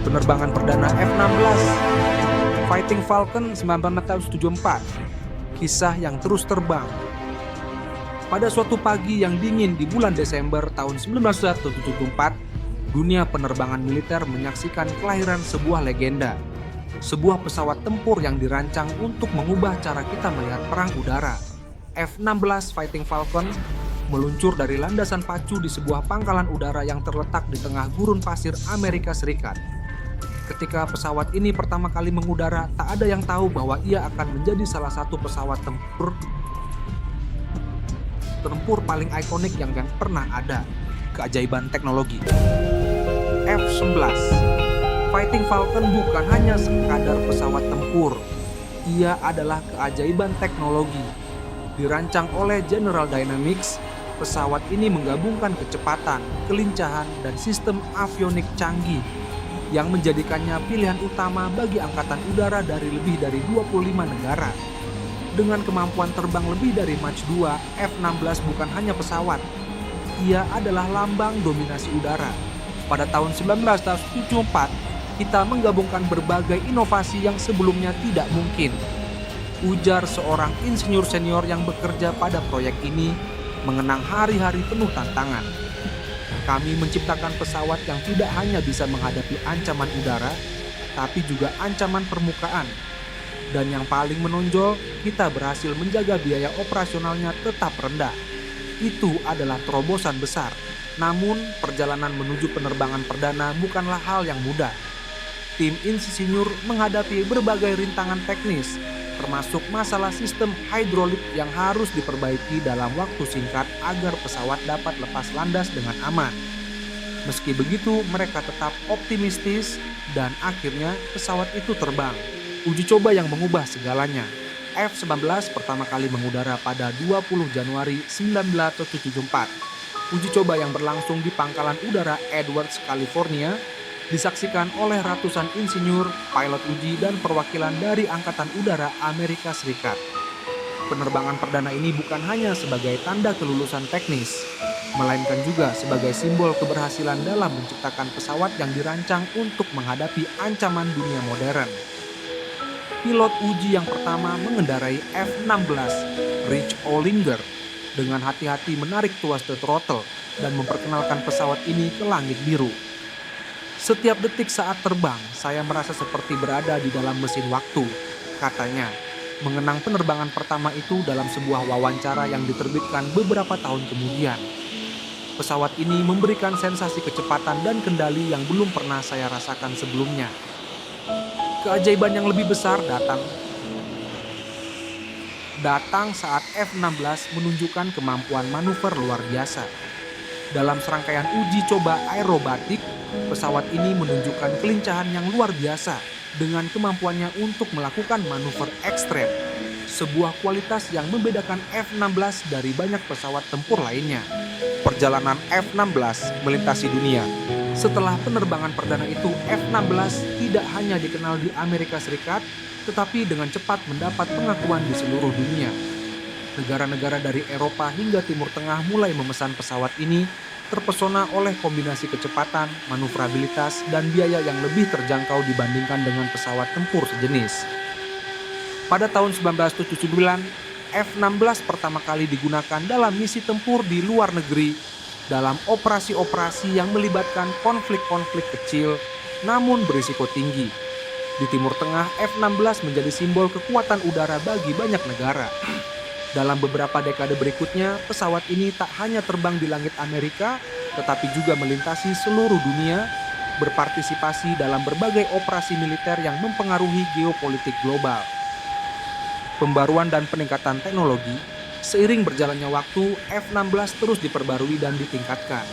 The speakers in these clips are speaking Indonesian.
Penerbangan perdana F-16 Fighting Falcon 1974, kisah yang terus terbang. Pada suatu pagi yang dingin di bulan Desember tahun 1974, dunia penerbangan militer menyaksikan kelahiran sebuah legenda. Sebuah pesawat tempur yang dirancang untuk mengubah cara kita melihat perang udara. F-16 Fighting Falcon meluncur dari landasan pacu di sebuah pangkalan udara yang terletak di tengah gurun pasir Amerika Serikat. Ketika pesawat ini pertama kali mengudara, tak ada yang tahu bahwa ia akan menjadi salah satu pesawat tempur paling ikonik yang pernah ada. Keajaiban teknologi. F-11 Fighting Falcon bukan hanya sekadar pesawat tempur. Ia adalah keajaiban teknologi. Dirancang oleh General Dynamics, pesawat ini menggabungkan kecepatan, kelincahan, dan sistem avionik canggih yang menjadikannya pilihan utama bagi angkatan udara dari lebih dari 25 negara. Dengan kemampuan terbang lebih dari Mach 2, F-16 bukan hanya pesawat. Ia adalah lambang dominasi udara. Pada tahun 1974, kita menggabungkan berbagai inovasi yang sebelumnya tidak mungkin. Ujar seorang insinyur senior yang bekerja pada proyek ini, mengenang hari-hari penuh tantangan. Kami menciptakan pesawat yang tidak hanya bisa menghadapi ancaman udara, tapi juga ancaman permukaan. Dan yang paling menonjol, kita berhasil menjaga biaya operasionalnya tetap rendah. Itu adalah terobosan besar. Namun, perjalanan menuju penerbangan perdana bukanlah hal yang mudah. Tim insinyur menghadapi berbagai rintangan teknis, termasuk masalah sistem hidrolik yang harus diperbaiki dalam waktu singkat agar pesawat dapat lepas landas dengan aman. Meski begitu, mereka tetap optimistis dan akhirnya pesawat itu terbang. Uji coba yang mengubah segalanya. F-11 pertama kali mengudara pada 20 Januari 1974. Uji coba yang berlangsung di pangkalan udara Edwards, California, disaksikan oleh ratusan insinyur, pilot uji, dan perwakilan dari Angkatan Udara Amerika Serikat. Penerbangan perdana ini bukan hanya sebagai tanda kelulusan teknis, melainkan juga sebagai simbol keberhasilan dalam menciptakan pesawat yang dirancang untuk menghadapi ancaman dunia modern. Pilot uji yang pertama mengendarai F-16, Rich Ollinger, dengan hati-hati menarik tuas the throttle dan memperkenalkan pesawat ini ke langit biru. Setiap detik saat terbang, saya merasa seperti berada di dalam mesin waktu, katanya, mengenang penerbangan pertama itu dalam sebuah wawancara yang diterbitkan beberapa tahun kemudian. Pesawat ini memberikan sensasi kecepatan dan kendali yang belum pernah saya rasakan sebelumnya. Keajaiban yang lebih besar datang saat F-16 menunjukkan kemampuan manuver luar biasa. Dalam serangkaian uji coba aerobatik, pesawat ini menunjukkan kelincahan yang luar biasa dengan kemampuannya untuk melakukan manuver ekstrem. Sebuah kualitas yang membedakan F-16 dari banyak pesawat tempur lainnya. Perjalanan F-16 melintasi dunia. Setelah penerbangan perdana itu, F-16 tidak hanya dikenal di Amerika Serikat, tetapi dengan cepat mendapat pengakuan di seluruh dunia. Negara-negara dari Eropa hingga Timur Tengah mulai memesan pesawat ini, terpesona oleh kombinasi kecepatan, manuvrabilitas, dan biaya yang lebih terjangkau dibandingkan dengan pesawat tempur sejenis. Pada tahun 1979, F-16 pertama kali digunakan dalam misi tempur di luar negeri, dalam operasi-operasi yang melibatkan konflik-konflik kecil, namun berisiko tinggi. Di Timur Tengah, F-16 menjadi simbol kekuatan udara bagi banyak negara. Dalam beberapa dekade berikutnya, pesawat ini tak hanya terbang di langit Amerika, tetapi juga melintasi seluruh dunia, berpartisipasi dalam berbagai operasi militer yang mempengaruhi geopolitik global. Pembaruan dan peningkatan teknologi, seiring berjalannya waktu, F-16 terus diperbarui dan ditingkatkan.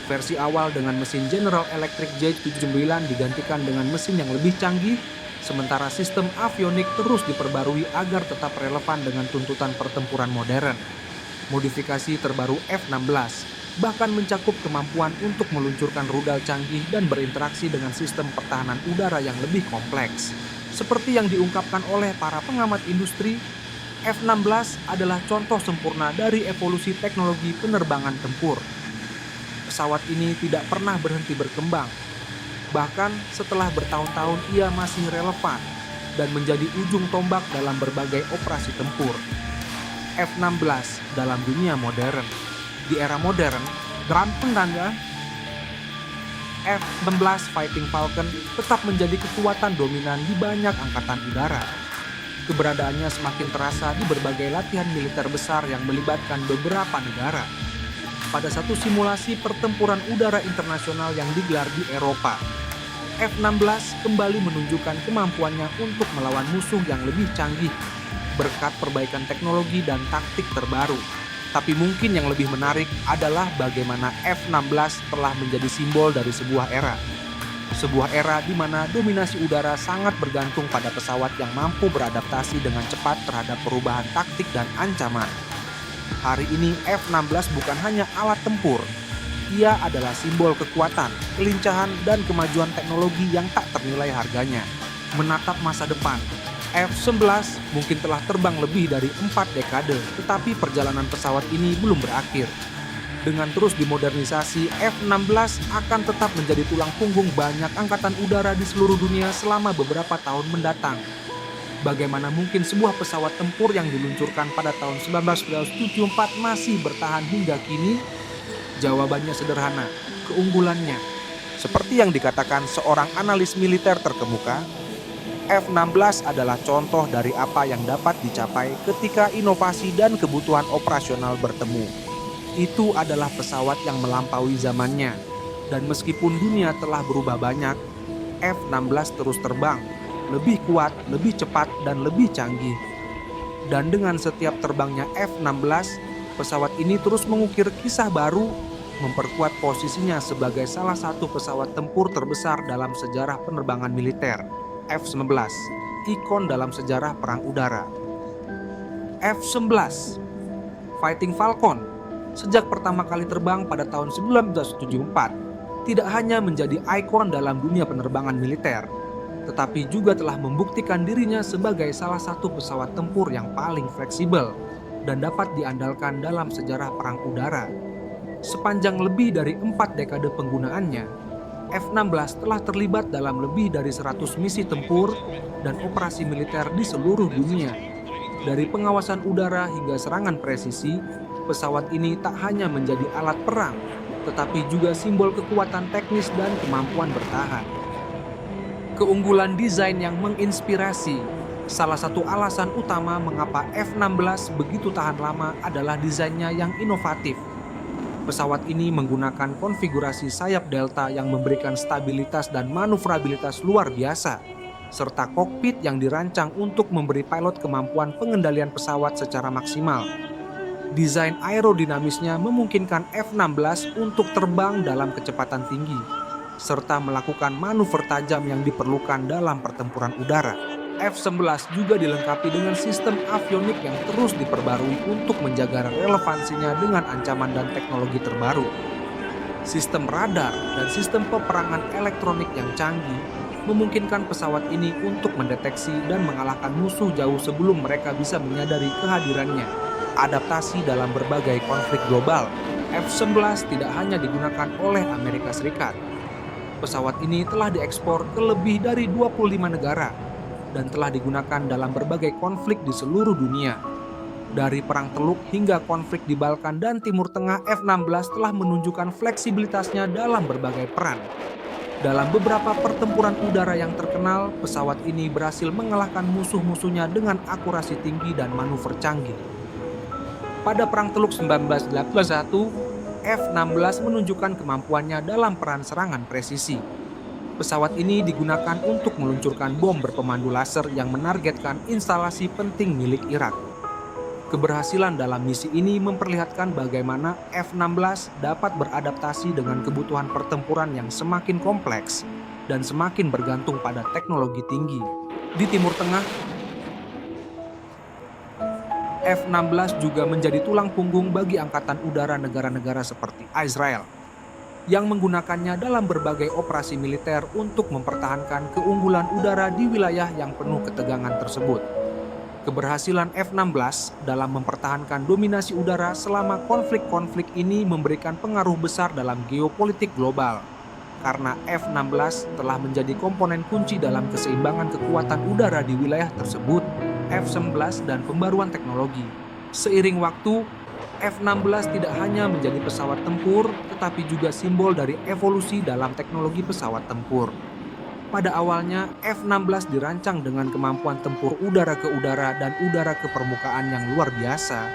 Versi awal dengan mesin General Electric J79 digantikan dengan mesin yang lebih canggih, sementara sistem avionik terus diperbarui agar tetap relevan dengan tuntutan pertempuran modern. Modifikasi terbaru F-16 bahkan mencakup kemampuan untuk meluncurkan rudal canggih dan berinteraksi dengan sistem pertahanan udara yang lebih kompleks. Seperti yang diungkapkan oleh para pengamat industri, F-16 adalah contoh sempurna dari evolusi teknologi penerbangan tempur. Pesawat ini tidak pernah berhenti berkembang. Bahkan setelah bertahun-tahun ia masih relevan dan menjadi ujung tombak dalam berbagai operasi tempur. F-16 dalam dunia modern. Di era modern, dalam pendanaan F-16 Fighting Falcon tetap menjadi kekuatan dominan di banyak angkatan udara. Keberadaannya semakin terasa di berbagai latihan militer besar yang melibatkan beberapa negara. Pada satu simulasi pertempuran udara internasional yang digelar di Eropa, F-16 kembali menunjukkan kemampuannya untuk melawan musuh yang lebih canggih berkat perbaikan teknologi dan taktik terbaru. Tapi mungkin yang lebih menarik adalah bagaimana F-16 telah menjadi simbol dari sebuah era. Sebuah era di mana dominasi udara sangat bergantung pada pesawat yang mampu beradaptasi dengan cepat terhadap perubahan taktik dan ancaman. Hari ini F-16 bukan hanya alat tempur, ia adalah simbol kekuatan, kelincahan, dan kemajuan teknologi yang tak ternilai harganya. Menatap masa depan, F-11 mungkin telah terbang lebih dari 4 dekade, tetapi perjalanan pesawat ini belum berakhir. Dengan terus dimodernisasi, F-16 akan tetap menjadi tulang punggung banyak angkatan udara di seluruh dunia selama beberapa tahun mendatang. Bagaimana mungkin sebuah pesawat tempur yang diluncurkan pada tahun 1974 masih bertahan hingga kini? Jawabannya sederhana, keunggulannya. Seperti yang dikatakan seorang analis militer terkemuka, F-16 adalah contoh dari apa yang dapat dicapai ketika inovasi dan kebutuhan operasional bertemu. Itu adalah pesawat yang melampaui zamannya. Dan meskipun dunia telah berubah banyak, F-16 terus terbang, lebih kuat, lebih cepat, dan lebih canggih. Dan dengan setiap terbangnya F-16, pesawat ini terus mengukir kisah baru, memperkuat posisinya sebagai salah satu pesawat tempur terbesar dalam sejarah penerbangan militer. F-19, ikon dalam sejarah perang udara. F-11, Fighting Falcon, sejak pertama kali terbang pada tahun 1974, tidak hanya menjadi ikon dalam dunia penerbangan militer, tetapi juga telah membuktikan dirinya sebagai salah satu pesawat tempur yang paling fleksibel dan dapat diandalkan dalam sejarah perang udara. Sepanjang lebih dari 4 dekade penggunaannya, F-16 telah terlibat dalam lebih dari 100 misi tempur dan operasi militer di seluruh dunia. Dari pengawasan udara hingga serangan presisi, pesawat ini tak hanya menjadi alat perang, tetapi juga simbol kekuatan teknis dan kemampuan bertahan. Keunggulan desain yang menginspirasi. Salah satu alasan utama mengapa F-16 begitu tahan lama adalah desainnya yang inovatif. Pesawat ini menggunakan konfigurasi sayap delta yang memberikan stabilitas dan manuvrabilitas luar biasa, serta kokpit yang dirancang untuk memberi pilot kemampuan pengendalian pesawat secara maksimal. Desain aerodinamisnya memungkinkan F-16 untuk terbang dalam kecepatan tinggi, serta melakukan manuver tajam yang diperlukan dalam pertempuran udara. F-11 juga dilengkapi dengan sistem avionik yang terus diperbarui untuk menjaga relevansinya dengan ancaman dan teknologi terbaru. Sistem radar dan sistem peperangan elektronik yang canggih memungkinkan pesawat ini untuk mendeteksi dan mengalahkan musuh jauh sebelum mereka bisa menyadari kehadirannya. Adaptasi dalam berbagai konflik global, F-11 tidak hanya digunakan oleh Amerika Serikat. Pesawat ini telah diekspor ke lebih dari 25 negara dan telah digunakan dalam berbagai konflik di seluruh dunia. Dari Perang Teluk hingga konflik di Balkan dan Timur Tengah, F-16 telah menunjukkan fleksibilitasnya dalam berbagai peran. Dalam beberapa pertempuran udara yang terkenal, pesawat ini berhasil mengalahkan musuh-musuhnya dengan akurasi tinggi dan manuver canggih. Pada Perang Teluk 1981, F-16 menunjukkan kemampuannya dalam peran serangan presisi. Pesawat ini digunakan untuk meluncurkan bom berpemandu laser yang menargetkan instalasi penting milik Irak. Keberhasilan dalam misi ini memperlihatkan bagaimana F-16 dapat beradaptasi dengan kebutuhan pertempuran yang semakin kompleks dan semakin bergantung pada teknologi tinggi. Di Timur Tengah, F-16 juga menjadi tulang punggung bagi angkatan udara negara-negara seperti Israel, yang menggunakannya dalam berbagai operasi militer untuk mempertahankan keunggulan udara di wilayah yang penuh ketegangan tersebut. Keberhasilan F-16 dalam mempertahankan dominasi udara selama konflik-konflik ini memberikan pengaruh besar dalam geopolitik global. karena F-16 telah menjadi komponen kunci dalam keseimbangan kekuatan udara di wilayah tersebut. F-11 dan pembaruan teknologi. Seiring waktu, F-16 tidak hanya menjadi pesawat tempur, tetapi juga simbol dari evolusi dalam teknologi pesawat tempur. Pada awalnya, F-16 dirancang dengan kemampuan tempur udara ke udara dan udara ke permukaan yang luar biasa.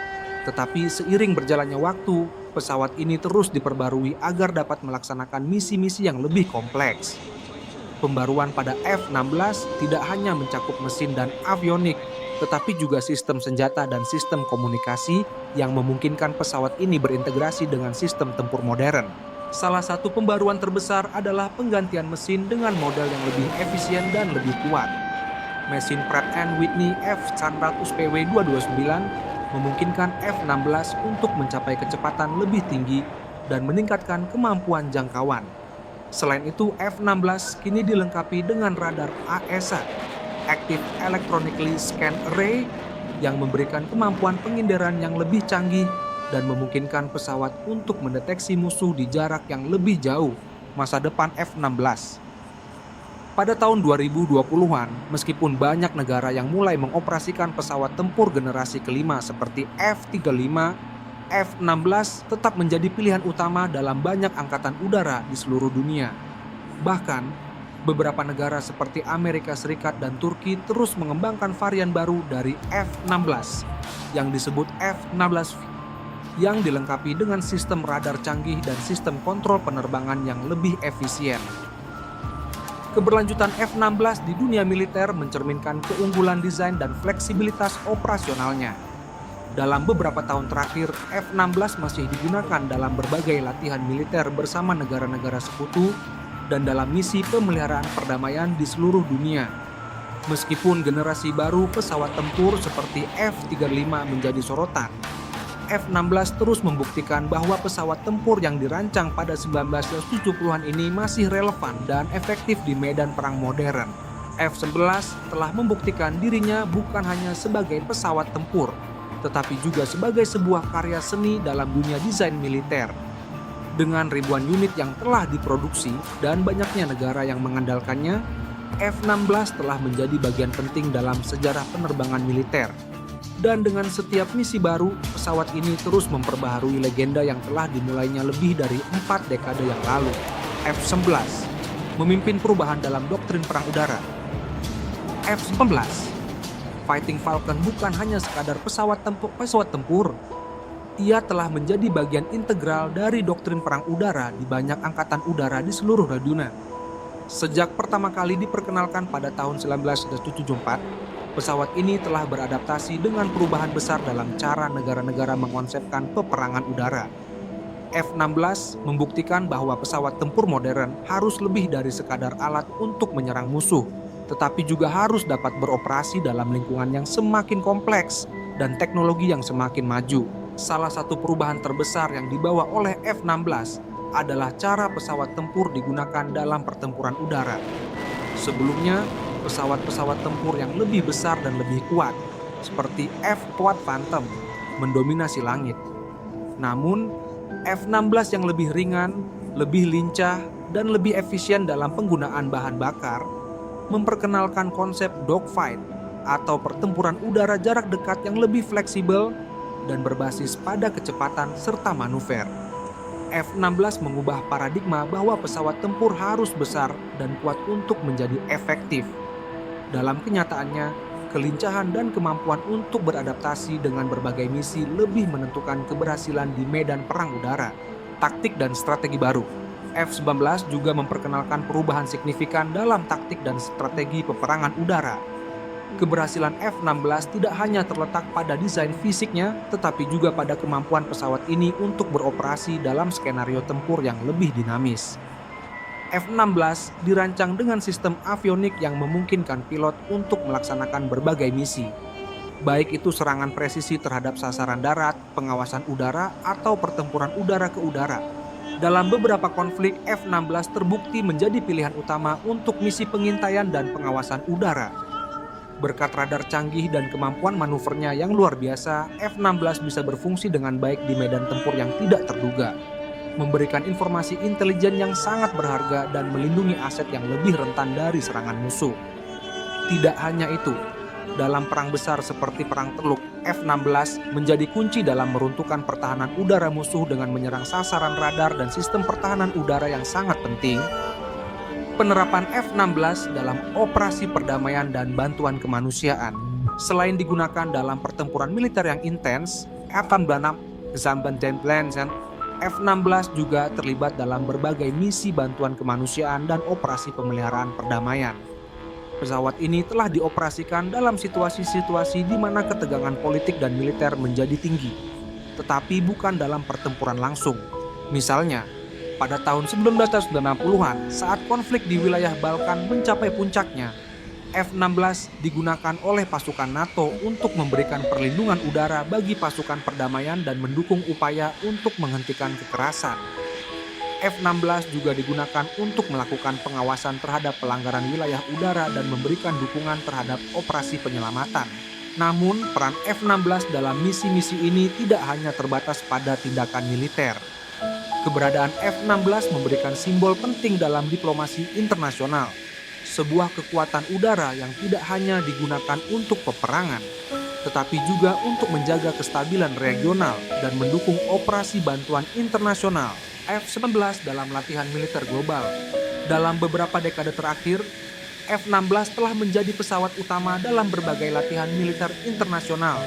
Tetapi seiring berjalannya waktu, pesawat ini terus diperbarui agar dapat melaksanakan misi-misi yang lebih kompleks. Pembaruan pada F-16 tidak hanya mencakup mesin dan avionik, tetapi juga sistem senjata dan sistem komunikasi yang memungkinkan pesawat ini berintegrasi dengan sistem tempur modern. Salah satu pembaruan terbesar adalah penggantian mesin dengan model yang lebih efisien dan lebih kuat. Mesin Pratt & Whitney F900PW229 memungkinkan F-16 untuk mencapai kecepatan lebih tinggi dan meningkatkan kemampuan jangkauan. Selain itu, F-16 kini dilengkapi dengan radar AESA, Active Electronically Scanned Array, yang memberikan kemampuan penginderan yang lebih canggih dan memungkinkan pesawat untuk mendeteksi musuh di jarak yang lebih jauh. Masa depan F-16. Pada tahun 2020-an, meskipun banyak negara yang mulai mengoperasikan pesawat tempur generasi kelima seperti F-35, F-16 tetap menjadi pilihan utama dalam banyak angkatan udara di seluruh dunia. Bahkan, beberapa negara seperti Amerika Serikat dan Turki terus mengembangkan varian baru dari F-16 yang disebut F-16V, yang dilengkapi dengan sistem radar canggih dan sistem kontrol penerbangan yang lebih efisien. Keberlanjutan F-16 di dunia militer mencerminkan keunggulan desain dan fleksibilitas operasionalnya. Dalam beberapa tahun terakhir, F-16 masih digunakan dalam berbagai latihan militer bersama negara-negara sekutu dan dalam misi pemeliharaan perdamaian di seluruh dunia. Meskipun generasi baru pesawat tempur seperti F-35 menjadi sorotan, F-16 terus membuktikan bahwa pesawat tempur yang dirancang pada 1970-an ini masih relevan dan efektif di medan perang modern. F-11 telah membuktikan dirinya bukan hanya sebagai pesawat tempur, tetapi juga sebagai sebuah karya seni dalam dunia desain militer. Dengan ribuan unit yang telah diproduksi dan banyaknya negara yang mengandalkannya, F-16 telah menjadi bagian penting dalam sejarah penerbangan militer. Dan dengan setiap misi baru, pesawat ini terus memperbaharui legenda yang telah dimulainya lebih dari 4 dekade yang lalu. F-11 memimpin perubahan dalam doktrin perang udara. F-11 Fighting Falcon bukan hanya sekadar pesawat tempur. Ia telah menjadi bagian integral dari doktrin perang udara di banyak angkatan udara di seluruh dunia. Sejak pertama kali diperkenalkan pada tahun 1974, pesawat ini telah beradaptasi dengan perubahan besar dalam cara negara-negara mengkonsepkan peperangan udara. F-16 membuktikan bahwa pesawat tempur modern harus lebih dari sekadar alat untuk menyerang musuh, tetapi juga harus dapat beroperasi dalam lingkungan yang semakin kompleks dan teknologi yang semakin maju. Salah satu perubahan terbesar yang dibawa oleh F-16 adalah cara pesawat tempur digunakan dalam pertempuran udara. Sebelumnya, pesawat-pesawat tempur yang lebih besar dan lebih kuat, seperti F-4 Phantom, mendominasi langit. Namun, F-16 yang lebih ringan, lebih lincah, dan lebih efisien dalam penggunaan bahan bakar, memperkenalkan konsep dogfight atau pertempuran udara jarak dekat yang lebih fleksibel dan berbasis pada kecepatan serta manuver. F-16 mengubah paradigma bahwa pesawat tempur harus besar dan kuat untuk menjadi efektif. Dalam kenyataannya, kelincahan dan kemampuan untuk beradaptasi dengan berbagai misi lebih menentukan keberhasilan di medan perang udara. Taktik dan strategi baru. F-19 juga memperkenalkan perubahan signifikan dalam taktik dan strategi peperangan udara. Keberhasilan F-16 tidak hanya terletak pada desain fisiknya, tetapi juga pada kemampuan pesawat ini untuk beroperasi dalam skenario tempur yang lebih dinamis. F-16 dirancang dengan sistem avionik yang memungkinkan pilot untuk melaksanakan berbagai misi, baik itu serangan presisi terhadap sasaran darat, pengawasan udara, atau pertempuran udara ke udara. Dalam beberapa konflik, F-16 terbukti menjadi pilihan utama untuk misi pengintaian dan pengawasan udara. Berkat radar canggih dan kemampuan manuvernya yang luar biasa, F-16 bisa berfungsi dengan baik di medan tempur yang tidak terduga. memberikan informasi intelijen yang sangat berharga dan melindungi aset yang lebih rentan dari serangan musuh. Tidak hanya itu, dalam perang besar seperti Perang Teluk, F-16 menjadi kunci dalam meruntuhkan pertahanan udara musuh dengan menyerang sasaran radar dan sistem pertahanan udara yang sangat penting. Penerapan F-16 dalam operasi perdamaian dan bantuan kemanusiaan, selain digunakan dalam pertempuran militer yang intens, F-16 juga terlibat dalam berbagai misi bantuan kemanusiaan dan operasi pemeliharaan perdamaian. Pesawat ini telah dioperasikan dalam situasi-situasi di mana ketegangan politik dan militer menjadi tinggi, tetapi bukan dalam pertempuran langsung. Misalnya, pada tahun 1990-an saat konflik di wilayah Balkan mencapai puncaknya, F-16 digunakan oleh pasukan NATO untuk memberikan perlindungan udara bagi pasukan perdamaian dan mendukung upaya untuk menghentikan kekerasan. F-16 juga digunakan untuk melakukan pengawasan terhadap pelanggaran wilayah udara dan memberikan dukungan terhadap operasi penyelamatan. Namun, peran F-16 dalam misi-misi ini tidak hanya terbatas pada tindakan militer. Keberadaan F-16 memberikan simbol penting dalam diplomasi internasional, sebuah kekuatan udara yang tidak hanya digunakan untuk peperangan, tetapi juga untuk menjaga kestabilan regional dan mendukung operasi bantuan internasional. F-16 dalam latihan militer global. Dalam beberapa dekade terakhir, F-16 telah menjadi pesawat utama dalam berbagai latihan militer internasional.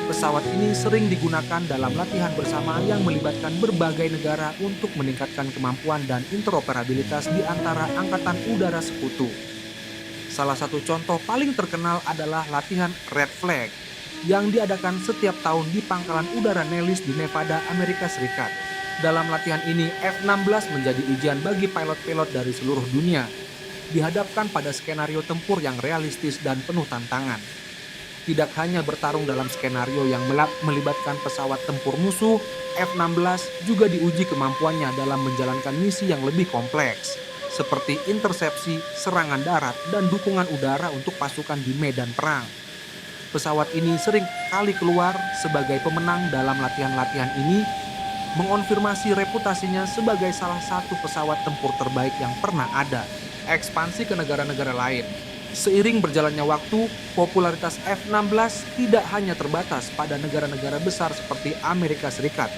Pesawat ini sering digunakan dalam latihan bersama yang melibatkan berbagai negara untuk meningkatkan kemampuan dan interoperabilitas di antara angkatan udara sekutu. Salah satu contoh paling terkenal adalah latihan Red Flag yang diadakan setiap tahun di Pangkalan Udara Nellis di Nevada, Amerika Serikat. Dalam latihan ini, F-16 menjadi ujian bagi pilot-pilot dari seluruh dunia, dihadapkan pada skenario tempur yang realistis dan penuh tantangan. Tidak hanya bertarung dalam skenario yang melibatkan pesawat tempur musuh, F-16 juga diuji kemampuannya dalam menjalankan misi yang lebih kompleks, seperti intersepsi, serangan darat, dan dukungan udara untuk pasukan di medan perang. Pesawat ini sering kali keluar sebagai pemenang dalam latihan-latihan ini, mengonfirmasi reputasinya sebagai salah satu pesawat tempur terbaik yang pernah ada. Ekspansi ke negara-negara lain. Seiring berjalannya waktu, popularitas F-16 tidak hanya terbatas pada negara-negara besar seperti Amerika Serikat.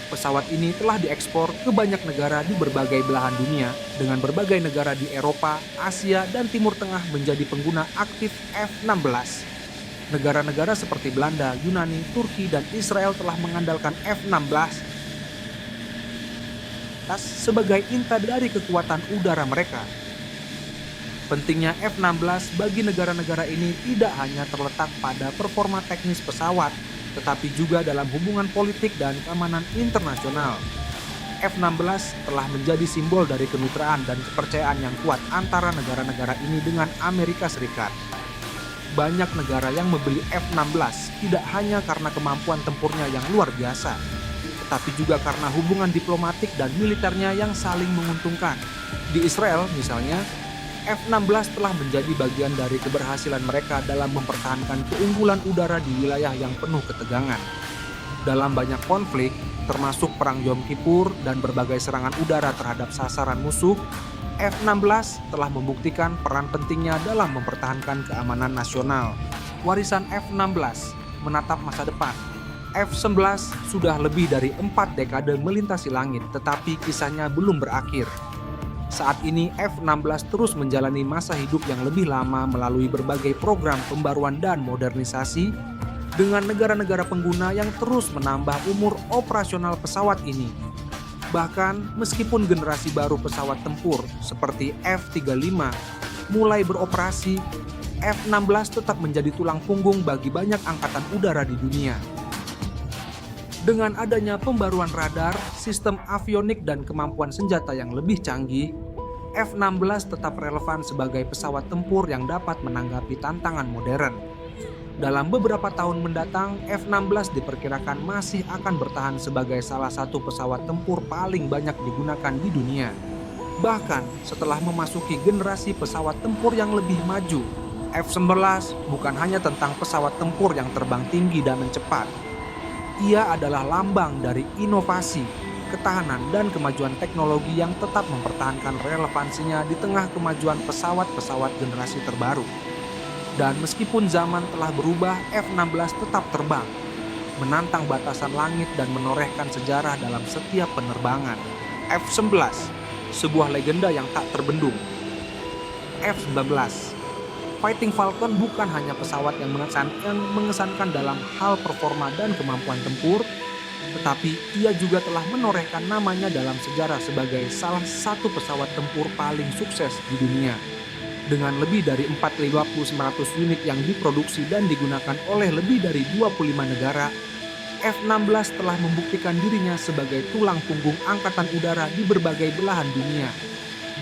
Pesawat ini telah diekspor ke banyak negara di berbagai belahan dunia, dengan berbagai negara di Eropa, Asia, dan Timur Tengah menjadi pengguna aktif F-16. Negara-negara seperti Belanda, Yunani, Turki, dan Israel telah mengandalkan F-16 sebagai inti dari kekuatan udara mereka. Pentingnya F-16 bagi negara-negara ini tidak hanya terletak pada performa teknis pesawat, tetapi juga dalam hubungan politik dan keamanan internasional. F-16 telah menjadi simbol dari kemitraan dan kepercayaan yang kuat antara negara-negara ini dengan Amerika Serikat. Banyak negara yang membeli F-16 tidak hanya karena kemampuan tempurnya yang luar biasa, tetapi juga karena hubungan diplomatik dan militernya yang saling menguntungkan. Di Israel misalnya, F-16 telah menjadi bagian dari keberhasilan mereka dalam mempertahankan keunggulan udara di wilayah yang penuh ketegangan. Dalam banyak konflik, termasuk Perang Yom Kippur dan berbagai serangan udara terhadap sasaran musuh, F-16 telah membuktikan peran pentingnya dalam mempertahankan keamanan nasional. Warisan F-16 menatap masa depan. F-11 sudah lebih dari 4 dekade melintasi langit, tetapi kisahnya belum berakhir. Saat ini F-16 terus menjalani masa hidup yang lebih lama melalui berbagai program pembaruan dan modernisasi dengan negara-negara pengguna yang terus menambah umur operasional pesawat ini. Bahkan meskipun generasi baru pesawat tempur seperti F-35 mulai beroperasi, F-16 tetap menjadi tulang punggung bagi banyak angkatan udara di dunia. Dengan adanya pembaruan radar, sistem avionik dan kemampuan senjata yang lebih canggih, F-16 tetap relevan sebagai pesawat tempur yang dapat menanggapi tantangan modern. Dalam beberapa tahun mendatang, F-16 diperkirakan masih akan bertahan sebagai salah satu pesawat tempur paling banyak digunakan di dunia. Bahkan setelah memasuki generasi pesawat tempur yang lebih maju, F-11 bukan hanya tentang pesawat tempur yang terbang tinggi dan cepat. Ia adalah lambang dari inovasi, ketahanan, dan kemajuan teknologi yang tetap mempertahankan relevansinya di tengah kemajuan pesawat-pesawat generasi terbaru. Dan meskipun zaman telah berubah, F-16 tetap terbang, menantang batasan langit dan menorehkan sejarah dalam setiap penerbangan. F-11, sebuah legenda yang tak terbendung. F-19, Fighting Falcon bukan hanya pesawat yang mengesankan dalam hal performa dan kemampuan tempur, tetapi ia juga telah menorehkan namanya dalam sejarah sebagai salah satu pesawat tempur paling sukses di dunia. Dengan lebih dari 4.900 unit yang diproduksi dan digunakan oleh lebih dari 25 negara, F-16 telah membuktikan dirinya sebagai tulang punggung angkatan udara di berbagai belahan dunia.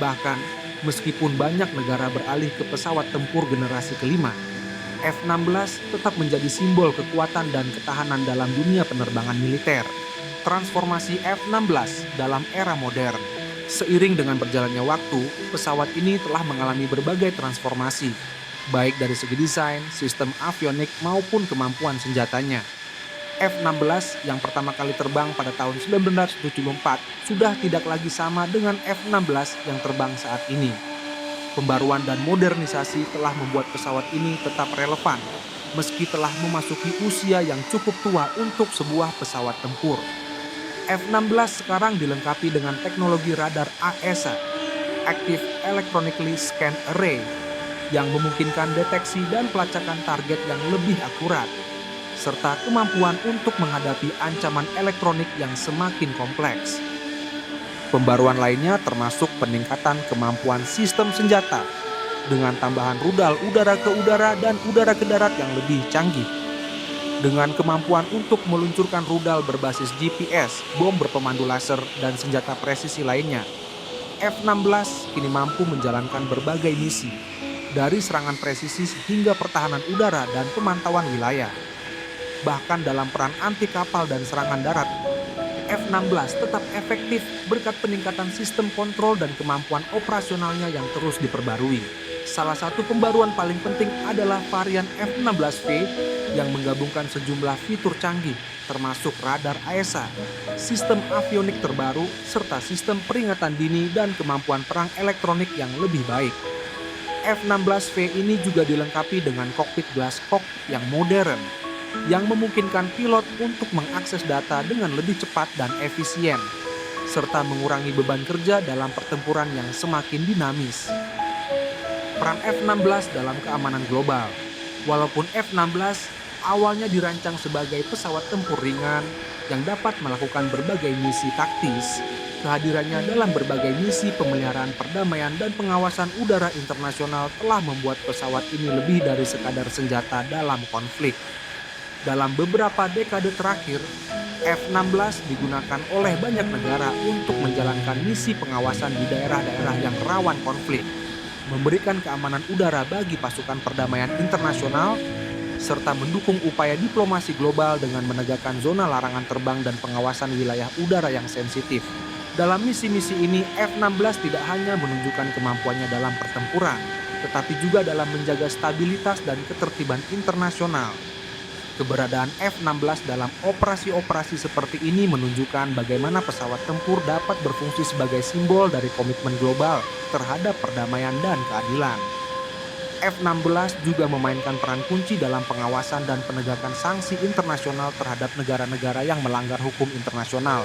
Bahkan, meskipun banyak negara beralih ke pesawat tempur generasi kelima, F-16 tetap menjadi simbol kekuatan dan ketahanan dalam dunia penerbangan militer. Transformasi F-16 dalam era modern. Seiring dengan berjalannya waktu, pesawat ini telah mengalami berbagai transformasi, baik dari segi desain, sistem avionik maupun kemampuan senjatanya. F-16 yang pertama kali terbang pada tahun 1974 sudah tidak lagi sama dengan F-16 yang terbang saat ini. Pembaruan dan modernisasi telah membuat pesawat ini tetap relevan, meski telah memasuki usia yang cukup tua untuk sebuah pesawat tempur. F-16 sekarang dilengkapi dengan teknologi radar AESA, Active Electronically Scanned Array, yang memungkinkan deteksi dan pelacakan target yang lebih akurat, serta kemampuan untuk menghadapi ancaman elektronik yang semakin kompleks. Pembaruan lainnya termasuk peningkatan kemampuan sistem senjata, dengan tambahan rudal udara ke udara dan udara ke darat yang lebih canggih. Dengan kemampuan untuk meluncurkan rudal berbasis GPS, bom berpemandu laser, dan senjata presisi lainnya, F-16 kini mampu menjalankan berbagai misi, dari serangan presisi hingga pertahanan udara dan pemantauan wilayah. Bahkan dalam peran anti kapal dan serangan darat, F-16 tetap efektif berkat peningkatan sistem kontrol dan kemampuan operasionalnya yang terus diperbarui. Salah satu pembaruan paling penting adalah varian F-16V yang menggabungkan sejumlah fitur canggih, termasuk radar AESA, sistem avionik terbaru, serta sistem peringatan dini dan kemampuan perang elektronik yang lebih baik. F-16V ini juga dilengkapi dengan kokpit glass cockpit yang modern, yang memungkinkan pilot untuk mengakses data dengan lebih cepat dan efisien, serta mengurangi beban kerja dalam pertempuran yang semakin dinamis. Peran F-16 dalam keamanan global. Walaupun F-16 awalnya dirancang sebagai pesawat tempur ringan yang dapat melakukan berbagai misi taktis, kehadirannya dalam berbagai misi pemeliharaan perdamaian dan pengawasan udara internasional telah membuat pesawat ini lebih dari sekadar senjata dalam konflik. Dalam beberapa dekade terakhir, F-16 digunakan oleh banyak negara untuk menjalankan misi pengawasan di daerah-daerah yang rawan konflik, memberikan keamanan udara bagi pasukan perdamaian internasional, serta mendukung upaya diplomasi global dengan menegakkan zona larangan terbang dan pengawasan wilayah udara yang sensitif. Dalam misi-misi ini, F-16 tidak hanya menunjukkan kemampuannya dalam pertempuran, tetapi juga dalam menjaga stabilitas dan ketertiban internasional. Keberadaan F-16 dalam operasi-operasi seperti ini menunjukkan bagaimana pesawat tempur dapat berfungsi sebagai simbol dari komitmen global terhadap perdamaian dan keadilan. F-16 juga memainkan peran kunci dalam pengawasan dan penegakan sanksi internasional terhadap negara-negara yang melanggar hukum internasional.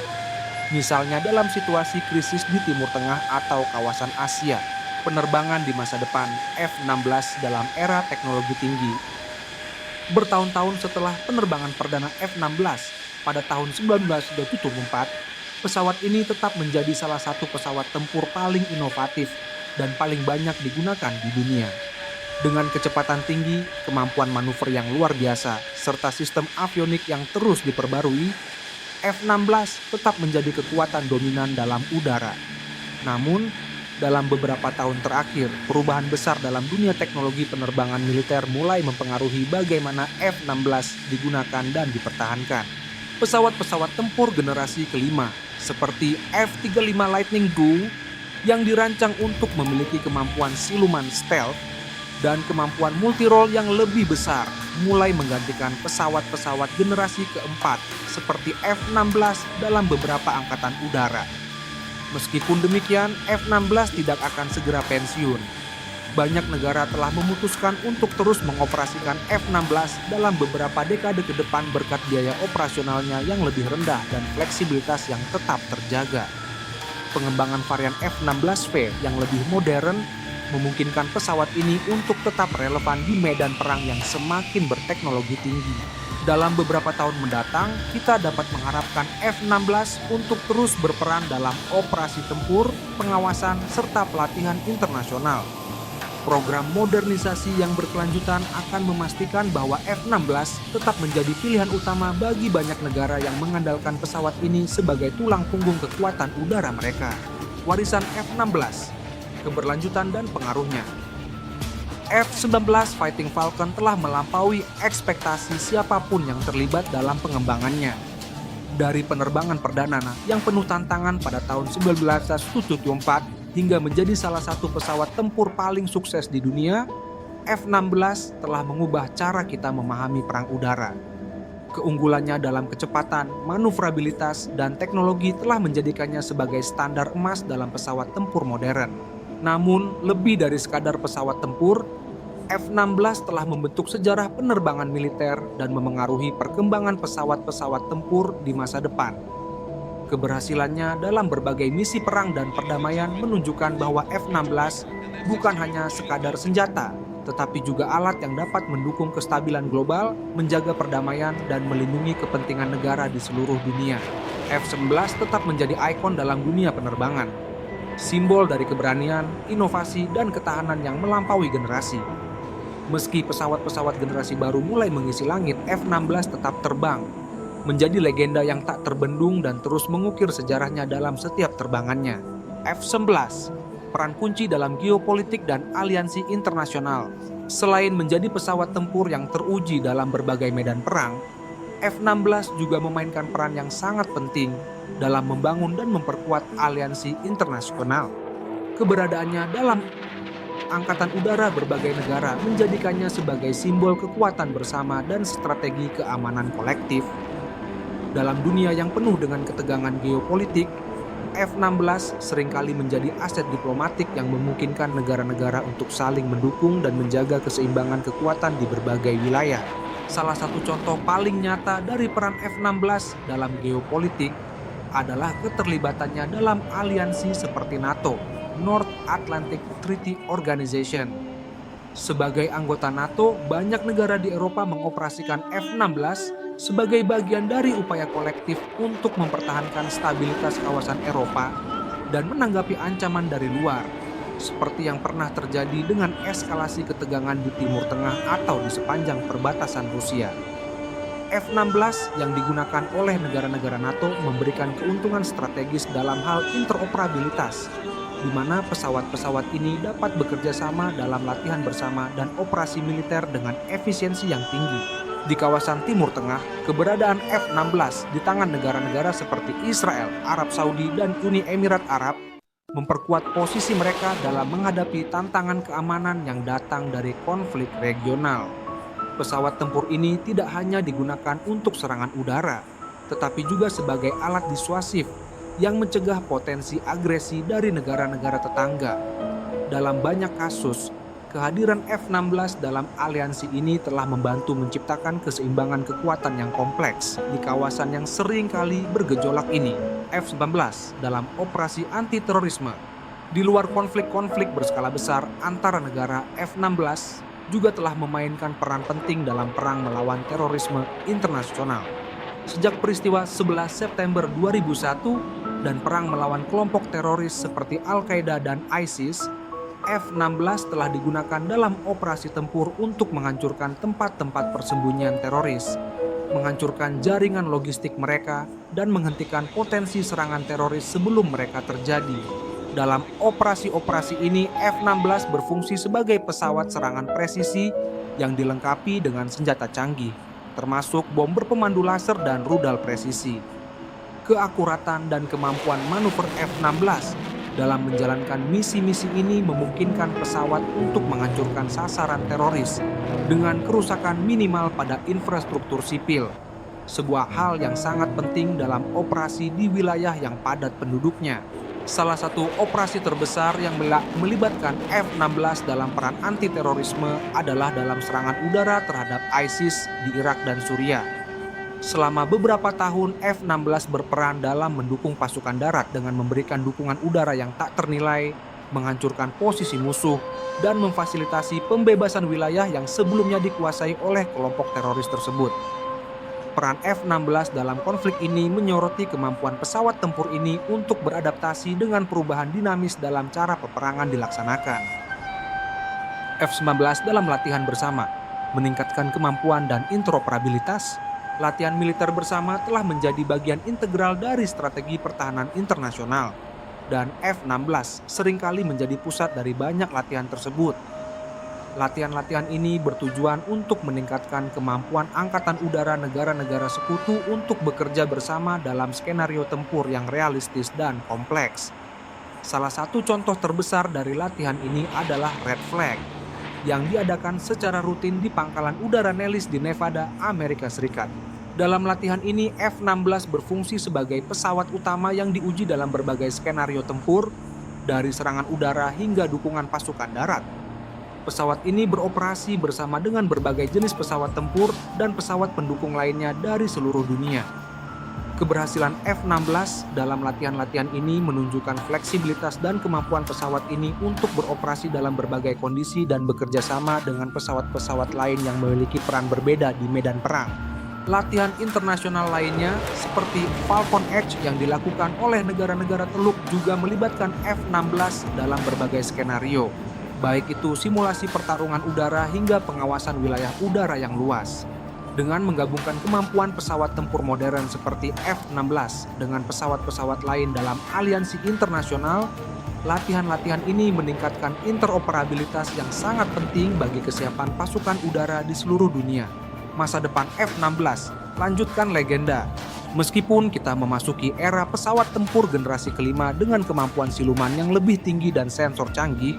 Misalnya dalam situasi krisis di Timur Tengah atau kawasan Asia, penerbangan di masa depan F-16 dalam era teknologi tinggi. Bertahun-tahun setelah penerbangan perdana F-16 pada tahun 1974, pesawat ini tetap menjadi salah satu pesawat tempur paling inovatif dan paling banyak digunakan di dunia. Dengan kecepatan tinggi, kemampuan manuver yang luar biasa, serta sistem avionik yang terus diperbarui, F-16 tetap menjadi kekuatan dominan dalam udara. Namun, dalam beberapa tahun terakhir, perubahan besar dalam dunia teknologi penerbangan militer mulai mempengaruhi bagaimana F-16 digunakan dan dipertahankan. Pesawat-pesawat tempur generasi kelima, seperti F-35 Lightning II, yang dirancang untuk memiliki kemampuan siluman stealth dan kemampuan multirole yang lebih besar, mulai menggantikan pesawat-pesawat generasi keempat seperti F-16 dalam beberapa angkatan udara. Meskipun demikian, F-16 tidak akan segera pensiun. Banyak negara telah memutuskan untuk terus mengoperasikan F-16 dalam beberapa dekade ke depan berkat biaya operasionalnya yang lebih rendah dan fleksibilitas yang tetap terjaga. Pengembangan varian F-16V yang lebih modern memungkinkan pesawat ini untuk tetap relevan di medan perang yang semakin berteknologi tinggi. Dalam beberapa tahun mendatang, kita dapat mengharapkan F-16 untuk terus berperan dalam operasi tempur, pengawasan, serta pelatihan internasional. Program modernisasi yang berkelanjutan akan memastikan bahwa F-16 tetap menjadi pilihan utama bagi banyak negara yang mengandalkan pesawat ini sebagai tulang punggung kekuatan udara mereka. Warisan F-16, keberlanjutan dan pengaruhnya. F-19 Fighting Falcon telah melampaui ekspektasi siapapun yang terlibat dalam pengembangannya. Dari penerbangan perdana yang penuh tantangan pada tahun 1974 hingga menjadi salah satu pesawat tempur paling sukses di dunia, F-16 telah mengubah cara kita memahami perang udara. Keunggulannya dalam kecepatan, manuvrabilitas, dan teknologi telah menjadikannya sebagai standar emas dalam pesawat tempur modern. Namun, lebih dari sekadar pesawat tempur, F-16 telah membentuk sejarah penerbangan militer dan memengaruhi perkembangan pesawat-pesawat tempur di masa depan. Keberhasilannya dalam berbagai misi perang dan perdamaian menunjukkan bahwa F-16 bukan hanya sekadar senjata, tetapi juga alat yang dapat mendukung kestabilan global, menjaga perdamaian, dan melindungi kepentingan negara di seluruh dunia. F-11 tetap menjadi ikon dalam dunia penerbangan, simbol dari keberanian, inovasi, dan ketahanan yang melampaui generasi. Meski pesawat-pesawat generasi baru mulai mengisi langit, F-16 tetap terbang, menjadi legenda yang tak terbendung dan terus mengukir sejarahnya dalam setiap terbangannya. F-11, peran kunci dalam geopolitik dan aliansi internasional. Selain menjadi pesawat tempur yang teruji dalam berbagai medan perang, F-16 juga memainkan peran yang sangat penting dalam membangun dan memperkuat aliansi internasional. Keberadaannya dalam Angkatan Udara berbagai negara menjadikannya sebagai simbol kekuatan bersama dan strategi keamanan kolektif. Dalam dunia yang penuh dengan ketegangan geopolitik, F-16 seringkali menjadi aset diplomatik yang memungkinkan negara-negara untuk saling mendukung dan menjaga keseimbangan kekuatan di berbagai wilayah. Salah satu contoh paling nyata dari peran F-16 dalam geopolitik adalah keterlibatannya dalam aliansi seperti NATO, North Atlantic Treaty Organization. Sebagai anggota NATO, banyak negara di Eropa mengoperasikan F-16 sebagai bagian dari upaya kolektif untuk mempertahankan stabilitas kawasan Eropa dan menanggapi ancaman dari luar, seperti yang pernah terjadi dengan eskalasi ketegangan di Timur Tengah atau di sepanjang perbatasan Rusia. F-16 yang digunakan oleh negara-negara NATO memberikan keuntungan strategis dalam hal interoperabilitas, di mana pesawat-pesawat ini dapat bekerja sama dalam latihan bersama dan operasi militer dengan efisiensi yang tinggi. Di kawasan Timur Tengah, keberadaan F-16 di tangan negara-negara seperti Israel, Arab Saudi, dan Uni Emirat Arab memperkuat posisi mereka dalam menghadapi tantangan keamanan yang datang dari konflik regional. Pesawat tempur ini tidak hanya digunakan untuk serangan udara, tetapi juga sebagai alat disuasif yang mencegah potensi agresi dari negara-negara tetangga. Dalam banyak kasus, kehadiran F-16 dalam aliansi ini telah membantu menciptakan keseimbangan kekuatan yang kompleks di kawasan yang sering kali bergejolak ini. F-19 dalam operasi anti-terorisme. Di luar konflik-konflik berskala besar antara negara, F-16 juga telah memainkan peran penting dalam perang melawan terorisme internasional. Sejak peristiwa 11 September 2001 dan perang melawan kelompok teroris seperti Al-Qaeda dan ISIS, F-16 telah digunakan dalam operasi tempur untuk menghancurkan tempat-tempat persembunyian teroris, menghancurkan jaringan logistik mereka, dan menghentikan potensi serangan teroris sebelum mereka terjadi. Dalam operasi-operasi ini, F-16 berfungsi sebagai pesawat serangan presisi yang dilengkapi dengan senjata canggih, termasuk bom berpemandu laser dan rudal presisi. Keakuratan dan kemampuan manuver F-16 Dalam menjalankan misi-misi ini memungkinkan pesawat untuk menghancurkan sasaran teroris dengan kerusakan minimal pada infrastruktur sipil. Sebuah hal yang sangat penting dalam operasi di wilayah yang padat penduduknya. Salah satu operasi terbesar yang melibatkan F-16 dalam peran anti-terorisme adalah dalam serangan udara terhadap ISIS di Irak dan Suriah. Selama beberapa tahun, F-16 berperan dalam mendukung pasukan darat dengan memberikan dukungan udara yang tak ternilai, menghancurkan posisi musuh, dan memfasilitasi pembebasan wilayah yang sebelumnya dikuasai oleh kelompok teroris tersebut. Peran F-16 dalam konflik ini menyoroti kemampuan pesawat tempur ini untuk beradaptasi dengan perubahan dinamis dalam cara peperangan dilaksanakan. F-19 dalam latihan bersama meningkatkan kemampuan dan interoperabilitas. Latihan militer bersama telah menjadi bagian integral dari strategi pertahanan internasional, dan F-16 seringkali menjadi pusat dari banyak latihan tersebut. Latihan-latihan ini bertujuan untuk meningkatkan kemampuan angkatan udara negara-negara sekutu untuk bekerja bersama dalam skenario tempur yang realistis dan kompleks. Salah satu contoh terbesar dari latihan ini adalah Red Flag, yang diadakan secara rutin di pangkalan udara Nellis di Nevada, Amerika Serikat. Dalam latihan ini, F-16 berfungsi sebagai pesawat utama yang diuji dalam berbagai skenario tempur, dari serangan udara hingga dukungan pasukan darat. Pesawat ini beroperasi bersama dengan berbagai jenis pesawat tempur dan pesawat pendukung lainnya dari seluruh dunia. Keberhasilan F-16 dalam latihan-latihan ini menunjukkan fleksibilitas dan kemampuan pesawat ini untuk beroperasi dalam berbagai kondisi dan bekerja sama dengan pesawat-pesawat lain yang memiliki peran berbeda di medan perang. Latihan internasional lainnya seperti Falcon Edge yang dilakukan oleh negara-negara Teluk juga melibatkan F-16 dalam berbagai skenario, baik itu simulasi pertarungan udara hingga pengawasan wilayah udara yang luas. Dengan menggabungkan kemampuan pesawat tempur modern seperti F-16 dengan pesawat-pesawat lain dalam aliansi internasional, latihan-latihan ini meningkatkan interoperabilitas yang sangat penting bagi kesiapan pasukan udara di seluruh dunia. Masa depan F-16 lanjutkan legenda. Meskipun kita memasuki era pesawat tempur generasi kelima dengan kemampuan siluman yang lebih tinggi dan sensor canggih,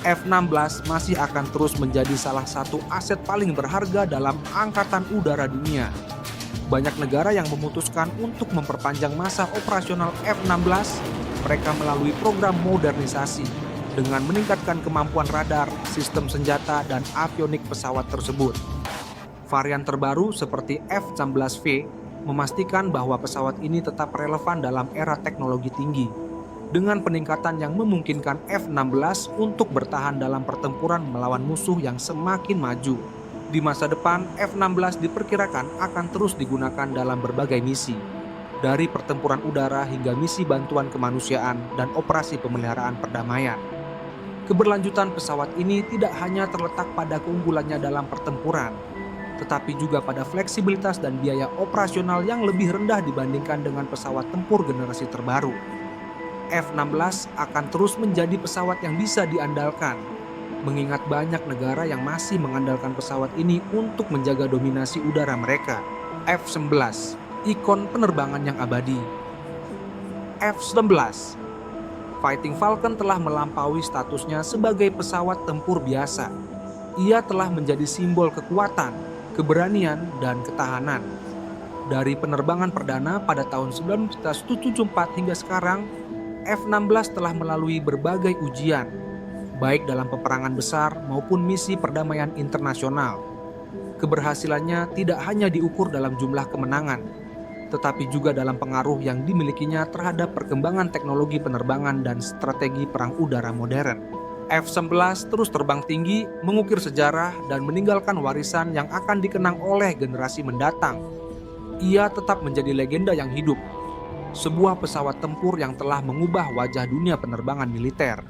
F-16 masih akan terus menjadi salah satu aset paling berharga dalam angkatan udara dunia. Banyak negara yang memutuskan untuk memperpanjang masa operasional F-16, mereka melalui program modernisasi dengan meningkatkan kemampuan radar, sistem senjata, dan avionik pesawat tersebut. Varian terbaru seperti F-16V memastikan bahwa pesawat ini tetap relevan dalam era teknologi tinggi, dengan peningkatan yang memungkinkan F-16 untuk bertahan dalam pertempuran melawan musuh yang semakin maju. Di masa depan, F-16 diperkirakan akan terus digunakan dalam berbagai misi, dari pertempuran udara hingga misi bantuan kemanusiaan dan operasi pemeliharaan perdamaian. Keberlanjutan pesawat ini tidak hanya terletak pada keunggulannya dalam pertempuran, tetapi juga pada fleksibilitas dan biaya operasional yang lebih rendah dibandingkan dengan pesawat tempur generasi terbaru. F-16 akan terus menjadi pesawat yang bisa diandalkan, mengingat banyak negara yang masih mengandalkan pesawat ini untuk menjaga dominasi udara mereka. F-11, ikon penerbangan yang abadi. F-19, Fighting Falcon telah melampaui statusnya sebagai pesawat tempur biasa. Ia telah menjadi simbol kekuatan, keberanian, dan ketahanan. Dari penerbangan perdana pada tahun 1974 hingga sekarang, F-16 telah melalui berbagai ujian, baik dalam peperangan besar maupun misi perdamaian internasional. Keberhasilannya tidak hanya diukur dalam jumlah kemenangan, tetapi juga dalam pengaruh yang dimilikinya terhadap perkembangan teknologi penerbangan dan strategi perang udara modern. F-11 terus terbang tinggi, mengukir sejarah, dan meninggalkan warisan yang akan dikenang oleh generasi mendatang. Ia tetap menjadi legenda yang hidup, sebuah pesawat tempur yang telah mengubah wajah dunia penerbangan militer,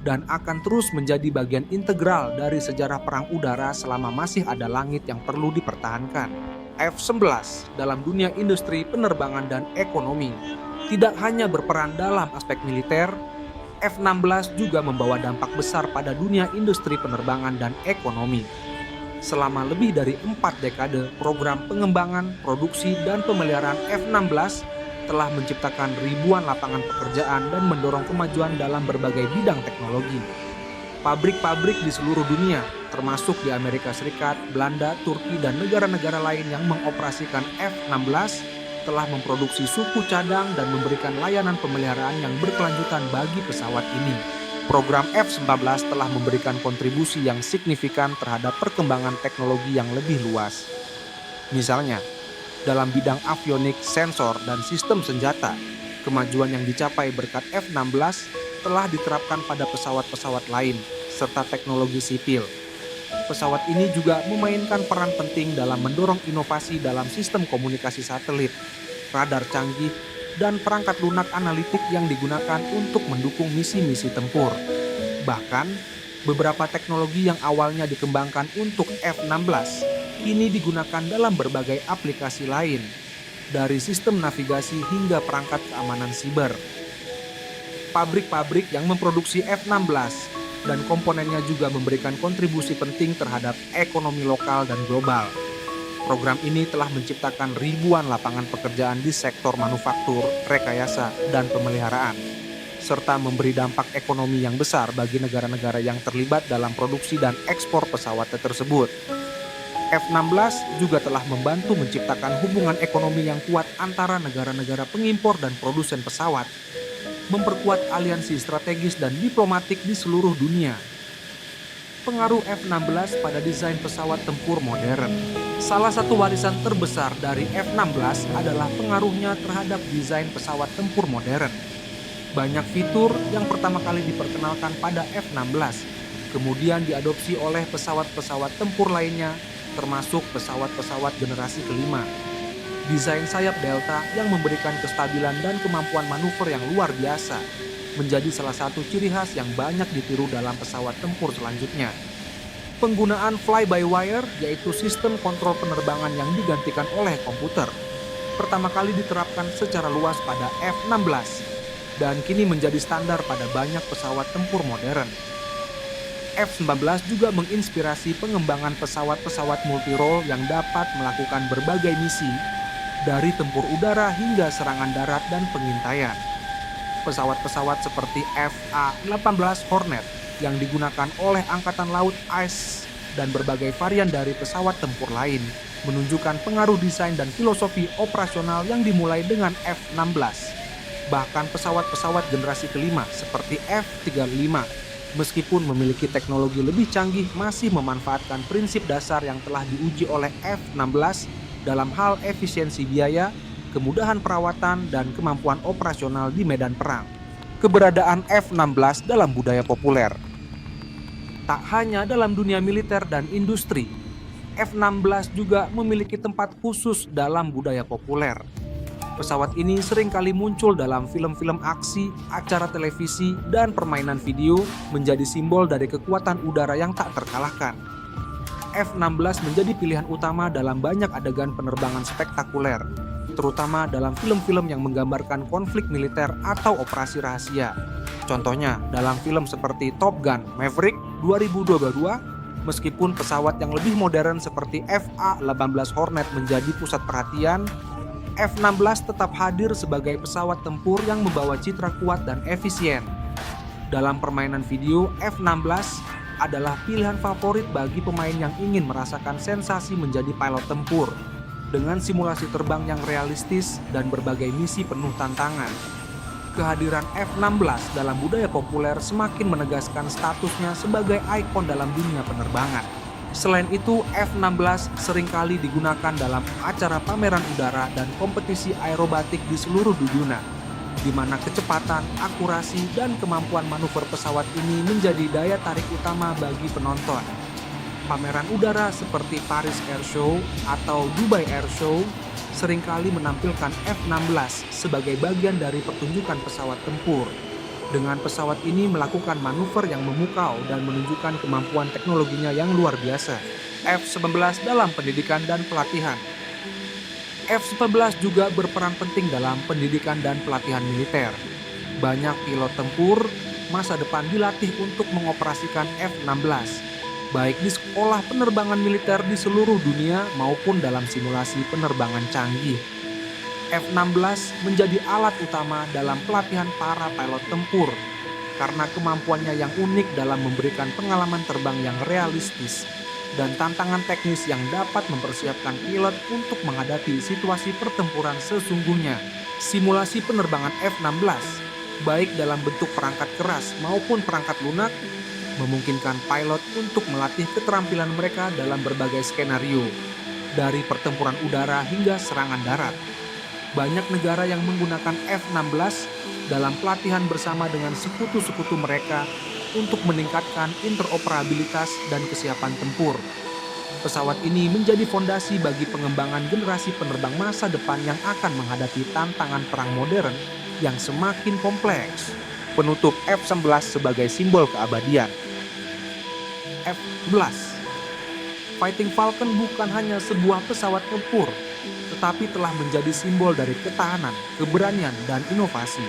dan akan terus menjadi bagian integral dari sejarah perang udara selama masih ada langit yang perlu dipertahankan. F-11 dalam dunia industri penerbangan dan ekonomi tidak hanya berperan dalam aspek militer, F-16 juga membawa dampak besar pada dunia industri penerbangan dan ekonomi. Selama lebih dari 4 dekade, program pengembangan, produksi, dan pemeliharaan F-16 telah menciptakan ribuan lapangan pekerjaan dan mendorong kemajuan dalam berbagai bidang teknologi. Pabrik-pabrik di seluruh dunia, termasuk di Amerika Serikat, Belanda, Turki, dan negara-negara lain yang mengoperasikan F-16, telah memproduksi suku cadang dan memberikan layanan pemeliharaan yang berkelanjutan bagi pesawat ini. Program F-19 telah memberikan kontribusi yang signifikan terhadap perkembangan teknologi yang lebih luas. Misalnya, dalam bidang avionik, sensor, dan sistem senjata, kemajuan yang dicapai berkat F-16 telah diterapkan pada pesawat-pesawat lain, serta teknologi sipil. Pesawat ini juga memainkan peran penting dalam mendorong inovasi dalam sistem komunikasi satelit, radar canggih, dan perangkat lunak analitik yang digunakan untuk mendukung misi-misi tempur. Bahkan, beberapa teknologi yang awalnya dikembangkan untuk F-16 kini digunakan dalam berbagai aplikasi lain, dari sistem navigasi hingga perangkat keamanan siber. Pabrik-pabrik yang memproduksi F-16 dan komponennya juga memberikan kontribusi penting terhadap ekonomi lokal dan global. Program ini telah menciptakan ribuan lapangan pekerjaan di sektor manufaktur, rekayasa, dan pemeliharaan, serta memberi dampak ekonomi yang besar bagi negara-negara yang terlibat dalam produksi dan ekspor pesawat tersebut. F-16 juga telah membantu menciptakan hubungan ekonomi yang kuat antara negara-negara pengimpor dan produsen pesawat, memperkuat aliansi strategis dan diplomatik di seluruh dunia. Pengaruh F-16 pada desain pesawat tempur modern. Salah satu warisan terbesar dari F-16 adalah pengaruhnya terhadap desain pesawat tempur modern. Banyak fitur yang pertama kali diperkenalkan pada F-16, kemudian diadopsi oleh pesawat-pesawat tempur lainnya, termasuk pesawat-pesawat generasi kelima. Desain sayap Delta yang memberikan kestabilan dan kemampuan manuver yang luar biasa menjadi salah satu ciri khas yang banyak ditiru dalam pesawat tempur selanjutnya. Penggunaan fly-by-wire, yaitu sistem kontrol penerbangan yang digantikan oleh komputer, pertama kali diterapkan secara luas pada F-16 dan kini menjadi standar pada banyak pesawat tempur modern. F-19 juga menginspirasi pengembangan pesawat-pesawat multirole yang dapat melakukan berbagai misi, dari tempur udara hingga serangan darat dan pengintaian. Pesawat-pesawat seperti FA-18 Hornet yang digunakan oleh Angkatan Laut AIS dan berbagai varian dari pesawat tempur lain menunjukkan pengaruh desain dan filosofi operasional yang dimulai dengan F-16. Bahkan pesawat-pesawat generasi kelima seperti F-35 meskipun memiliki teknologi lebih canggih masih memanfaatkan prinsip dasar yang telah diuji oleh F-16 dalam hal efisiensi biaya, kemudahan perawatan, dan kemampuan operasional di medan perang. Keberadaan F-16 dalam budaya populer. Tak hanya dalam dunia militer dan industri, F-16 juga memiliki tempat khusus dalam budaya populer. Pesawat ini seringkali muncul dalam film-film aksi, acara televisi, dan permainan video menjadi simbol dari kekuatan udara yang tak terkalahkan. F-16 menjadi pilihan utama dalam banyak adegan penerbangan spektakuler, terutama dalam film-film yang menggambarkan konflik militer atau operasi rahasia. Contohnya dalam film seperti Top Gun Maverick 2022, meskipun pesawat yang lebih modern seperti FA-18 Hornet menjadi pusat perhatian, F-16 tetap hadir sebagai pesawat tempur yang membawa citra kuat dan efisien. Dalam permainan video, F-16 adalah pilihan favorit bagi pemain yang ingin merasakan sensasi menjadi pilot tempur, dengan simulasi terbang yang realistis dan berbagai misi penuh tantangan. Kehadiran F-16 dalam budaya populer semakin menegaskan statusnya sebagai ikon dalam dunia penerbangan. Selain itu, F-16 seringkali digunakan dalam acara pameran udara dan kompetisi aerobatik di seluruh dunia, di mana kecepatan, akurasi, dan kemampuan manuver pesawat ini menjadi daya tarik utama bagi penonton. Pameran udara seperti Paris Air Show atau Dubai Air Show seringkali menampilkan F-16 sebagai bagian dari pertunjukan pesawat tempur. Dengan pesawat ini melakukan manuver yang memukau dan menunjukkan kemampuan teknologinya yang luar biasa. F-19 dalam pendidikan dan pelatihan. F-19 juga berperan penting dalam pendidikan dan pelatihan militer. Banyak pilot tempur masa depan dilatih untuk mengoperasikan F-16, baik di sekolah penerbangan militer di seluruh dunia maupun dalam simulasi penerbangan canggih. F-16 menjadi alat utama dalam pelatihan para pilot tempur karena kemampuannya yang unik dalam memberikan pengalaman terbang yang realistis dan tantangan teknis yang dapat mempersiapkan pilot untuk menghadapi situasi pertempuran sesungguhnya. Simulasi penerbangan F-16, baik dalam bentuk perangkat keras maupun perangkat lunak, memungkinkan pilot untuk melatih keterampilan mereka dalam berbagai skenario, dari pertempuran udara hingga serangan darat. Banyak negara yang menggunakan F-16 dalam pelatihan bersama dengan sekutu-sekutu mereka untuk meningkatkan interoperabilitas dan kesiapan tempur. Pesawat ini menjadi fondasi bagi pengembangan generasi penerbang masa depan yang akan menghadapi tantangan perang modern yang semakin kompleks. Penutup F-11 sebagai simbol keabadian. F-11 Fighting Falcon bukan hanya sebuah pesawat tempur, tetapi telah menjadi simbol dari ketahanan, keberanian, dan inovasi.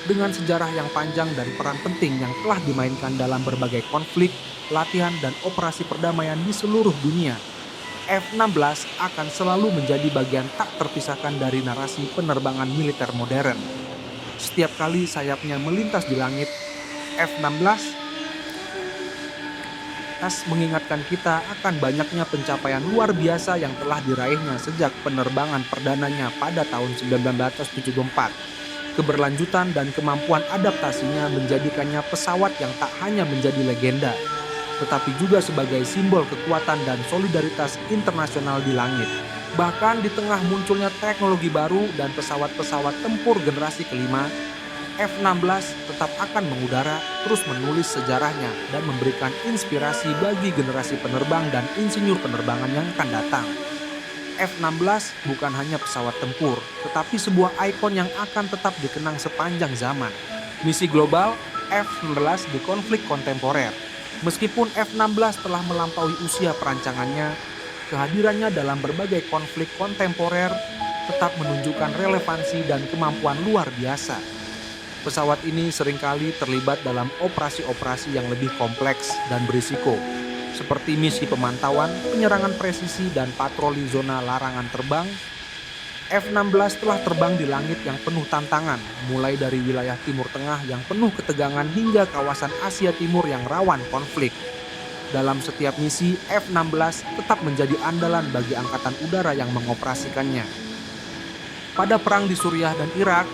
Dengan sejarah yang panjang dan peran penting yang telah dimainkan dalam berbagai konflik, latihan, dan operasi perdamaian di seluruh dunia, F-16 akan selalu menjadi bagian tak terpisahkan dari narasi penerbangan militer modern. Setiap kali sayapnya melintas di langit, F-16 mengingatkan kita akan banyaknya pencapaian luar biasa yang telah diraihnya sejak penerbangan perdananya pada tahun 1974. Keberlanjutan dan kemampuan adaptasinya menjadikannya pesawat yang tak hanya menjadi legenda, tetapi juga sebagai simbol kekuatan dan solidaritas internasional di langit. Bahkan di tengah munculnya teknologi baru dan pesawat-pesawat tempur generasi kelima, F-16 tetap akan mengudara, terus menulis sejarahnya dan memberikan inspirasi bagi generasi penerbang dan insinyur penerbangan yang akan datang. F-16 bukan hanya pesawat tempur, tetapi sebuah ikon yang akan tetap dikenang sepanjang zaman. Misi global F-16 di konflik kontemporer. Meskipun F-16 telah melampaui usia perancangannya, kehadirannya dalam berbagai konflik kontemporer tetap menunjukkan relevansi dan kemampuan luar biasa. Pesawat ini seringkali terlibat dalam operasi-operasi yang lebih kompleks dan berisiko, seperti misi pemantauan, penyerangan presisi, dan patroli zona larangan terbang. F-16 telah terbang di langit yang penuh tantangan, mulai dari wilayah Timur Tengah yang penuh ketegangan hingga kawasan Asia Timur yang rawan konflik. Dalam setiap misi, F-16 tetap menjadi andalan bagi Angkatan Udara yang mengoperasikannya. Pada perang di Suriah dan Irak,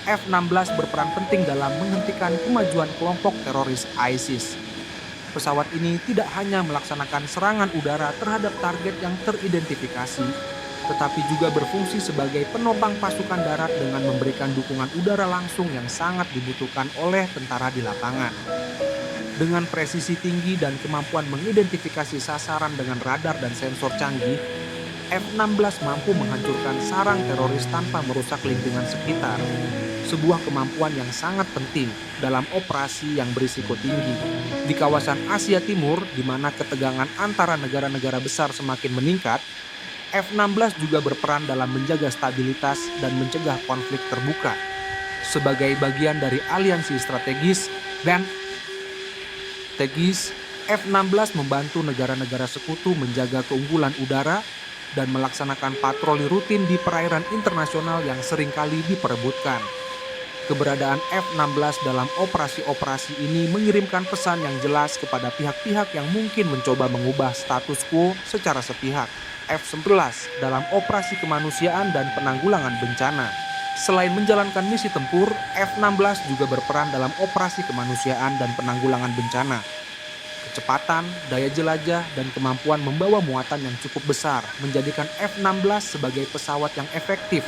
F-16 berperan penting dalam menghentikan kemajuan kelompok teroris ISIS. Pesawat ini tidak hanya melaksanakan serangan udara terhadap target yang teridentifikasi, tetapi juga berfungsi sebagai penopang pasukan darat dengan memberikan dukungan udara langsung yang sangat dibutuhkan oleh tentara di lapangan. Dengan presisi tinggi dan kemampuan mengidentifikasi sasaran dengan radar dan sensor canggih, F-16 mampu menghancurkan sarang teroris tanpa merusak lingkungan sekitar. Sebuah kemampuan yang sangat penting dalam operasi yang berisiko tinggi. Di kawasan Asia Timur, di mana ketegangan antara negara-negara besar semakin meningkat, F-16 juga berperan dalam menjaga stabilitas dan mencegah konflik terbuka. Sebagai bagian dari aliansi strategis, F-16 membantu negara-negara sekutu menjaga keunggulan udara dan melaksanakan patroli rutin di perairan internasional yang seringkali diperebutkan. Keberadaan F-16 dalam operasi-operasi ini mengirimkan pesan yang jelas kepada pihak-pihak yang mungkin mencoba mengubah status quo secara sepihak. F-11 dalam operasi kemanusiaan dan penanggulangan bencana. Selain menjalankan misi tempur, F-16 juga berperan dalam operasi kemanusiaan dan penanggulangan bencana. Kecepatan, daya jelajah, dan kemampuan membawa muatan yang cukup besar menjadikan F-16 sebagai pesawat yang efektif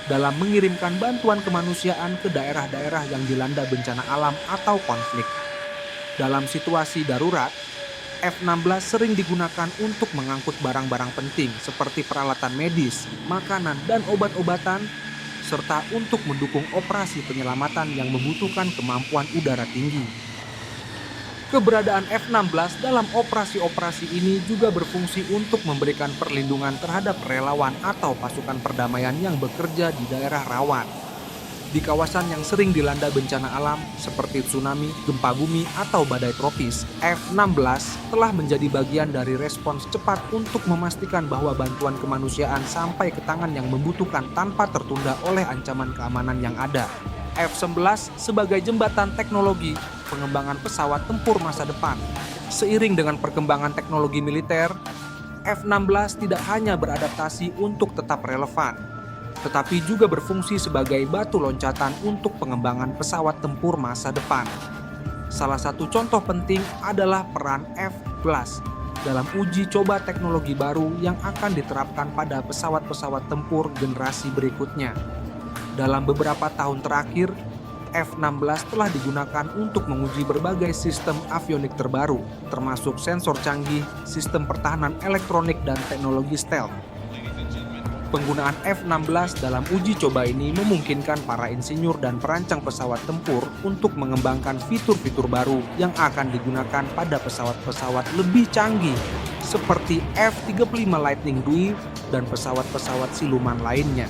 dalam mengirimkan bantuan kemanusiaan ke daerah-daerah yang dilanda bencana alam atau konflik. Dalam situasi darurat, F-16 sering digunakan untuk mengangkut barang-barang penting seperti peralatan medis, makanan, dan obat-obatan, serta untuk mendukung operasi penyelamatan yang membutuhkan kemampuan udara tinggi. Keberadaan F-16 dalam operasi-operasi ini juga berfungsi untuk memberikan perlindungan terhadap relawan atau pasukan perdamaian yang bekerja di daerah rawan. Di kawasan yang sering dilanda bencana alam seperti tsunami, gempa bumi, atau badai tropis, F-16 telah menjadi bagian dari respons cepat untuk memastikan bahwa bantuan kemanusiaan sampai ke tangan yang membutuhkan tanpa tertunda oleh ancaman keamanan yang ada. F-11 sebagai jembatan teknologi pengembangan pesawat tempur masa depan. Seiring dengan perkembangan teknologi militer, F-16 tidak hanya beradaptasi untuk tetap relevan, tetapi juga berfungsi sebagai batu loncatan untuk pengembangan pesawat tempur masa depan. Salah satu contoh penting adalah peran F-11 dalam uji coba teknologi baru yang akan diterapkan pada pesawat-pesawat tempur generasi berikutnya. Dalam beberapa tahun terakhir, F-16 telah digunakan untuk menguji berbagai sistem avionik terbaru, termasuk sensor canggih, sistem pertahanan elektronik, dan teknologi stealth. Penggunaan F-16 dalam uji coba ini memungkinkan para insinyur dan perancang pesawat tempur untuk mengembangkan fitur-fitur baru yang akan digunakan pada pesawat-pesawat lebih canggih seperti F-35 Lightning II dan pesawat-pesawat siluman lainnya.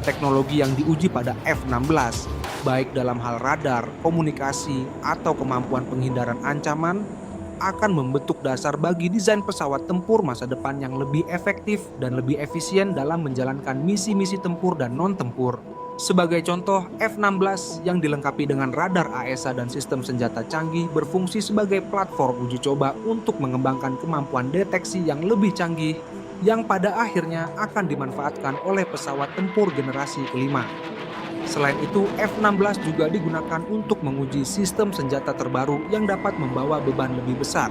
Teknologi yang diuji pada F-16, baik dalam hal radar, komunikasi, atau kemampuan penghindaran ancaman, akan membentuk dasar bagi desain pesawat tempur masa depan yang lebih efektif dan lebih efisien dalam menjalankan misi-misi tempur dan non-tempur. Sebagai contoh, F-16 yang dilengkapi dengan radar AESA dan sistem senjata canggih berfungsi sebagai platform uji coba untuk mengembangkan kemampuan deteksi yang lebih canggih yang pada akhirnya akan dimanfaatkan oleh pesawat tempur generasi kelima. Selain itu, F-16 juga digunakan untuk menguji sistem senjata terbaru yang dapat membawa beban lebih besar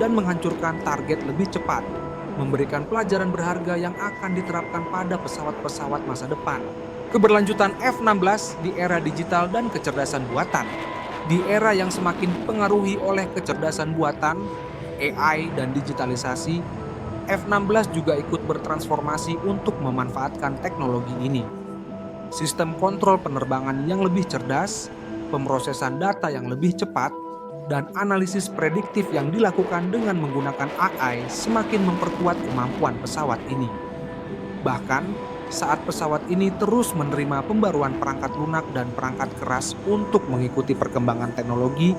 dan menghancurkan target lebih cepat, memberikan pelajaran berharga yang akan diterapkan pada pesawat-pesawat masa depan. Keberlanjutan F-16 di era digital dan kecerdasan buatan. Di era yang semakin dipengaruhi oleh kecerdasan buatan, AI, dan digitalisasi, F-16 juga ikut bertransformasi untuk memanfaatkan teknologi ini. Sistem kontrol penerbangan yang lebih cerdas, pemrosesan data yang lebih cepat, dan analisis prediktif yang dilakukan dengan menggunakan AI semakin memperkuat kemampuan pesawat ini. Bahkan, saat pesawat ini terus menerima pembaruan perangkat lunak dan perangkat keras untuk mengikuti perkembangan teknologi,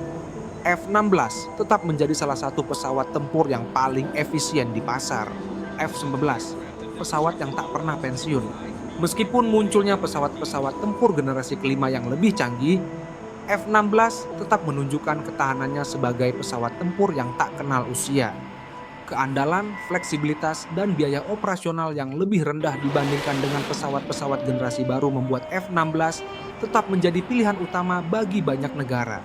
F-16 tetap menjadi salah satu pesawat tempur yang paling efisien di pasar. F-11, pesawat yang tak pernah pensiun. Meskipun munculnya pesawat-pesawat tempur generasi kelima yang lebih canggih, F-16 tetap menunjukkan ketahanannya sebagai pesawat tempur yang tak kenal usia. Keandalan, fleksibilitas, dan biaya operasional yang lebih rendah dibandingkan dengan pesawat-pesawat generasi baru membuat F-16 tetap menjadi pilihan utama bagi banyak negara.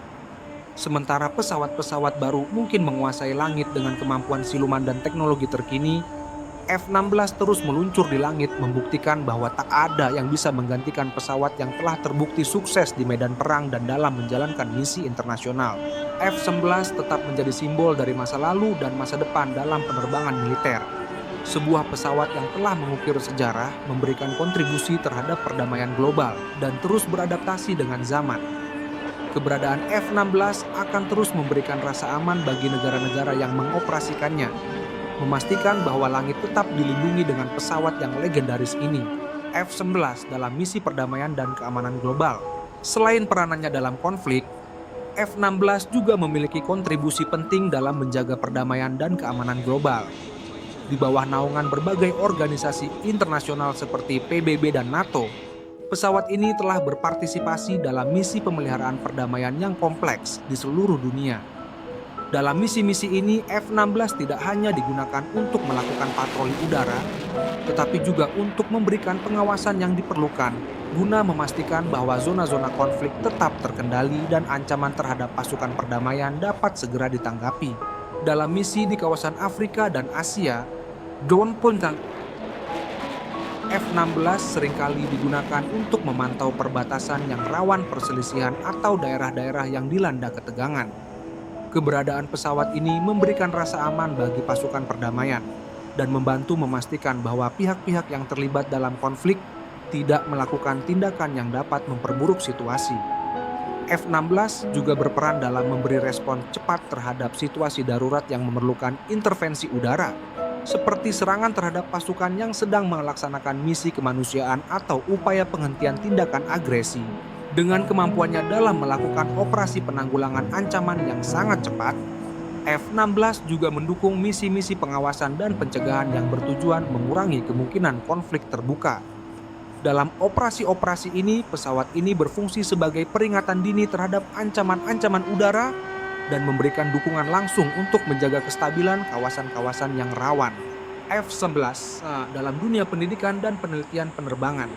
Sementara pesawat-pesawat baru mungkin menguasai langit dengan kemampuan siluman dan teknologi terkini, F-16 terus meluncur di langit membuktikan bahwa tak ada yang bisa menggantikan pesawat yang telah terbukti sukses di medan perang dan dalam menjalankan misi internasional. F-11 tetap menjadi simbol dari masa lalu dan masa depan dalam penerbangan militer. Sebuah pesawat yang telah mengukir sejarah, memberikan kontribusi terhadap perdamaian global, dan terus beradaptasi dengan zaman. Keberadaan F-16 akan terus memberikan rasa aman bagi negara-negara yang mengoperasikannya, memastikan bahwa langit tetap dilindungi dengan pesawat yang legendaris ini. F-11 dalam misi perdamaian dan keamanan global. Selain peranannya dalam konflik, F-16 juga memiliki kontribusi penting dalam menjaga perdamaian dan keamanan global. Di bawah naungan berbagai organisasi internasional seperti PBB dan NATO, pesawat ini telah berpartisipasi dalam misi pemeliharaan perdamaian yang kompleks di seluruh dunia. Dalam misi-misi ini, F-16 tidak hanya digunakan untuk melakukan patroli udara, tetapi juga untuk memberikan pengawasan yang diperlukan guna memastikan bahwa zona-zona konflik tetap terkendali dan ancaman terhadap pasukan perdamaian dapat segera ditanggapi. Dalam misi di kawasan Afrika dan Asia, drone F-16 seringkali digunakan untuk memantau perbatasan yang rawan perselisihan atau daerah-daerah yang dilanda ketegangan. Keberadaan pesawat ini memberikan rasa aman bagi pasukan perdamaian dan membantu memastikan bahwa pihak-pihak yang terlibat dalam konflik tidak melakukan tindakan yang dapat memperburuk situasi. F-16 juga berperan dalam memberi respon cepat terhadap situasi darurat yang memerlukan intervensi udara. seperti serangan terhadap pasukan yang sedang melaksanakan misi kemanusiaan atau upaya penghentian tindakan agresi. Dengan kemampuannya dalam melakukan operasi penanggulangan ancaman yang sangat cepat, F-16 juga mendukung misi-misi pengawasan dan pencegahan yang bertujuan mengurangi kemungkinan konflik terbuka. Dalam operasi-operasi ini, pesawat ini berfungsi sebagai peringatan dini terhadap ancaman-ancaman udara dan memberikan dukungan langsung untuk menjaga kestabilan kawasan-kawasan yang rawan. F-11 dalam dunia pendidikan dan penelitian penerbangan.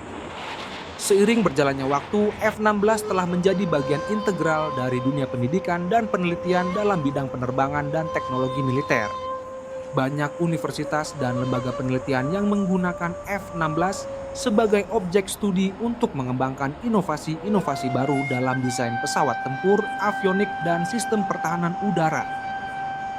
Seiring berjalannya waktu, F-16 telah menjadi bagian integral dari dunia pendidikan dan penelitian dalam bidang penerbangan dan teknologi militer. Banyak universitas dan lembaga penelitian yang menggunakan F-16 sebagai objek studi untuk mengembangkan inovasi-inovasi baru dalam desain pesawat tempur, avionik, dan sistem pertahanan udara.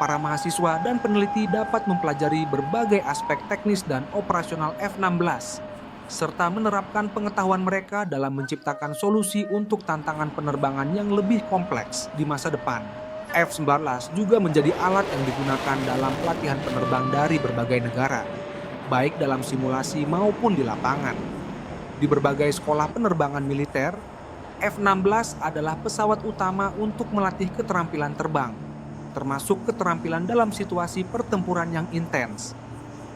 Para mahasiswa dan peneliti dapat mempelajari berbagai aspek teknis dan operasional F-16, serta menerapkan pengetahuan mereka dalam menciptakan solusi untuk tantangan penerbangan yang lebih kompleks di masa depan. F-19 juga menjadi alat yang digunakan dalam pelatihan penerbang dari berbagai negara, baik dalam simulasi maupun di lapangan. Di berbagai sekolah penerbangan militer, F-16 adalah pesawat utama untuk melatih keterampilan terbang, termasuk keterampilan dalam situasi pertempuran yang intens.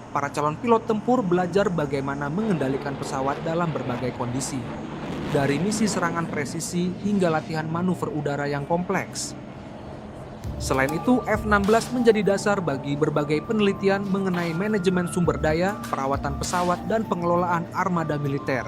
Para calon pilot tempur belajar bagaimana mengendalikan pesawat dalam berbagai kondisi, dari misi serangan presisi hingga latihan manuver udara yang kompleks. Selain itu, F-16 menjadi dasar bagi berbagai penelitian mengenai manajemen sumber daya, perawatan pesawat, dan pengelolaan armada militer.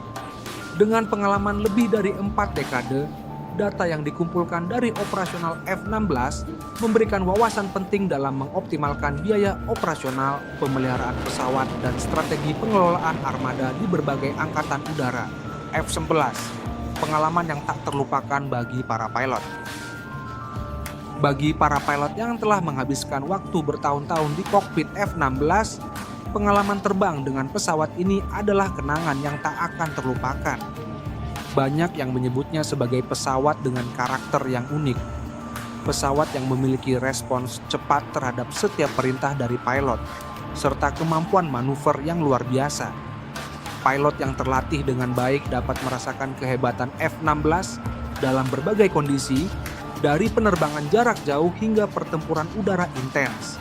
Dengan pengalaman lebih dari 4 dekade, data yang dikumpulkan dari operasional F-16 memberikan wawasan penting dalam mengoptimalkan biaya operasional, pemeliharaan pesawat, dan strategi pengelolaan armada di berbagai angkatan udara. F-11, pengalaman yang tak terlupakan bagi para pilot. Bagi para pilot yang telah menghabiskan waktu bertahun-tahun di kokpit F-16, pengalaman terbang dengan pesawat ini adalah kenangan yang tak akan terlupakan. Banyak yang menyebutnya sebagai pesawat dengan karakter yang unik. Pesawat yang memiliki respons cepat terhadap setiap perintah dari pilot, serta kemampuan manuver yang luar biasa. Pilot yang terlatih dengan baik dapat merasakan kehebatan F-16 dalam berbagai kondisi, dari penerbangan jarak jauh hingga pertempuran udara intens.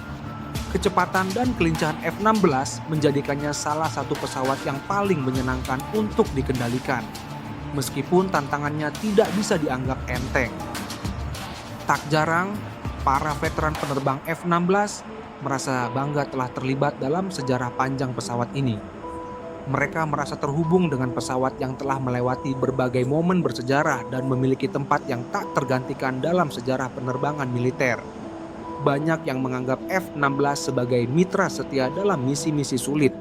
Kecepatan dan kelincahan F-16 menjadikannya salah satu pesawat yang paling menyenangkan untuk dikendalikan, meskipun tantangannya tidak bisa dianggap enteng. Tak jarang, para veteran penerbang F-16 merasa bangga telah terlibat dalam sejarah panjang pesawat ini. Mereka merasa terhubung dengan pesawat yang telah melewati berbagai momen bersejarah dan memiliki tempat yang tak tergantikan dalam sejarah penerbangan militer. Banyak yang menganggap F-16 sebagai mitra setia dalam misi-misi sulit,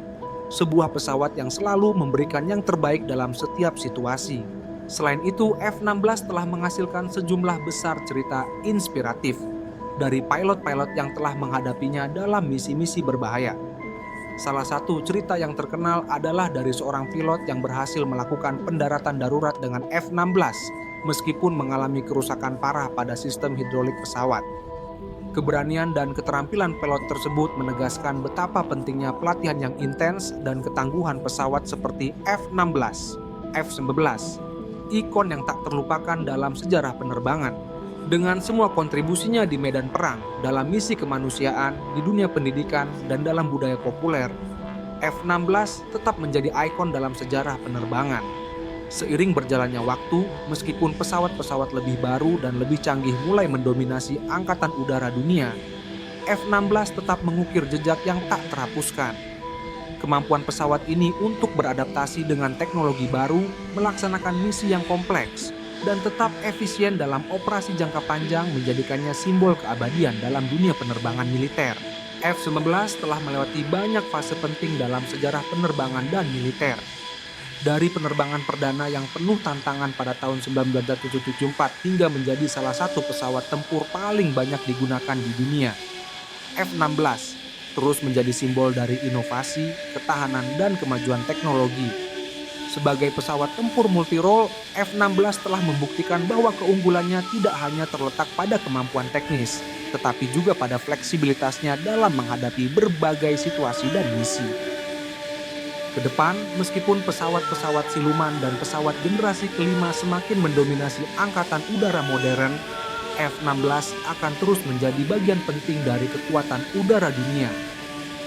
sebuah pesawat yang selalu memberikan yang terbaik dalam setiap situasi. Selain itu, F-16 telah menghasilkan sejumlah besar cerita inspiratif dari pilot-pilot yang telah menghadapinya dalam misi-misi berbahaya. Salah satu cerita yang terkenal adalah dari seorang pilot yang berhasil melakukan pendaratan darurat dengan F-16 meskipun mengalami kerusakan parah pada sistem hidrolik pesawat. Keberanian dan keterampilan pilot tersebut menegaskan betapa pentingnya pelatihan yang intens dan ketangguhan pesawat seperti F-16, F-19, ikon yang tak terlupakan dalam sejarah penerbangan. Dengan semua kontribusinya di medan perang, dalam misi kemanusiaan, di dunia pendidikan, dan dalam budaya populer, F-16 tetap menjadi ikon dalam sejarah penerbangan. Seiring berjalannya waktu, meskipun pesawat-pesawat lebih baru dan lebih canggih mulai mendominasi angkatan udara dunia, F-16 tetap mengukir jejak yang tak terhapuskan. Kemampuan pesawat ini untuk beradaptasi dengan teknologi baru, melaksanakan misi yang kompleks, dan tetap efisien dalam operasi jangka panjang menjadikannya simbol keabadian dalam dunia penerbangan militer. F-19 telah melewati banyak fase penting dalam sejarah penerbangan dan militer. Dari penerbangan perdana yang penuh tantangan pada tahun 1974 hingga menjadi salah satu pesawat tempur paling banyak digunakan di dunia, F-16 terus menjadi simbol dari inovasi, ketahanan, dan kemajuan teknologi. Sebagai pesawat tempur multirole, F-16 telah membuktikan bahwa keunggulannya tidak hanya terletak pada kemampuan teknis, tetapi juga pada fleksibilitasnya dalam menghadapi berbagai situasi dan misi. Kedepan, meskipun pesawat-pesawat siluman dan pesawat generasi kelima semakin mendominasi angkatan udara modern, F-16 akan terus menjadi bagian penting dari kekuatan udara dunia.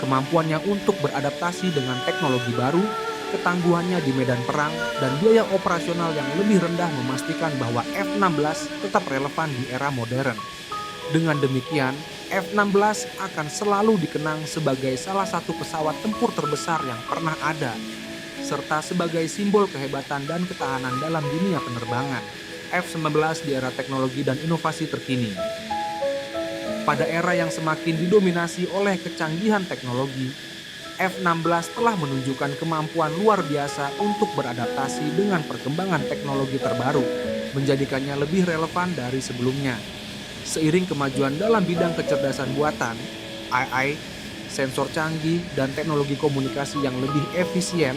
Kemampuannya untuk beradaptasi dengan teknologi baru, ketangguhannya di medan perang, dan biaya operasional yang lebih rendah memastikan bahwa F-16 tetap relevan di era modern. Dengan demikian, F-16 akan selalu dikenang sebagai salah satu pesawat tempur terbesar yang pernah ada, serta sebagai simbol kehebatan dan ketahanan dalam dunia penerbangan. F-19 di era teknologi dan inovasi terkini. Pada era yang semakin didominasi oleh kecanggihan teknologi, F-16 telah menunjukkan kemampuan luar biasa untuk beradaptasi dengan perkembangan teknologi terbaru, menjadikannya lebih relevan dari sebelumnya. Seiring kemajuan dalam bidang kecerdasan buatan, AI, sensor canggih, dan teknologi komunikasi yang lebih efisien,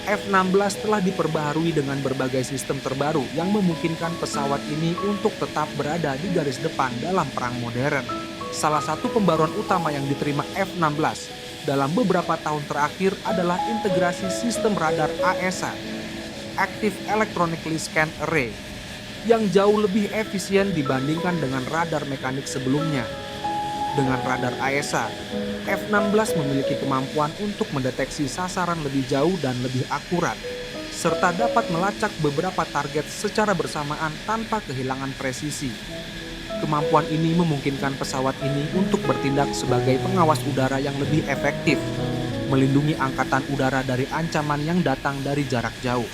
F-16 telah diperbaharui dengan berbagai sistem terbaru yang memungkinkan pesawat ini untuk tetap berada di garis depan dalam perang modern. Salah satu pembaruan utama yang diterima F-16 dalam beberapa tahun terakhir adalah integrasi sistem radar AESA, Active Electronically Scanned Array, yang jauh lebih efisien dibandingkan dengan radar mekanik sebelumnya. Dengan radar AESA, F-16 memiliki kemampuan untuk mendeteksi sasaran lebih jauh dan lebih akurat, serta dapat melacak beberapa target secara bersamaan tanpa kehilangan presisi. Kemampuan ini memungkinkan pesawat ini untuk bertindak sebagai pengawas udara yang lebih efektif, melindungi angkatan udara dari ancaman yang datang dari jarak jauh.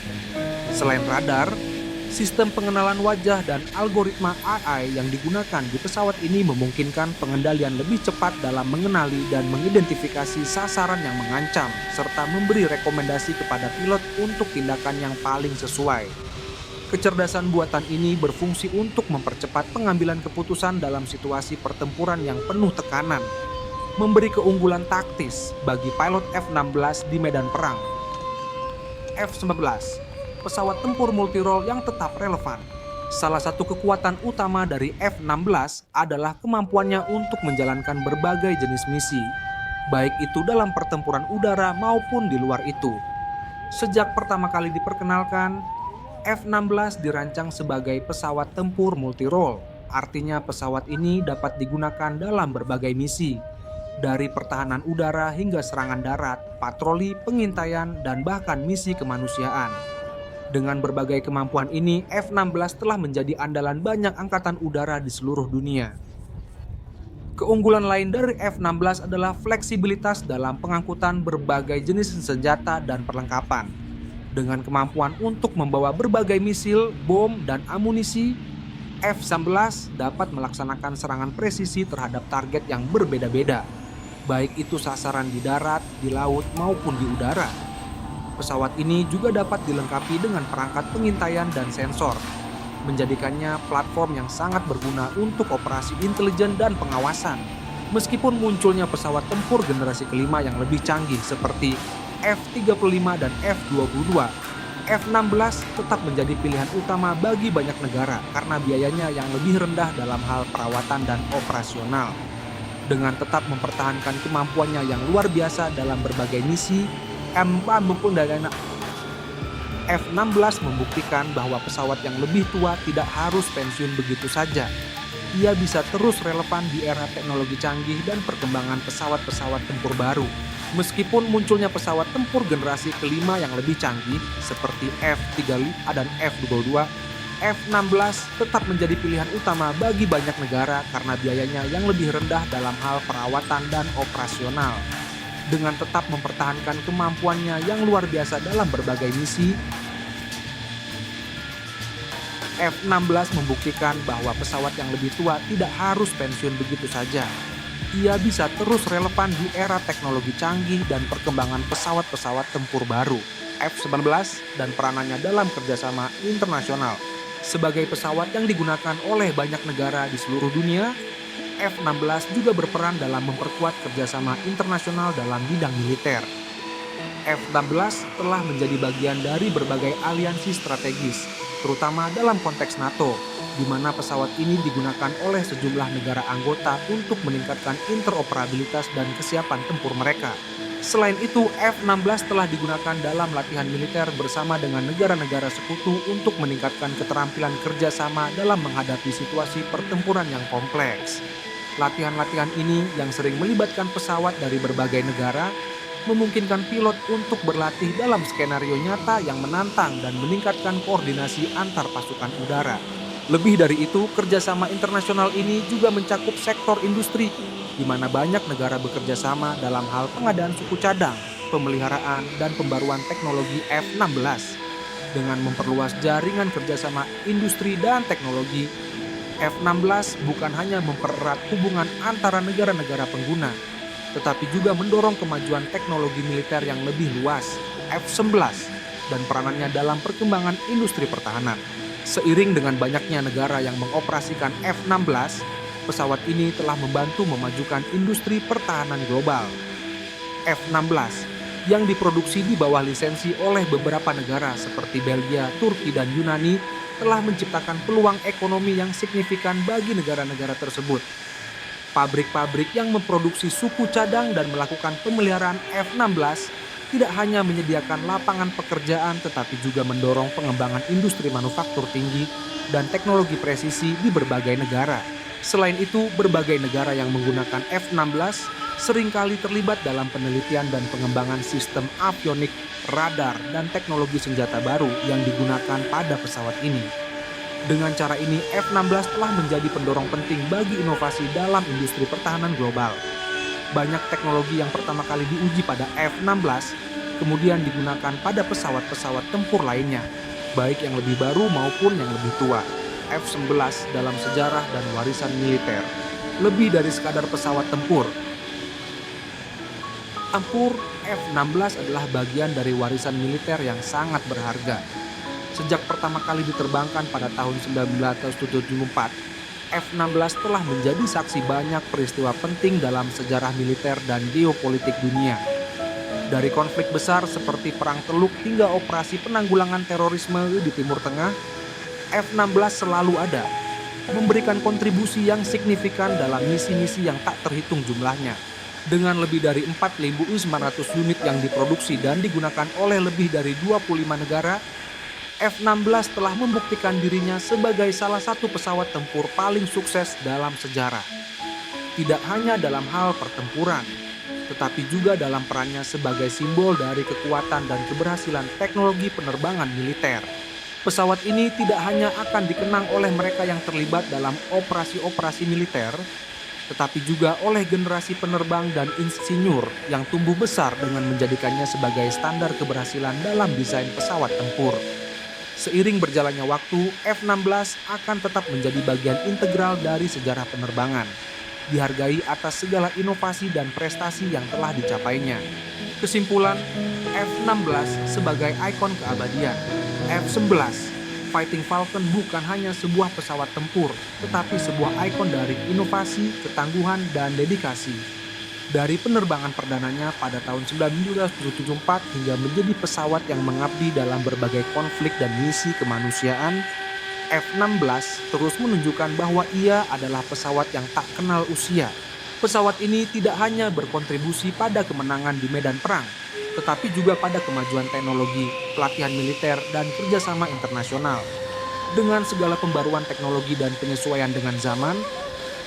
Selain radar, sistem pengenalan wajah dan algoritma AI yang digunakan di pesawat ini memungkinkan pengendalian lebih cepat dalam mengenali dan mengidentifikasi sasaran yang mengancam, serta memberi rekomendasi kepada pilot untuk tindakan yang paling sesuai. Kecerdasan buatan ini berfungsi untuk mempercepat pengambilan keputusan dalam situasi pertempuran yang penuh tekanan, memberi keunggulan taktis bagi pilot F-16 di medan perang. F-19, pesawat tempur multirole yang tetap relevan. Salah satu kekuatan utama dari F-16 adalah kemampuannya untuk menjalankan berbagai jenis misi, baik itu dalam pertempuran udara maupun di luar itu. Sejak pertama kali diperkenalkan, F-16 dirancang sebagai pesawat tempur multirole. Artinya pesawat ini dapat digunakan dalam berbagai misi, dari pertahanan udara hingga serangan darat, patroli, pengintaian, dan bahkan misi kemanusiaan. Dengan berbagai kemampuan ini, F-16 telah menjadi andalan banyak angkatan udara di seluruh dunia. Keunggulan lain dari F-16 adalah fleksibilitas dalam pengangkutan berbagai jenis senjata dan perlengkapan. Dengan kemampuan untuk membawa berbagai misil, bom, dan amunisi, F-16 dapat melaksanakan serangan presisi terhadap target yang berbeda-beda, baik itu sasaran di darat, di laut, maupun di udara. Pesawat ini juga dapat dilengkapi dengan perangkat pengintaian dan sensor, menjadikannya platform yang sangat berguna untuk operasi intelijen dan pengawasan. Meskipun munculnya pesawat tempur generasi kelima yang lebih canggih seperti F-35 dan F-22, F-16 tetap menjadi pilihan utama bagi banyak negara karena biayanya yang lebih rendah dalam hal perawatan dan operasional. Dengan tetap mempertahankan kemampuannya yang luar biasa dalam berbagai misi, F-16 membuktikan bahwa pesawat yang lebih tua tidak harus pensiun begitu saja. Ia bisa terus relevan di era teknologi canggih dan perkembangan pesawat-pesawat tempur baru. Meskipun munculnya pesawat tempur generasi kelima yang lebih canggih seperti F-35 dan F-22, F-16 tetap menjadi pilihan utama bagi banyak negara karena biayanya yang lebih rendah dalam hal perawatan dan operasional. Dengan tetap mempertahankan kemampuannya yang luar biasa dalam berbagai misi, F-16 membuktikan bahwa pesawat yang lebih tua tidak harus pensiun begitu saja. Ia bisa terus relevan di era teknologi canggih dan perkembangan pesawat-pesawat tempur baru. F-19 dan peranannya dalam kerjasama internasional. Sebagai pesawat yang digunakan oleh banyak negara di seluruh dunia, F-16 juga berperan dalam memperkuat kerjasama internasional dalam bidang militer. F-16 telah menjadi bagian dari berbagai aliansi strategis, terutama dalam konteks NATO, di mana pesawat ini digunakan oleh sejumlah negara anggota untuk meningkatkan interoperabilitas dan kesiapan tempur mereka. Selain itu, F-16 telah digunakan dalam latihan militer bersama dengan negara-negara sekutu untuk meningkatkan keterampilan kerjasama dalam menghadapi situasi pertempuran yang kompleks. Latihan-latihan ini yang sering melibatkan pesawat dari berbagai negara memungkinkan pilot untuk berlatih dalam skenario nyata yang menantang dan meningkatkan koordinasi antar pasukan udara. Lebih dari itu, kerjasama internasional ini juga mencakup sektor industri, di mana banyak negara bekerja sama dalam hal pengadaan suku cadang, pemeliharaan, dan pembaruan teknologi F-16. Dengan memperluas jaringan kerjasama industri dan teknologi, F-16 bukan hanya mempererat hubungan antara negara-negara pengguna, tetapi juga mendorong kemajuan teknologi militer yang lebih luas, F-11, dan peranannya dalam perkembangan industri pertahanan. Seiring dengan banyaknya negara yang mengoperasikan F-16, pesawat ini telah membantu memajukan industri pertahanan global. F-16 yang diproduksi di bawah lisensi oleh beberapa negara seperti Belgia, Turki, dan Yunani telah menciptakan peluang ekonomi yang signifikan bagi negara-negara tersebut. Pabrik-pabrik yang memproduksi suku cadang dan melakukan pemeliharaan F-16 tidak hanya menyediakan lapangan pekerjaan tetapi juga mendorong pengembangan industri manufaktur tinggi dan teknologi presisi di berbagai negara. Selain itu, berbagai negara yang menggunakan F-16 seringkali terlibat dalam penelitian dan pengembangan sistem avionik, radar, dan teknologi senjata baru yang digunakan pada pesawat ini. Dengan cara ini, F-16 telah menjadi pendorong penting bagi inovasi dalam industri pertahanan global. Banyak teknologi yang pertama kali diuji pada F-16 kemudian digunakan pada pesawat-pesawat tempur lainnya, baik yang lebih baru maupun yang lebih tua. F-11 dalam sejarah dan warisan militer, lebih dari sekadar pesawat tempur. Tempur F-16 adalah bagian dari warisan militer yang sangat berharga. Sejak pertama kali diterbangkan pada tahun 1974, F-16 telah menjadi saksi banyak peristiwa penting dalam sejarah militer dan geopolitik dunia. Dari konflik besar seperti Perang Teluk hingga operasi penanggulangan terorisme di Timur Tengah, F-16 selalu ada, memberikan kontribusi yang signifikan dalam misi-misi yang tak terhitung jumlahnya. Dengan lebih dari 4.900 unit yang diproduksi dan digunakan oleh lebih dari 25 negara, F-16 telah membuktikan dirinya sebagai salah satu pesawat tempur paling sukses dalam sejarah. Tidak hanya dalam hal pertempuran, tetapi juga dalam perannya sebagai simbol dari kekuatan dan keberhasilan teknologi penerbangan militer. Pesawat ini tidak hanya akan dikenang oleh mereka yang terlibat dalam operasi-operasi militer, tetapi juga oleh generasi penerbang dan insinyur yang tumbuh besar dengan menjadikannya sebagai standar keberhasilan dalam desain pesawat tempur. Seiring berjalannya waktu, F-16 akan tetap menjadi bagian integral dari sejarah penerbangan, dihargai atas segala inovasi dan prestasi yang telah dicapainya. Kesimpulan, F-16 sebagai ikon keabadian. F-11 Fighting Falcon bukan hanya sebuah pesawat tempur, tetapi sebuah ikon dari inovasi, ketangguhan, dan dedikasi. Dari penerbangan perdananya pada tahun 1974 hingga menjadi pesawat yang mengabdi dalam berbagai konflik dan misi kemanusiaan, F-16 terus menunjukkan bahwa ia adalah pesawat yang tak kenal usia. Pesawat ini tidak hanya berkontribusi pada kemenangan di medan perang, tetapi juga pada kemajuan teknologi, pelatihan militer, dan kerjasama internasional. Dengan segala pembaruan teknologi dan penyesuaian dengan zaman,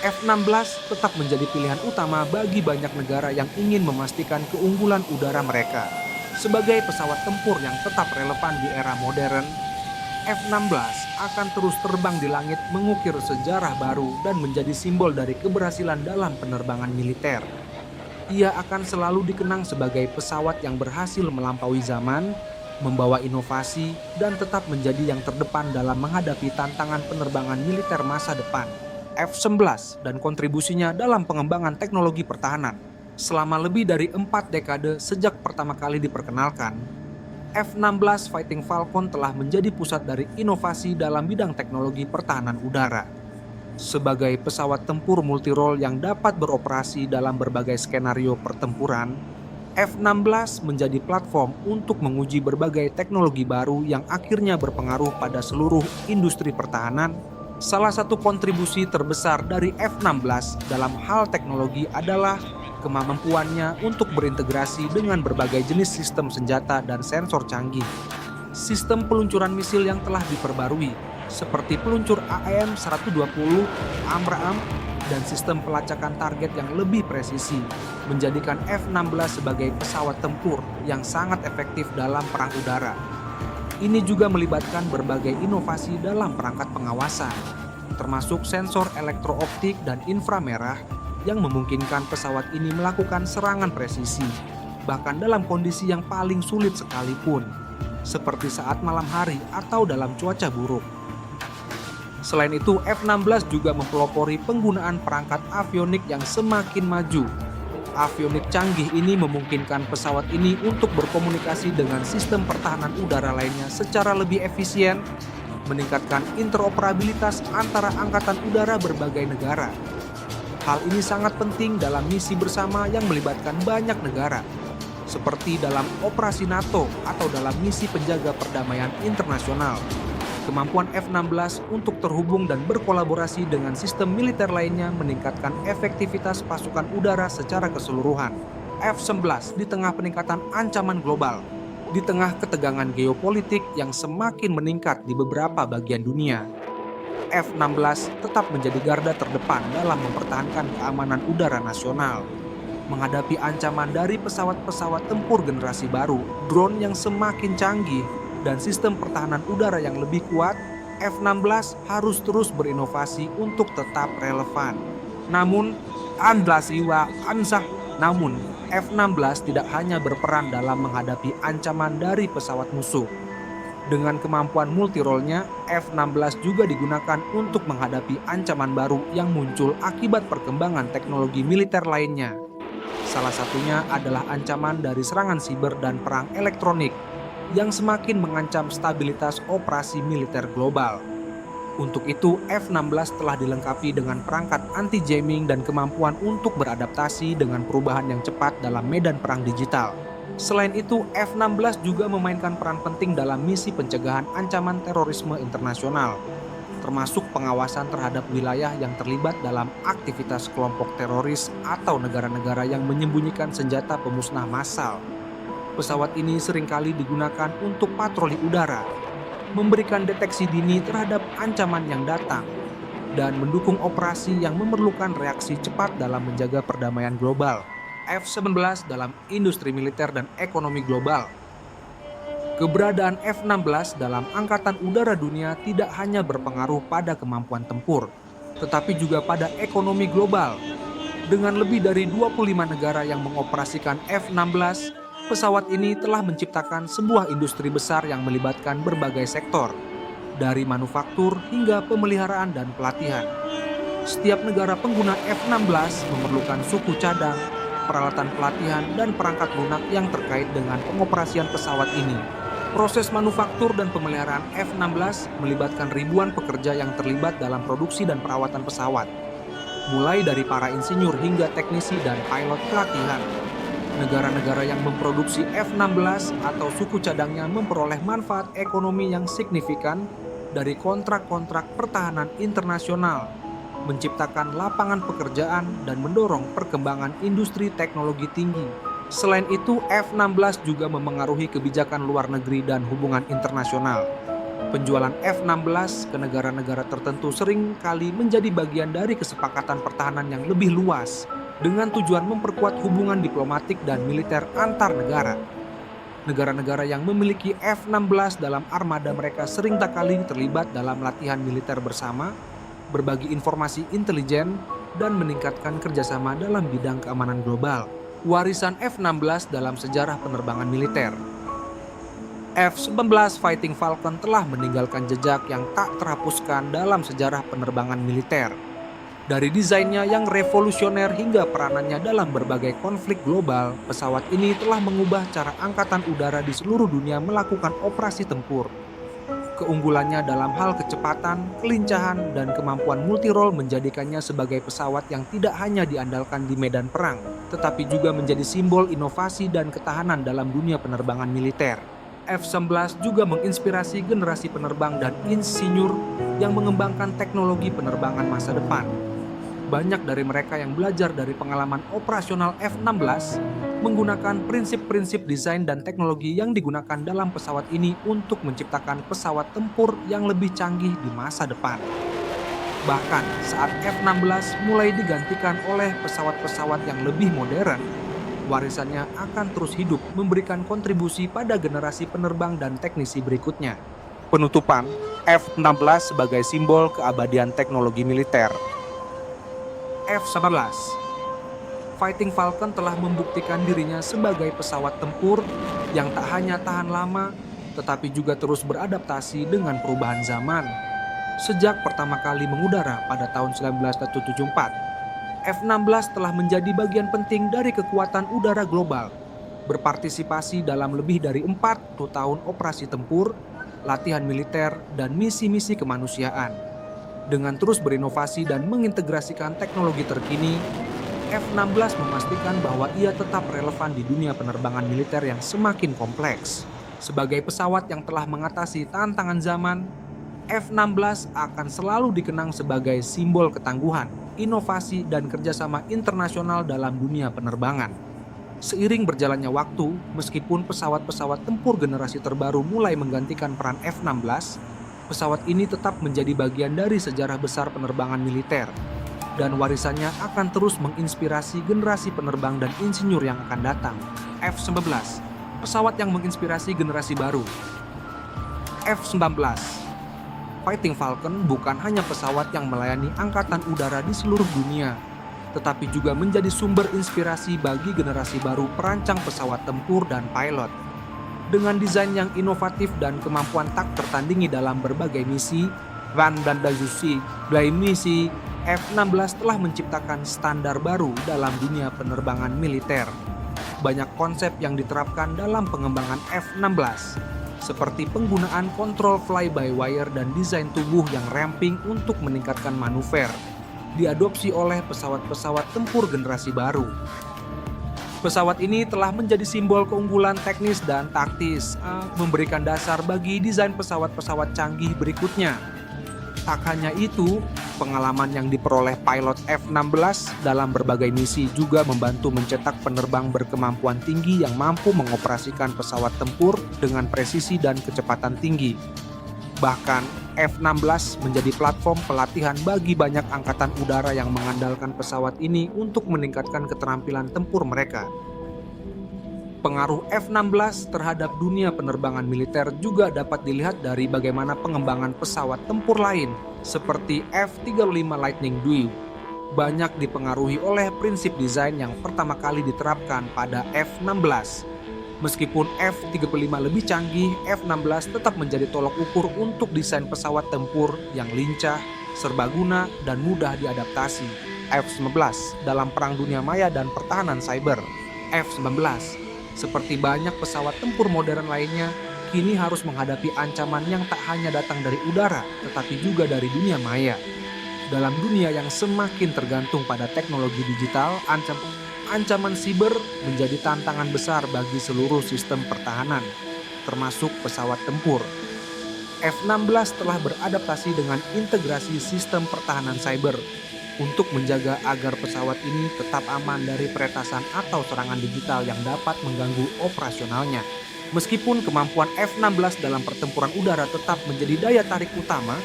F-16 tetap menjadi pilihan utama bagi banyak negara yang ingin memastikan keunggulan udara mereka. Sebagai pesawat tempur yang tetap relevan di era modern, F-16 akan terus terbang di langit mengukir sejarah baru dan menjadi simbol dari keberhasilan dalam penerbangan militer. Ia akan selalu dikenang sebagai pesawat yang berhasil melampaui zaman, membawa inovasi, dan tetap menjadi yang terdepan dalam menghadapi tantangan penerbangan militer masa depan. F-11 dan kontribusinya dalam pengembangan teknologi pertahanan. Selama lebih dari 4 dekade sejak pertama kali diperkenalkan, F-16 Fighting Falcon telah menjadi pusat dari inovasi dalam bidang teknologi pertahanan udara. Sebagai pesawat tempur multirole yang dapat beroperasi dalam berbagai skenario pertempuran, F-16 menjadi platform untuk menguji berbagai teknologi baru yang akhirnya berpengaruh pada seluruh industri pertahanan. Salah satu kontribusi terbesar dari F-16 dalam hal teknologi adalah kemampuannya untuk berintegrasi dengan berbagai jenis sistem senjata dan sensor canggih. Sistem peluncuran misil yang telah diperbarui, seperti peluncur AIM-120, AMRAAM, dan sistem pelacakan target yang lebih presisi, menjadikan F-16 sebagai pesawat tempur yang sangat efektif dalam perang udara. Ini juga melibatkan berbagai inovasi dalam perangkat pengawasan, termasuk sensor elektrooptik dan inframerah yang memungkinkan pesawat ini melakukan serangan presisi, bahkan dalam kondisi yang paling sulit sekalipun, seperti saat malam hari atau dalam cuaca buruk. Selain itu, F-16 juga mempelopori penggunaan perangkat avionik yang semakin maju. Avionik canggih ini memungkinkan pesawat ini untuk berkomunikasi dengan sistem pertahanan udara lainnya secara lebih efisien, meningkatkan interoperabilitas antara angkatan udara berbagai negara. Hal ini sangat penting dalam misi bersama yang melibatkan banyak negara, seperti dalam operasi NATO atau dalam misi penjaga perdamaian internasional. Kemampuan F-16 untuk terhubung dan berkolaborasi dengan sistem militer lainnya meningkatkan efektivitas pasukan udara secara keseluruhan. F-11 di tengah peningkatan ancaman global, di tengah ketegangan geopolitik yang semakin meningkat di beberapa bagian dunia, F-16 tetap menjadi garda terdepan dalam mempertahankan keamanan udara nasional. Menghadapi ancaman dari pesawat-pesawat tempur generasi baru, drone yang semakin canggih, dan sistem pertahanan udara yang lebih kuat, F-16 harus terus berinovasi untuk tetap relevan. Namun, F-16 tidak hanya berperan dalam menghadapi ancaman dari pesawat musuh. Dengan kemampuan multirole-nya, F-16 juga digunakan untuk menghadapi ancaman baru yang muncul akibat perkembangan teknologi militer lainnya. Salah satunya adalah ancaman dari serangan siber dan perang elektronik yang semakin mengancam stabilitas operasi militer global. Untuk itu, F-16 telah dilengkapi dengan perangkat anti-jamming dan kemampuan untuk beradaptasi dengan perubahan yang cepat dalam medan perang digital. Selain itu, F-16 juga memainkan peran penting dalam misi pencegahan ancaman terorisme internasional, termasuk pengawasan terhadap wilayah yang terlibat dalam aktivitas kelompok teroris atau negara-negara yang menyembunyikan senjata pemusnah massal. Pesawat ini seringkali digunakan untuk patroli udara, memberikan deteksi dini terhadap ancaman yang datang, dan mendukung operasi yang memerlukan reaksi cepat dalam menjaga perdamaian global. F-11 dalam industri militer dan ekonomi global. Keberadaan F-16 dalam Angkatan Udara Dunia tidak hanya berpengaruh pada kemampuan tempur, tetapi juga pada ekonomi global. Dengan lebih dari 25 negara yang mengoperasikan F-16, pesawat ini telah menciptakan sebuah industri besar yang melibatkan berbagai sektor, dari manufaktur hingga pemeliharaan dan pelatihan. Setiap negara pengguna F-16 memerlukan suku cadang, peralatan pelatihan, dan perangkat lunak yang terkait dengan pengoperasian pesawat ini. Proses manufaktur dan pemeliharaan F-16 melibatkan ribuan pekerja yang terlibat dalam produksi dan perawatan pesawat, mulai dari para insinyur hingga teknisi dan pilot pelatihan. Negara-negara yang memproduksi F-16 atau suku cadangnya memperoleh manfaat ekonomi yang signifikan dari kontrak-kontrak pertahanan internasional, menciptakan lapangan pekerjaan dan mendorong perkembangan industri teknologi tinggi. Selain itu, F-16 juga memengaruhi kebijakan luar negeri dan hubungan internasional. Penjualan F-16 ke negara-negara tertentu sering kali menjadi bagian dari kesepakatan pertahanan yang lebih luas, dengan tujuan memperkuat hubungan diplomatik dan militer antar negara. Negara-negara yang memiliki F-16 dalam armada mereka sering tak kali terlibat dalam latihan militer bersama, berbagi informasi intelijen, dan meningkatkan kerjasama dalam bidang keamanan global. Warisan F-16 dalam sejarah penerbangan militer. F-11 Fighting Falcon telah meninggalkan jejak yang tak terhapuskan dalam sejarah penerbangan militer. Dari desainnya yang revolusioner hingga peranannya dalam berbagai konflik global, pesawat ini telah mengubah cara angkatan udara di seluruh dunia melakukan operasi tempur. Keunggulannya dalam hal kecepatan, kelincahan, dan kemampuan multirole menjadikannya sebagai pesawat yang tidak hanya diandalkan di medan perang, tetapi juga menjadi simbol inovasi dan ketahanan dalam dunia penerbangan militer. F-11 juga menginspirasi generasi penerbang dan insinyur yang mengembangkan teknologi penerbangan masa depan. Banyak dari mereka yang belajar dari pengalaman operasional F-16 menggunakan prinsip-prinsip desain dan teknologi yang digunakan dalam pesawat ini untuk menciptakan pesawat tempur yang lebih canggih di masa depan. Bahkan saat F-16 mulai digantikan oleh pesawat-pesawat yang lebih modern, warisannya akan terus hidup memberikan kontribusi pada generasi penerbang dan teknisi berikutnya. Penutupan, F-16 sebagai simbol keabadian teknologi militer. F-11 Fighting Falcon telah membuktikan dirinya sebagai pesawat tempur yang tak hanya tahan lama, tetapi juga terus beradaptasi dengan perubahan zaman. Sejak pertama kali mengudara pada tahun 1974, F-16 telah menjadi bagian penting dari kekuatan udara global, berpartisipasi dalam lebih dari 40 tahun operasi tempur, latihan militer, dan misi-misi kemanusiaan. Dengan terus berinovasi dan mengintegrasikan teknologi terkini, F-16 memastikan bahwa ia tetap relevan di dunia penerbangan militer yang semakin kompleks. Sebagai pesawat yang telah mengatasi tantangan zaman, F-16 akan selalu dikenang sebagai simbol ketangguhan, inovasi, dan kerjasama internasional dalam dunia penerbangan. Seiring berjalannya waktu, meskipun pesawat-pesawat tempur generasi terbaru mulai menggantikan peran F-16, pesawat ini tetap menjadi bagian dari sejarah besar penerbangan militer, dan warisannya akan terus menginspirasi generasi penerbang dan insinyur yang akan datang. F-11, pesawat yang menginspirasi generasi baru. F-19, Fighting Falcon bukan hanya pesawat yang melayani angkatan udara di seluruh dunia, tetapi juga menjadi sumber inspirasi bagi generasi baru perancang pesawat tempur dan pilot. Dengan desain yang inovatif dan kemampuan tak tertandingi dalam berbagai misi, Van Dandazusi, misi, F-16 telah menciptakan standar baru dalam dunia penerbangan militer. Banyak konsep yang diterapkan dalam pengembangan F-16, seperti penggunaan kontrol fly-by-wire dan desain tubuh yang ramping untuk meningkatkan manuver, diadopsi oleh pesawat-pesawat tempur generasi baru. Pesawat ini telah menjadi simbol keunggulan teknis dan taktis, memberikan dasar bagi desain pesawat-pesawat canggih berikutnya. Tak hanya itu, pengalaman yang diperoleh pilot F-16 dalam berbagai misi juga membantu mencetak penerbang berkemampuan tinggi yang mampu mengoperasikan pesawat tempur dengan presisi dan kecepatan tinggi. Bahkan, F-16 menjadi platform pelatihan bagi banyak angkatan udara yang mengandalkan pesawat ini untuk meningkatkan keterampilan tempur mereka. Pengaruh F-16 terhadap dunia penerbangan militer juga dapat dilihat dari bagaimana pengembangan pesawat tempur lain, seperti F-35 Lightning II, banyak dipengaruhi oleh prinsip desain yang pertama kali diterapkan pada F-16. Meskipun F-35 lebih canggih, F-16 tetap menjadi tolok ukur untuk desain pesawat tempur yang lincah, serbaguna, dan mudah diadaptasi. F-19 dalam Perang Dunia Maya dan pertahanan cyber. F-19, seperti banyak pesawat tempur modern lainnya, kini harus menghadapi ancaman yang tak hanya datang dari udara, tetapi juga dari dunia maya. Dalam dunia yang semakin tergantung pada teknologi digital, ancaman siber menjadi tantangan besar bagi seluruh sistem pertahanan, termasuk pesawat tempur. F-16 telah beradaptasi dengan integrasi sistem pertahanan cyber untuk menjaga agar pesawat ini tetap aman dari peretasan atau serangan digital yang dapat mengganggu operasionalnya. Meskipun kemampuan F-16 dalam pertempuran udara tetap menjadi daya tarik utama,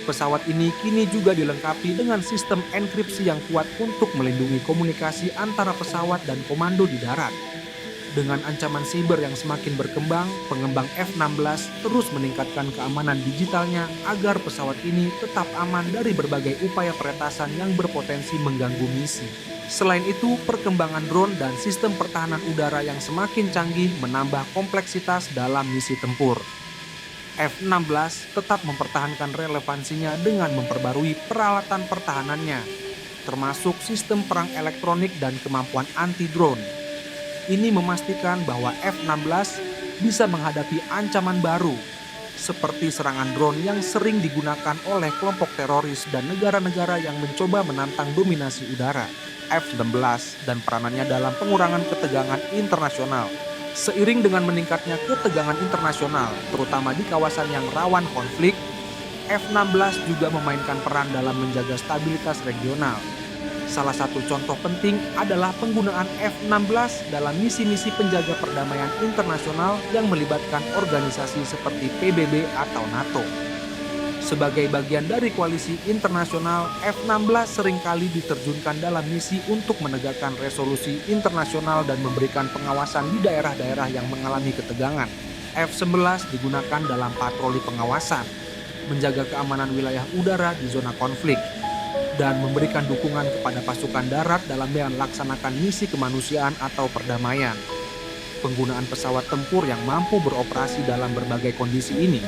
pesawat ini kini juga dilengkapi dengan sistem enkripsi yang kuat untuk melindungi komunikasi antara pesawat dan komando di darat. Dengan ancaman siber yang semakin berkembang, pengembang F-16 terus meningkatkan keamanan digitalnya agar pesawat ini tetap aman dari berbagai upaya peretasan yang berpotensi mengganggu misi. Selain itu, perkembangan drone dan sistem pertahanan udara yang semakin canggih menambah kompleksitas dalam misi tempur. F-16 tetap mempertahankan relevansinya dengan memperbarui peralatan pertahanannya, termasuk sistem perang elektronik dan kemampuan anti-drone. Ini memastikan bahwa F-16 bisa menghadapi ancaman baru, seperti serangan drone yang sering digunakan oleh kelompok teroris dan negara-negara yang mencoba menantang dominasi udara. F-16 dan peranannya dalam pengurangan ketegangan internasional. Seiring dengan meningkatnya ketegangan internasional, terutama di kawasan yang rawan konflik, F-16 juga memainkan peran dalam menjaga stabilitas regional. Salah satu contoh penting adalah penggunaan F-16 dalam misi-misi penjaga perdamaian internasional yang melibatkan organisasi seperti PBB atau NATO. Sebagai bagian dari koalisi internasional, F-16 seringkali diterjunkan dalam misi untuk menegakkan resolusi internasional dan memberikan pengawasan di daerah-daerah yang mengalami ketegangan. F-11 digunakan dalam patroli pengawasan, menjaga keamanan wilayah udara di zona konflik, dan memberikan dukungan kepada pasukan darat dalam melaksanakan misi kemanusiaan atau perdamaian. Penggunaan pesawat tempur yang mampu beroperasi dalam berbagai kondisi ini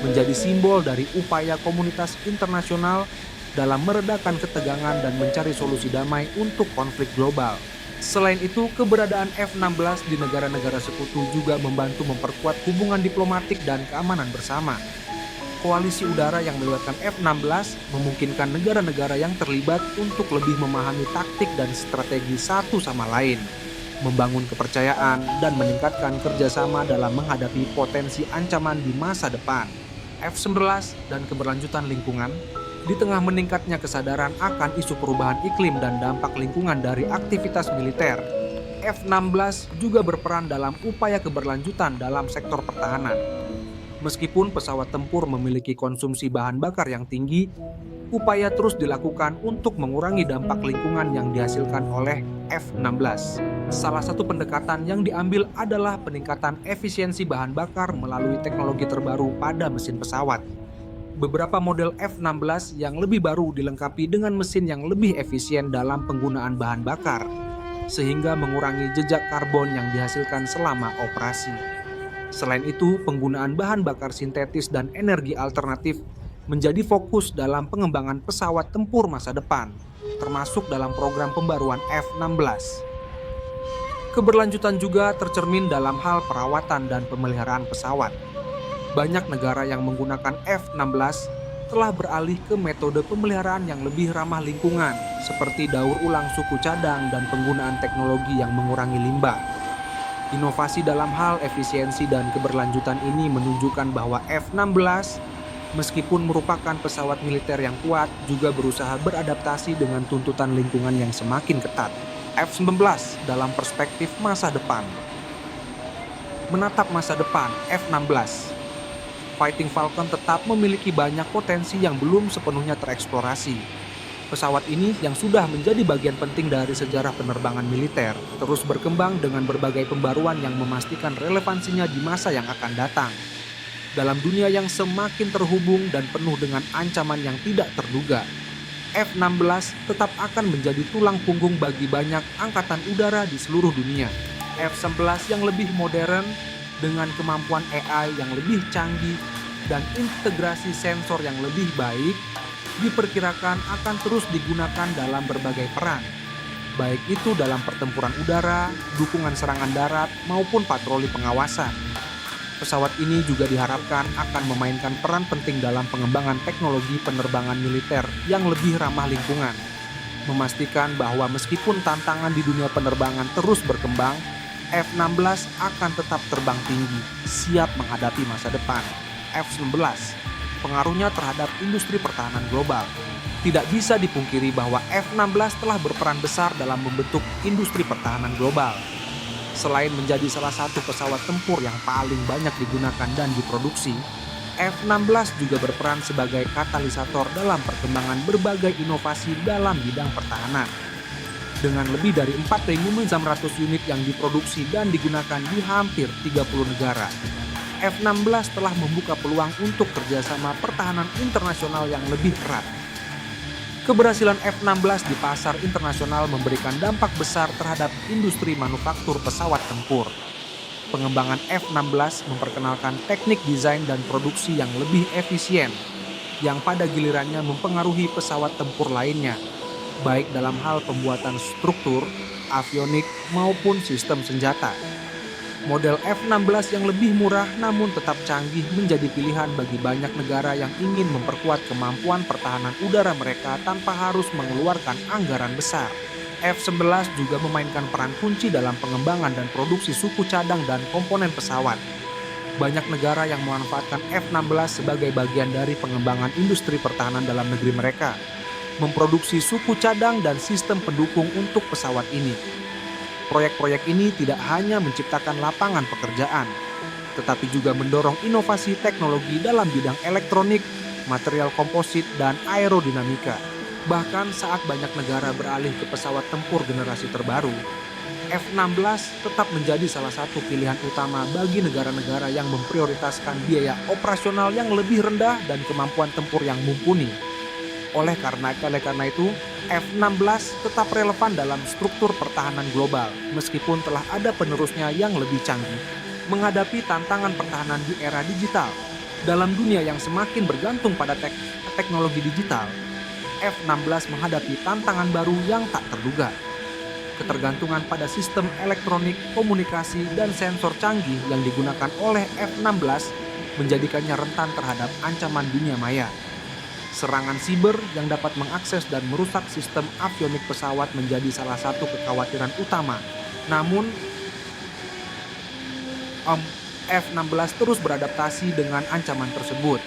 menjadi simbol dari upaya komunitas internasional dalam meredakan ketegangan dan mencari solusi damai untuk konflik global. Selain itu, keberadaan F-16 di negara-negara sekutu juga membantu memperkuat hubungan diplomatik dan keamanan bersama. Koalisi udara yang melibatkan F-16 memungkinkan negara-negara yang terlibat untuk lebih memahami taktik dan strategi satu sama lain, membangun kepercayaan, dan meningkatkan kerjasama dalam menghadapi potensi ancaman di masa depan. F-11 dan keberlanjutan lingkungan. Di tengah meningkatnya kesadaran akan isu perubahan iklim dan dampak lingkungan dari aktivitas militer, F-16 juga berperan dalam upaya keberlanjutan dalam sektor pertahanan. Meskipun pesawat tempur memiliki konsumsi bahan bakar yang tinggi, upaya terus dilakukan untuk mengurangi dampak lingkungan yang dihasilkan oleh F-16. Salah satu pendekatan yang diambil adalah peningkatan efisiensi bahan bakar melalui teknologi terbaru pada mesin pesawat. Beberapa model F-16 yang lebih baru dilengkapi dengan mesin yang lebih efisien dalam penggunaan bahan bakar, sehingga mengurangi jejak karbon yang dihasilkan selama operasi. Selain itu, penggunaan bahan bakar sintetis dan energi alternatif menjadi fokus dalam pengembangan pesawat tempur masa depan, termasuk dalam program pembaruan F-16. Keberlanjutan juga tercermin dalam hal perawatan dan pemeliharaan pesawat. Banyak negara yang menggunakan F-16 telah beralih ke metode pemeliharaan yang lebih ramah lingkungan, seperti daur ulang suku cadang dan penggunaan teknologi yang mengurangi limbah. Inovasi dalam hal efisiensi dan keberlanjutan ini menunjukkan bahwa F-16, meskipun merupakan pesawat militer yang kuat, juga berusaha beradaptasi dengan tuntutan lingkungan yang semakin ketat. F-19 dalam perspektif masa depan. Menatap masa depan F-16, Fighting Falcon tetap memiliki banyak potensi yang belum sepenuhnya tereksplorasi. Pesawat ini yang sudah menjadi bagian penting dari sejarah penerbangan militer terus berkembang dengan berbagai pembaruan yang memastikan relevansinya di masa yang akan datang. Dalam dunia yang semakin terhubung dan penuh dengan ancaman yang tidak terduga, F-16 tetap akan menjadi tulang punggung bagi banyak angkatan udara di seluruh dunia. F-11 yang lebih modern dengan kemampuan AI yang lebih canggih dan integrasi sensor yang lebih baik diperkirakan akan terus digunakan dalam berbagai peran, baik itu dalam pertempuran udara, dukungan serangan darat, maupun patroli pengawasan. Pesawat ini juga diharapkan akan memainkan peran penting dalam pengembangan teknologi penerbangan militer yang lebih ramah lingkungan, memastikan bahwa meskipun tantangan di dunia penerbangan terus berkembang, F-16 akan tetap terbang tinggi, siap menghadapi masa depan. F-19 pengaruhnya terhadap industri pertahanan global. Tidak bisa dipungkiri bahwa F-16 telah berperan besar dalam membentuk industri pertahanan global. Selain menjadi salah satu pesawat tempur yang paling banyak digunakan dan diproduksi, F-16 juga berperan sebagai katalisator dalam perkembangan berbagai inovasi dalam bidang pertahanan. Dengan lebih dari 4.600 unit yang diproduksi dan digunakan di hampir 30 negara, F-16 telah membuka peluang untuk kerjasama pertahanan internasional yang lebih erat. Keberhasilan F-16 di pasar internasional memberikan dampak besar terhadap industri manufaktur pesawat tempur. Pengembangan F-16 memperkenalkan teknik desain dan produksi yang lebih efisien, yang pada gilirannya mempengaruhi pesawat tempur lainnya, baik dalam hal pembuatan struktur, avionik, maupun sistem senjata. Model F-16 yang lebih murah namun tetap canggih menjadi pilihan bagi banyak negara yang ingin memperkuat kemampuan pertahanan udara mereka tanpa harus mengeluarkan anggaran besar. F-11 juga memainkan peran kunci dalam pengembangan dan produksi suku cadang dan komponen pesawat. Banyak negara yang memanfaatkan F-16 sebagai bagian dari pengembangan industri pertahanan dalam negeri mereka, memproduksi suku cadang dan sistem pendukung untuk pesawat ini. Proyek-proyek ini tidak hanya menciptakan lapangan pekerjaan, tetapi juga mendorong inovasi teknologi dalam bidang elektronik, material komposit, dan aerodinamika. Bahkan saat banyak negara beralih ke pesawat tempur generasi terbaru, F-16 tetap menjadi salah satu pilihan utama bagi negara-negara yang memprioritaskan biaya operasional yang lebih rendah dan kemampuan tempur yang mumpuni. Oleh karena itu, F-16 tetap relevan dalam struktur pertahanan global, meskipun telah ada penerusnya yang lebih canggih, menghadapi tantangan pertahanan di era digital. Dalam dunia yang semakin bergantung pada teknologi digital, F-16 menghadapi tantangan baru yang tak terduga. Ketergantungan pada sistem elektronik, komunikasi, dan sensor canggih yang digunakan oleh F-16 menjadikannya rentan terhadap ancaman dunia maya. Serangan siber yang dapat mengakses dan merusak sistem avionik pesawat menjadi salah satu kekhawatiran utama. Namun, F-16 terus beradaptasi dengan ancaman tersebut.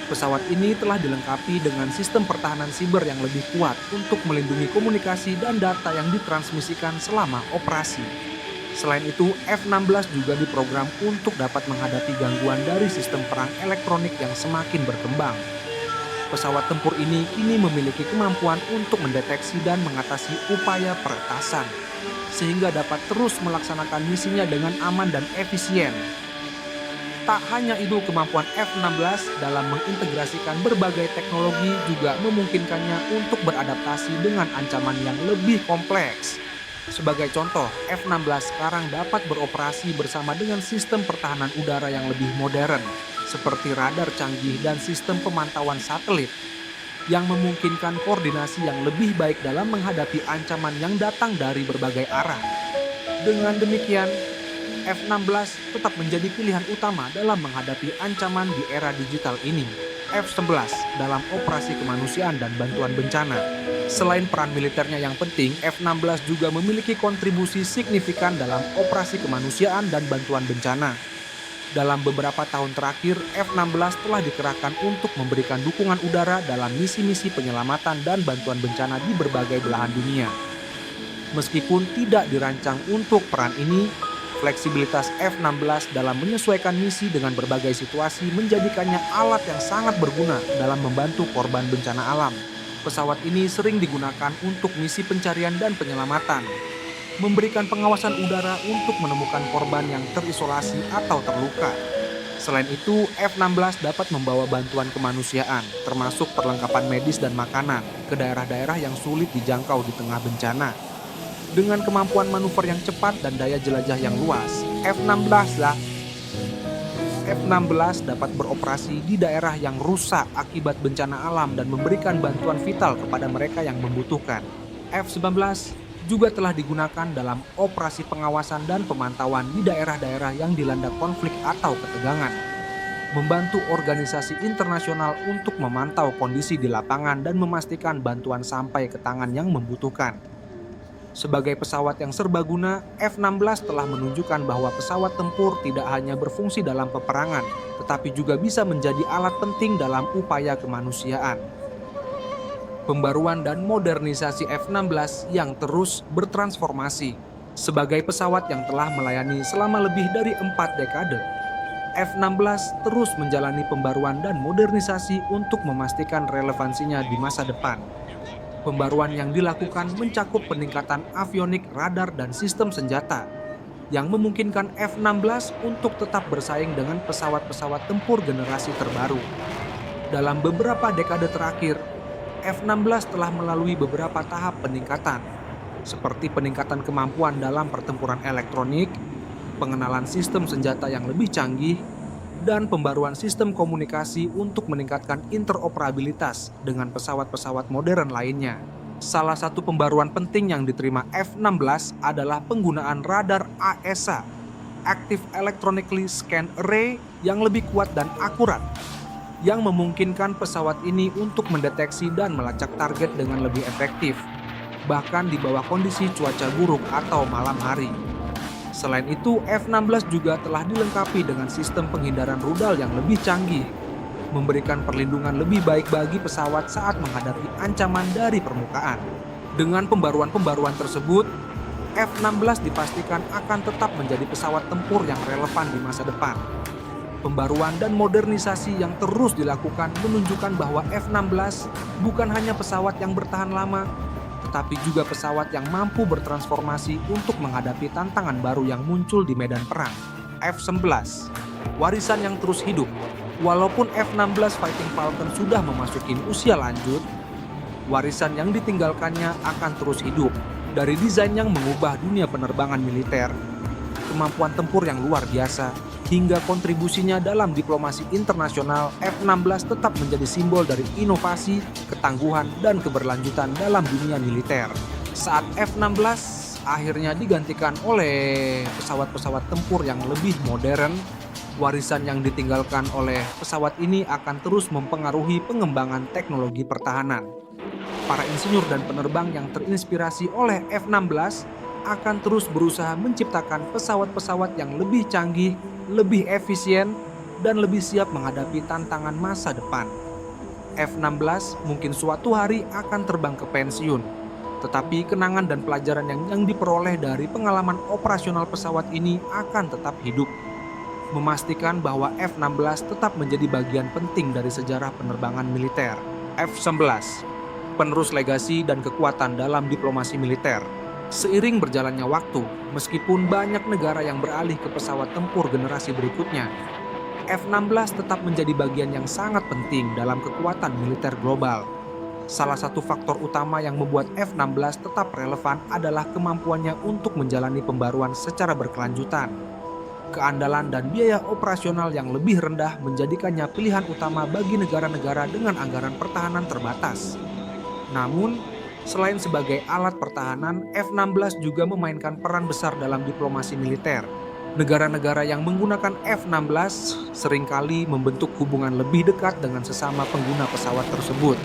Pesawat ini telah dilengkapi dengan sistem pertahanan siber yang lebih kuat untuk melindungi komunikasi dan data yang ditransmisikan selama operasi. Selain itu, F-16 juga diprogram untuk dapat menghadapi gangguan dari sistem perang elektronik yang semakin berkembang. Pesawat tempur ini kini memiliki kemampuan untuk mendeteksi dan mengatasi upaya peretasan, sehingga dapat terus melaksanakan misinya dengan aman dan efisien. Tak hanya itu, kemampuan F-16 dalam mengintegrasikan berbagai teknologi juga memungkinkannya untuk beradaptasi dengan ancaman yang lebih kompleks. Sebagai contoh, F-16 sekarang dapat beroperasi bersama dengan sistem pertahanan udara yang lebih modern, seperti radar canggih dan sistem pemantauan satelit, yang memungkinkan koordinasi yang lebih baik dalam menghadapi ancaman yang datang dari berbagai arah. Dengan demikian, F-16 tetap menjadi pilihan utama dalam menghadapi ancaman di era digital ini. F-11 dalam operasi kemanusiaan dan bantuan bencana. Selain peran militernya yang penting, F-16 juga memiliki kontribusi signifikan dalam operasi kemanusiaan dan bantuan bencana. Dalam beberapa tahun terakhir, F-16 telah dikerahkan untuk memberikan dukungan udara dalam misi-misi penyelamatan dan bantuan bencana di berbagai belahan dunia. Meskipun tidak dirancang untuk peran ini, fleksibilitas F-16 dalam menyesuaikan misi dengan berbagai situasi menjadikannya alat yang sangat berguna dalam membantu korban bencana alam. Pesawat ini sering digunakan untuk misi pencarian dan penyelamatan, memberikan pengawasan udara untuk menemukan korban yang terisolasi atau terluka. Selain itu, F-16 dapat membawa bantuan kemanusiaan, termasuk perlengkapan medis dan makanan, ke daerah-daerah yang sulit dijangkau di tengah bencana. Dengan kemampuan manuver yang cepat dan daya jelajah yang luas, F-16 dapat beroperasi di daerah yang rusak akibat bencana alam dan memberikan bantuan vital kepada mereka yang membutuhkan. F-11 juga telah digunakan dalam operasi pengawasan dan pemantauan di daerah-daerah yang dilanda konflik atau ketegangan, membantu organisasi internasional untuk memantau kondisi di lapangan dan memastikan bantuan sampai ke tangan yang membutuhkan. Sebagai pesawat yang serbaguna, F-16 telah menunjukkan bahwa pesawat tempur tidak hanya berfungsi dalam peperangan, tetapi juga bisa menjadi alat penting dalam upaya kemanusiaan. Pembaruan dan modernisasi F-16 yang terus bertransformasi. Sebagai pesawat yang telah melayani selama lebih dari 4 dekade, F-16 terus menjalani pembaruan dan modernisasi untuk memastikan relevansinya di masa depan. Pembaruan yang dilakukan mencakup peningkatan avionik, radar, dan sistem senjata, yang memungkinkan F-16 untuk tetap bersaing dengan pesawat-pesawat tempur generasi terbaru. Dalam beberapa dekade terakhir, F-16 telah melalui beberapa tahap peningkatan, seperti peningkatan kemampuan dalam pertempuran elektronik, pengenalan sistem senjata yang lebih canggih, dan pembaruan sistem komunikasi untuk meningkatkan interoperabilitas dengan pesawat-pesawat modern lainnya. Salah satu pembaruan penting yang diterima F-16 adalah penggunaan radar AESA Active Electronically Scanned Array yang lebih kuat dan akurat, yang memungkinkan pesawat ini untuk mendeteksi dan melacak target dengan lebih efektif, bahkan di bawah kondisi cuaca buruk atau malam hari. Selain itu, F-16 juga telah dilengkapi dengan sistem penghindaran rudal yang lebih canggih, memberikan perlindungan lebih baik bagi pesawat saat menghadapi ancaman dari permukaan. Dengan pembaruan-pembaruan tersebut, F-16 dipastikan akan tetap menjadi pesawat tempur yang relevan di masa depan. Pembaruan dan modernisasi yang terus dilakukan menunjukkan bahwa F-16 bukan hanya pesawat yang bertahan lama, tetapi juga pesawat yang mampu bertransformasi untuk menghadapi tantangan baru yang muncul di medan perang. F-11, warisan yang terus hidup. Walaupun F-16 Fighting Falcon sudah memasuki usia lanjut, warisan yang ditinggalkannya akan terus hidup. Dari desain yang mengubah dunia penerbangan militer, kemampuan tempur yang luar biasa, hingga kontribusinya dalam diplomasi internasional, F-16 tetap menjadi simbol dari inovasi, ketangguhan, dan keberlanjutan dalam dunia militer. Saat F-16 akhirnya digantikan oleh pesawat-pesawat tempur yang lebih modern, warisan yang ditinggalkan oleh pesawat ini akan terus mempengaruhi pengembangan teknologi pertahanan. Para insinyur dan penerbang yang terinspirasi oleh F-16 akan terus berusaha menciptakan pesawat-pesawat yang lebih canggih, lebih efisien, dan lebih siap menghadapi tantangan masa depan. F-16 mungkin suatu hari akan terbang ke pensiun, tetapi kenangan dan pelajaran yang diperoleh dari pengalaman operasional pesawat ini akan tetap hidup, memastikan bahwa F-16 tetap menjadi bagian penting dari sejarah penerbangan militer. F-11, penerus legasi dan kekuatan dalam diplomasi militer. Seiring berjalannya waktu, meskipun banyak negara yang beralih ke pesawat tempur generasi berikutnya, F-16 tetap menjadi bagian yang sangat penting dalam kekuatan militer global. Salah satu faktor utama yang membuat F-16 tetap relevan adalah kemampuannya untuk menjalani pembaruan secara berkelanjutan. Keandalan dan biaya operasional yang lebih rendah menjadikannya pilihan utama bagi negara-negara dengan anggaran pertahanan terbatas. Namun, selain sebagai alat pertahanan, F-16 juga memainkan peran besar dalam diplomasi militer. Negara-negara yang menggunakan F-16 seringkali membentuk hubungan lebih dekat dengan sesama pengguna pesawat tersebut.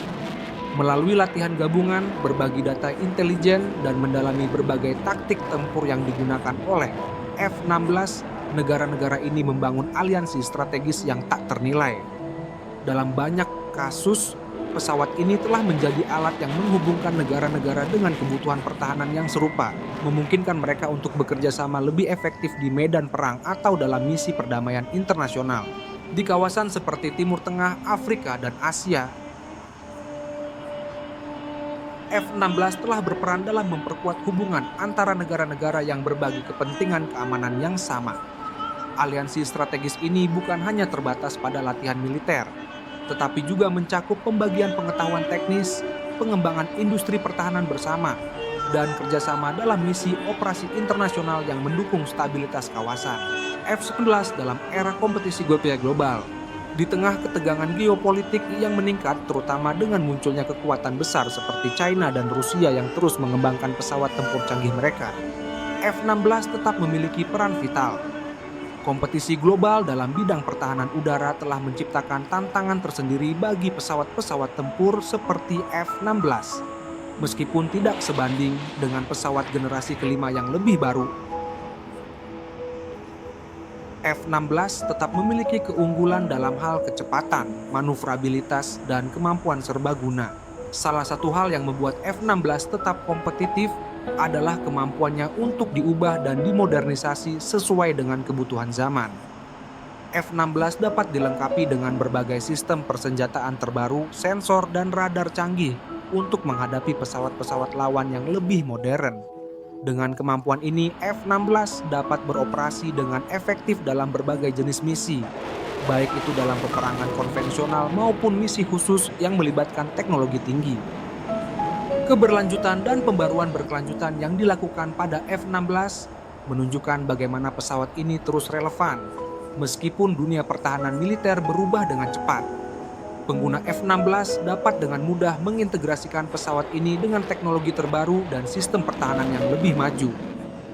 Melalui latihan gabungan, berbagi data intelijen, dan mendalami berbagai taktik tempur yang digunakan oleh F-16, negara-negara ini membangun aliansi strategis yang tak ternilai. Dalam banyak kasus, pesawat ini telah menjadi alat yang menghubungkan negara-negara dengan kebutuhan pertahanan yang serupa, memungkinkan mereka untuk bekerja sama lebih efektif di medan perang atau dalam misi perdamaian internasional. Di kawasan seperti Timur Tengah, Afrika, dan Asia, F-16 telah berperan dalam memperkuat hubungan antara negara-negara yang berbagi kepentingan keamanan yang sama. Aliansi strategis ini bukan hanya terbatas pada latihan militer, tetapi juga mencakup pembagian pengetahuan teknis, pengembangan industri pertahanan bersama, dan kerjasama dalam misi operasi internasional yang mendukung stabilitas kawasan. F-11 dalam era kompetisi global. Di tengah ketegangan geopolitik yang meningkat, terutama dengan munculnya kekuatan besar seperti China dan Rusia yang terus mengembangkan pesawat tempur canggih mereka, F-16 tetap memiliki peran vital. Kompetisi global dalam bidang pertahanan udara telah menciptakan tantangan tersendiri bagi pesawat-pesawat tempur seperti F-16. Meskipun tidak sebanding dengan pesawat generasi kelima yang lebih baru, F-16 tetap memiliki keunggulan dalam hal kecepatan, manuvrabilitas, dan kemampuan serbaguna. Salah satu hal yang membuat F-16 tetap kompetitif adalah kemampuannya untuk diubah dan dimodernisasi sesuai dengan kebutuhan zaman. F-16 dapat dilengkapi dengan berbagai sistem persenjataan terbaru, sensor, dan radar canggih untuk menghadapi pesawat-pesawat lawan yang lebih modern. Dengan kemampuan ini, F-16 dapat beroperasi dengan efektif dalam berbagai jenis misi, baik itu dalam peperangan konvensional maupun misi khusus yang melibatkan teknologi tinggi. Keberlanjutan dan pembaruan berkelanjutan yang dilakukan pada F-16 menunjukkan bagaimana pesawat ini terus relevan, meskipun dunia pertahanan militer berubah dengan cepat. Pengguna F-16 dapat dengan mudah mengintegrasikan pesawat ini dengan teknologi terbaru dan sistem pertahanan yang lebih maju.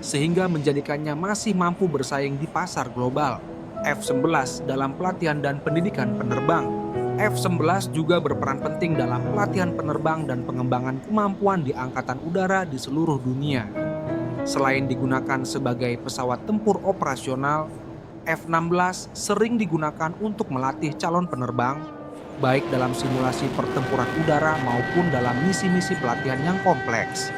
sehingga menjadikannya masih mampu bersaing di pasar global. F-11 dalam pelatihan dan pendidikan penerbang. F-11 juga berperan penting dalam pelatihan penerbang dan pengembangan kemampuan di angkatan udara di seluruh dunia. Selain digunakan sebagai pesawat tempur operasional, F-16 sering digunakan untuk melatih calon penerbang, baik dalam simulasi pertempuran udara maupun dalam misi-misi pelatihan yang kompleks.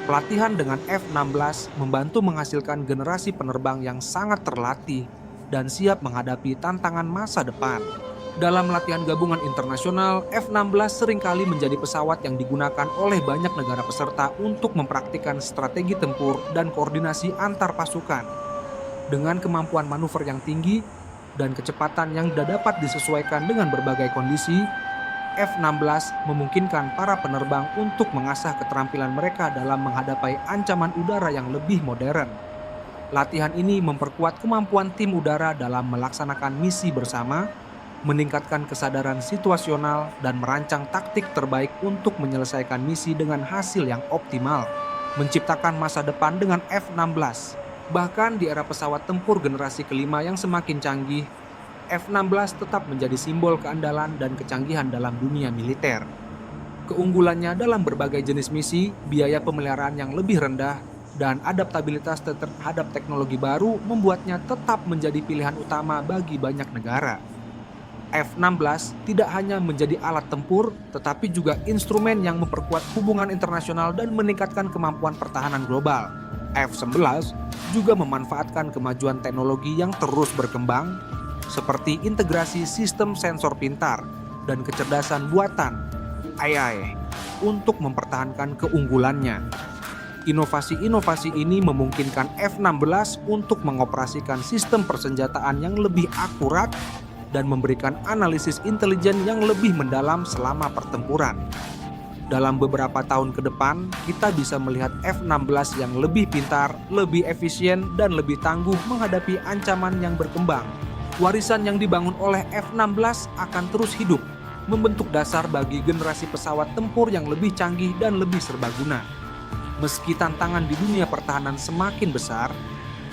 Pelatihan dengan F-16 membantu menghasilkan generasi penerbang yang sangat terlatih dan siap menghadapi tantangan masa depan. Dalam latihan gabungan internasional, F-16 seringkali menjadi pesawat yang digunakan oleh banyak negara peserta untuk mempraktikkan strategi tempur dan koordinasi antar pasukan. Dengan kemampuan manuver yang tinggi dan kecepatan yang tidak dapat disesuaikan dengan berbagai kondisi, F-16 memungkinkan para penerbang untuk mengasah keterampilan mereka dalam menghadapi ancaman udara yang lebih modern. Latihan ini memperkuat kemampuan tim udara dalam melaksanakan misi bersama, meningkatkan kesadaran situasional, dan merancang taktik terbaik untuk menyelesaikan misi dengan hasil yang optimal. Menciptakan masa depan dengan F-16. Bahkan di era pesawat tempur generasi kelima yang semakin canggih, F-16 tetap menjadi simbol keandalan dan kecanggihan dalam dunia militer. Keunggulannya dalam berbagai jenis misi, biaya pemeliharaan yang lebih rendah, dan adaptabilitas terhadap teknologi baru membuatnya tetap menjadi pilihan utama bagi banyak negara. F-16 tidak hanya menjadi alat tempur, tetapi juga instrumen yang memperkuat hubungan internasional dan meningkatkan kemampuan pertahanan global. F-11 juga memanfaatkan kemajuan teknologi yang terus berkembang, seperti integrasi sistem sensor pintar dan kecerdasan buatan (AI) untuk mempertahankan keunggulannya. Inovasi-inovasi ini memungkinkan F-16 untuk mengoperasikan sistem persenjataan yang lebih akurat dan memberikan analisis intelijen yang lebih mendalam selama pertempuran. Dalam beberapa tahun ke depan, kita bisa melihat F-16 yang lebih pintar, lebih efisien, dan lebih tangguh menghadapi ancaman yang berkembang. Warisan yang dibangun oleh F-16 akan terus hidup, membentuk dasar bagi generasi pesawat tempur yang lebih canggih dan lebih serbaguna. Meski tantangan di dunia pertahanan semakin besar,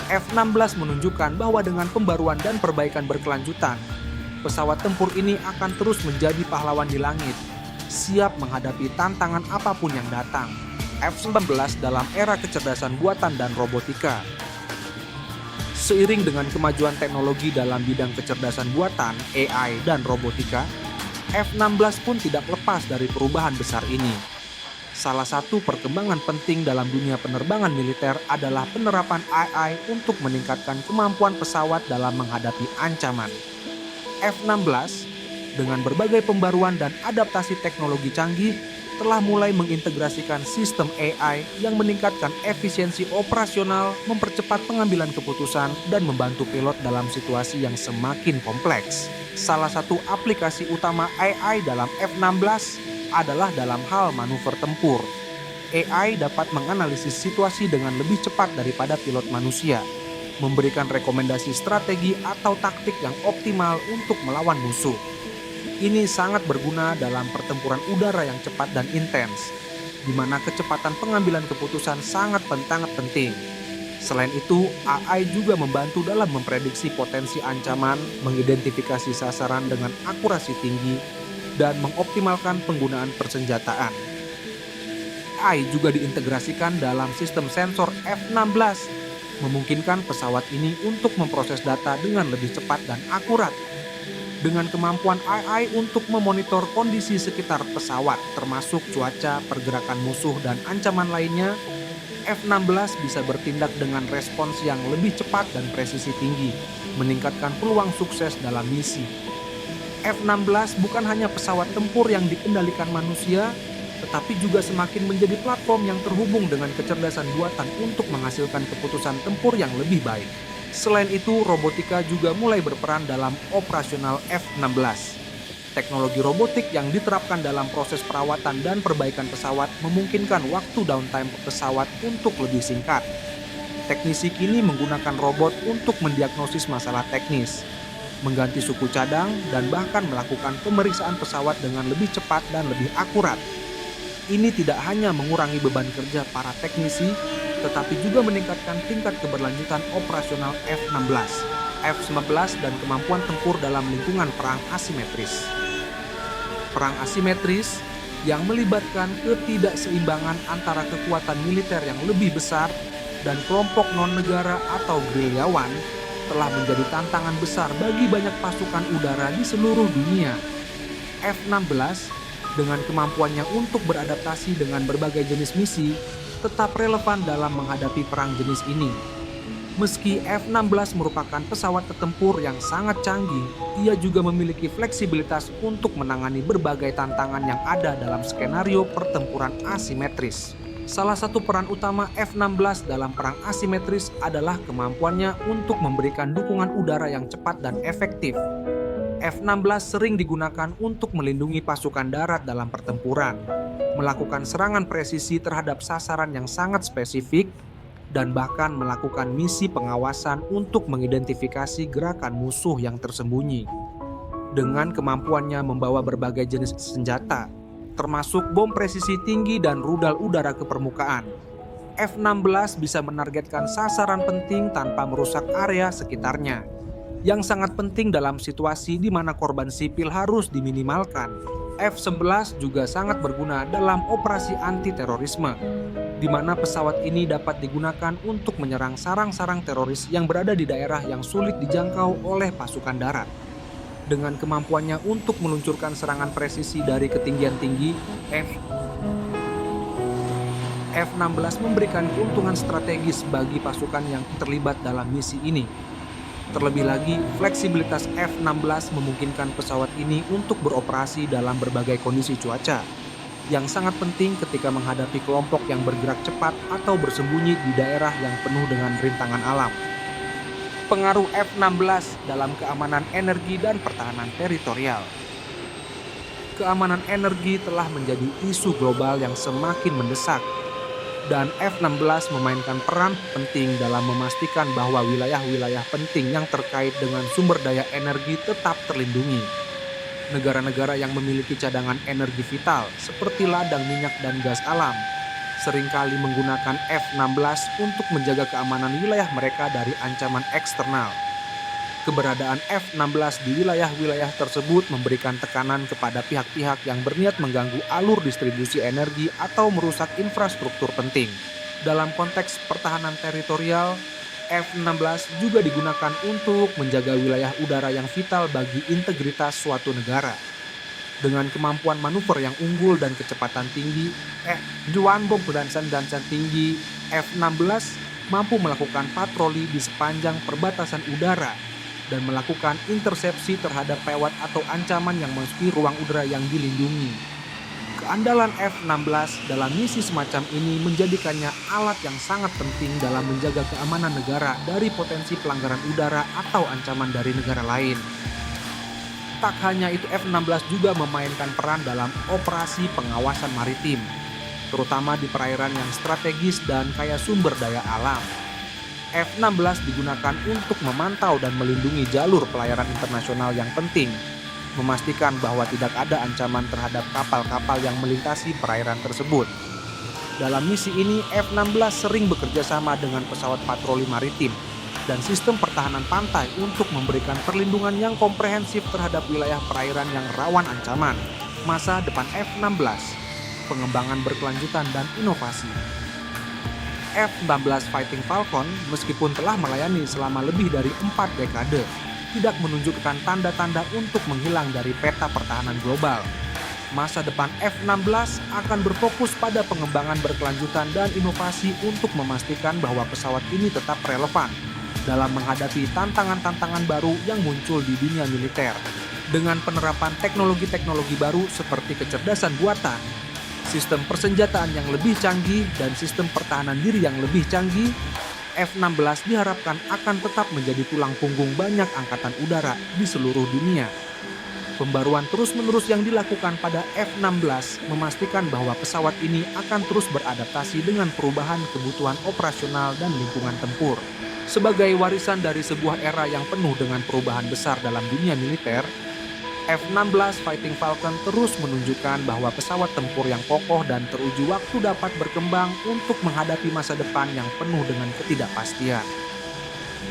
F-16 menunjukkan bahwa dengan pembaruan dan perbaikan berkelanjutan, pesawat tempur ini akan terus menjadi pahlawan di langit, siap menghadapi tantangan apapun yang datang. F-19 dalam era kecerdasan buatan dan robotika. Seiring dengan kemajuan teknologi dalam bidang kecerdasan buatan, AI, dan robotika, F-16 pun tidak lepas dari perubahan besar ini. Salah satu perkembangan penting dalam dunia penerbangan militer adalah penerapan AI untuk meningkatkan kemampuan pesawat dalam menghadapi ancaman. F-16 dengan berbagai pembaruan dan adaptasi teknologi canggih telah mulai mengintegrasikan sistem AI yang meningkatkan efisiensi operasional, mempercepat pengambilan keputusan, dan membantu pilot dalam situasi yang semakin kompleks. Salah satu aplikasi utama AI dalam F-16 adalah dalam hal manuver tempur. AI dapat menganalisis situasi dengan lebih cepat daripada pilot manusia, memberikan rekomendasi strategi atau taktik yang optimal untuk melawan musuh. Ini sangat berguna dalam pertempuran udara yang cepat dan intens, di mana kecepatan pengambilan keputusan sangat penting. Selain itu, AI juga membantu dalam memprediksi potensi ancaman, mengidentifikasi sasaran dengan akurasi tinggi, dan mengoptimalkan penggunaan persenjataan. AI juga diintegrasikan dalam sistem sensor F-16, memungkinkan pesawat ini untuk memproses data dengan lebih cepat dan akurat. Dengan kemampuan AI untuk memonitor kondisi sekitar pesawat, termasuk cuaca, pergerakan musuh, dan ancaman lainnya, F-16 bisa bertindak dengan respons yang lebih cepat dan presisi tinggi, meningkatkan peluang sukses dalam misi. F-16 bukan hanya pesawat tempur yang dikendalikan manusia, tetapi juga semakin menjadi platform yang terhubung dengan kecerdasan buatan untuk menghasilkan keputusan tempur yang lebih baik. Selain itu, robotika juga mulai berperan dalam operasional F-16. Teknologi robotik yang diterapkan dalam proses perawatan dan perbaikan pesawat memungkinkan waktu downtime pesawat untuk lebih singkat. Teknisi kini menggunakan robot untuk mendiagnosis masalah teknis, mengganti suku cadang, dan bahkan melakukan pemeriksaan pesawat dengan lebih cepat dan lebih akurat. Ini tidak hanya mengurangi beban kerja para teknisi, tetapi juga meningkatkan tingkat keberlanjutan operasional F-16, F-19 dan kemampuan tempur dalam lingkungan perang asimetris. Perang asimetris yang melibatkan ketidakseimbangan antara kekuatan militer yang lebih besar dan kelompok non-negara atau gerilyawan telah menjadi tantangan besar bagi banyak pasukan udara di seluruh dunia. F-16 dengan kemampuannya untuk beradaptasi dengan berbagai jenis misi tetap relevan dalam menghadapi perang jenis ini. Meski F-16 merupakan pesawat tempur yang sangat canggih, ia juga memiliki fleksibilitas untuk menangani berbagai tantangan yang ada dalam skenario pertempuran asimetris. Salah satu peran utama F-16 dalam perang asimetris adalah kemampuannya untuk memberikan dukungan udara yang cepat dan efektif. F-16 sering digunakan untuk melindungi pasukan darat dalam pertempuran, melakukan serangan presisi terhadap sasaran yang sangat spesifik, dan bahkan melakukan misi pengawasan untuk mengidentifikasi gerakan musuh yang tersembunyi. Dengan kemampuannya membawa berbagai jenis senjata, termasuk bom presisi tinggi dan rudal udara ke permukaan, F-16 bisa menargetkan sasaran penting tanpa merusak area sekitarnya, yang sangat penting dalam situasi di mana korban sipil harus diminimalkan. F-11 juga sangat berguna dalam operasi anti-terorisme, di mana pesawat ini dapat digunakan untuk menyerang sarang-sarang teroris yang berada di daerah yang sulit dijangkau oleh pasukan darat. Dengan kemampuannya untuk meluncurkan serangan presisi dari ketinggian tinggi, F-16 memberikan keuntungan strategis bagi pasukan yang terlibat dalam misi ini. Terlebih lagi, fleksibilitas F-16 memungkinkan pesawat ini untuk beroperasi dalam berbagai kondisi cuaca, yang sangat penting ketika menghadapi kelompok yang bergerak cepat atau bersembunyi di daerah yang penuh dengan rintangan alam. Pengaruh F-16 dalam keamanan energi dan pertahanan teritorial. Keamanan energi telah menjadi isu global yang semakin mendesak, dan F-16 memainkan peran penting dalam memastikan bahwa wilayah-wilayah penting yang terkait dengan sumber daya energi tetap terlindungi. Negara-negara yang memiliki cadangan energi vital seperti ladang minyak dan gas alam seringkali menggunakan F-16 untuk menjaga keamanan wilayah mereka dari ancaman eksternal. Keberadaan F-16 di wilayah-wilayah tersebut memberikan tekanan kepada pihak-pihak yang berniat mengganggu alur distribusi energi atau merusak infrastruktur penting. Dalam konteks pertahanan teritorial, F-16 juga digunakan untuk menjaga wilayah udara yang vital bagi integritas suatu negara. Dengan kemampuan manuver yang unggul dan kecepatan tinggi, tinggi, F-16 mampu melakukan patroli di sepanjang perbatasan udara dan melakukan intersepsi terhadap pesawat atau ancaman yang memasuki ruang udara yang dilindungi. Keandalan F-16 dalam misi semacam ini menjadikannya alat yang sangat penting dalam menjaga keamanan negara dari potensi pelanggaran udara atau ancaman dari negara lain. Tak hanya itu, F-16 juga memainkan peran dalam operasi pengawasan maritim, terutama di perairan yang strategis dan kaya sumber daya alam. F-16 digunakan untuk memantau dan melindungi jalur pelayaran internasional yang penting, memastikan bahwa tidak ada ancaman terhadap kapal-kapal yang melintasi perairan tersebut. Dalam misi ini, F-16 sering bekerja sama dengan pesawat patroli maritim dan sistem pertahanan pantai untuk memberikan perlindungan yang komprehensif terhadap wilayah perairan yang rawan ancaman. Masa depan F-16, pengembangan berkelanjutan dan inovasi. F-16 Fighting Falcon meskipun telah melayani selama lebih dari 4 dekade, tidak menunjukkan tanda-tanda untuk menghilang dari peta pertahanan global. Masa depan F-16 akan berfokus pada pengembangan berkelanjutan dan inovasi untuk memastikan bahwa pesawat ini tetap relevan dalam menghadapi tantangan-tantangan baru yang muncul di dunia militer. Dengan penerapan teknologi-teknologi baru seperti kecerdasan buatan, sistem persenjataan yang lebih canggih, dan sistem pertahanan diri yang lebih canggih, F-16 diharapkan akan tetap menjadi tulang punggung banyak angkatan udara di seluruh dunia. Pembaruan terus-menerus yang dilakukan pada F-16 memastikan bahwa pesawat ini akan terus beradaptasi dengan perubahan kebutuhan operasional dan lingkungan tempur. Sebagai warisan dari sebuah era yang penuh dengan perubahan besar dalam dunia militer, F-16 Fighting Falcon terus menunjukkan bahwa pesawat tempur yang kokoh dan teruji waktu dapat berkembang untuk menghadapi masa depan yang penuh dengan ketidakpastian.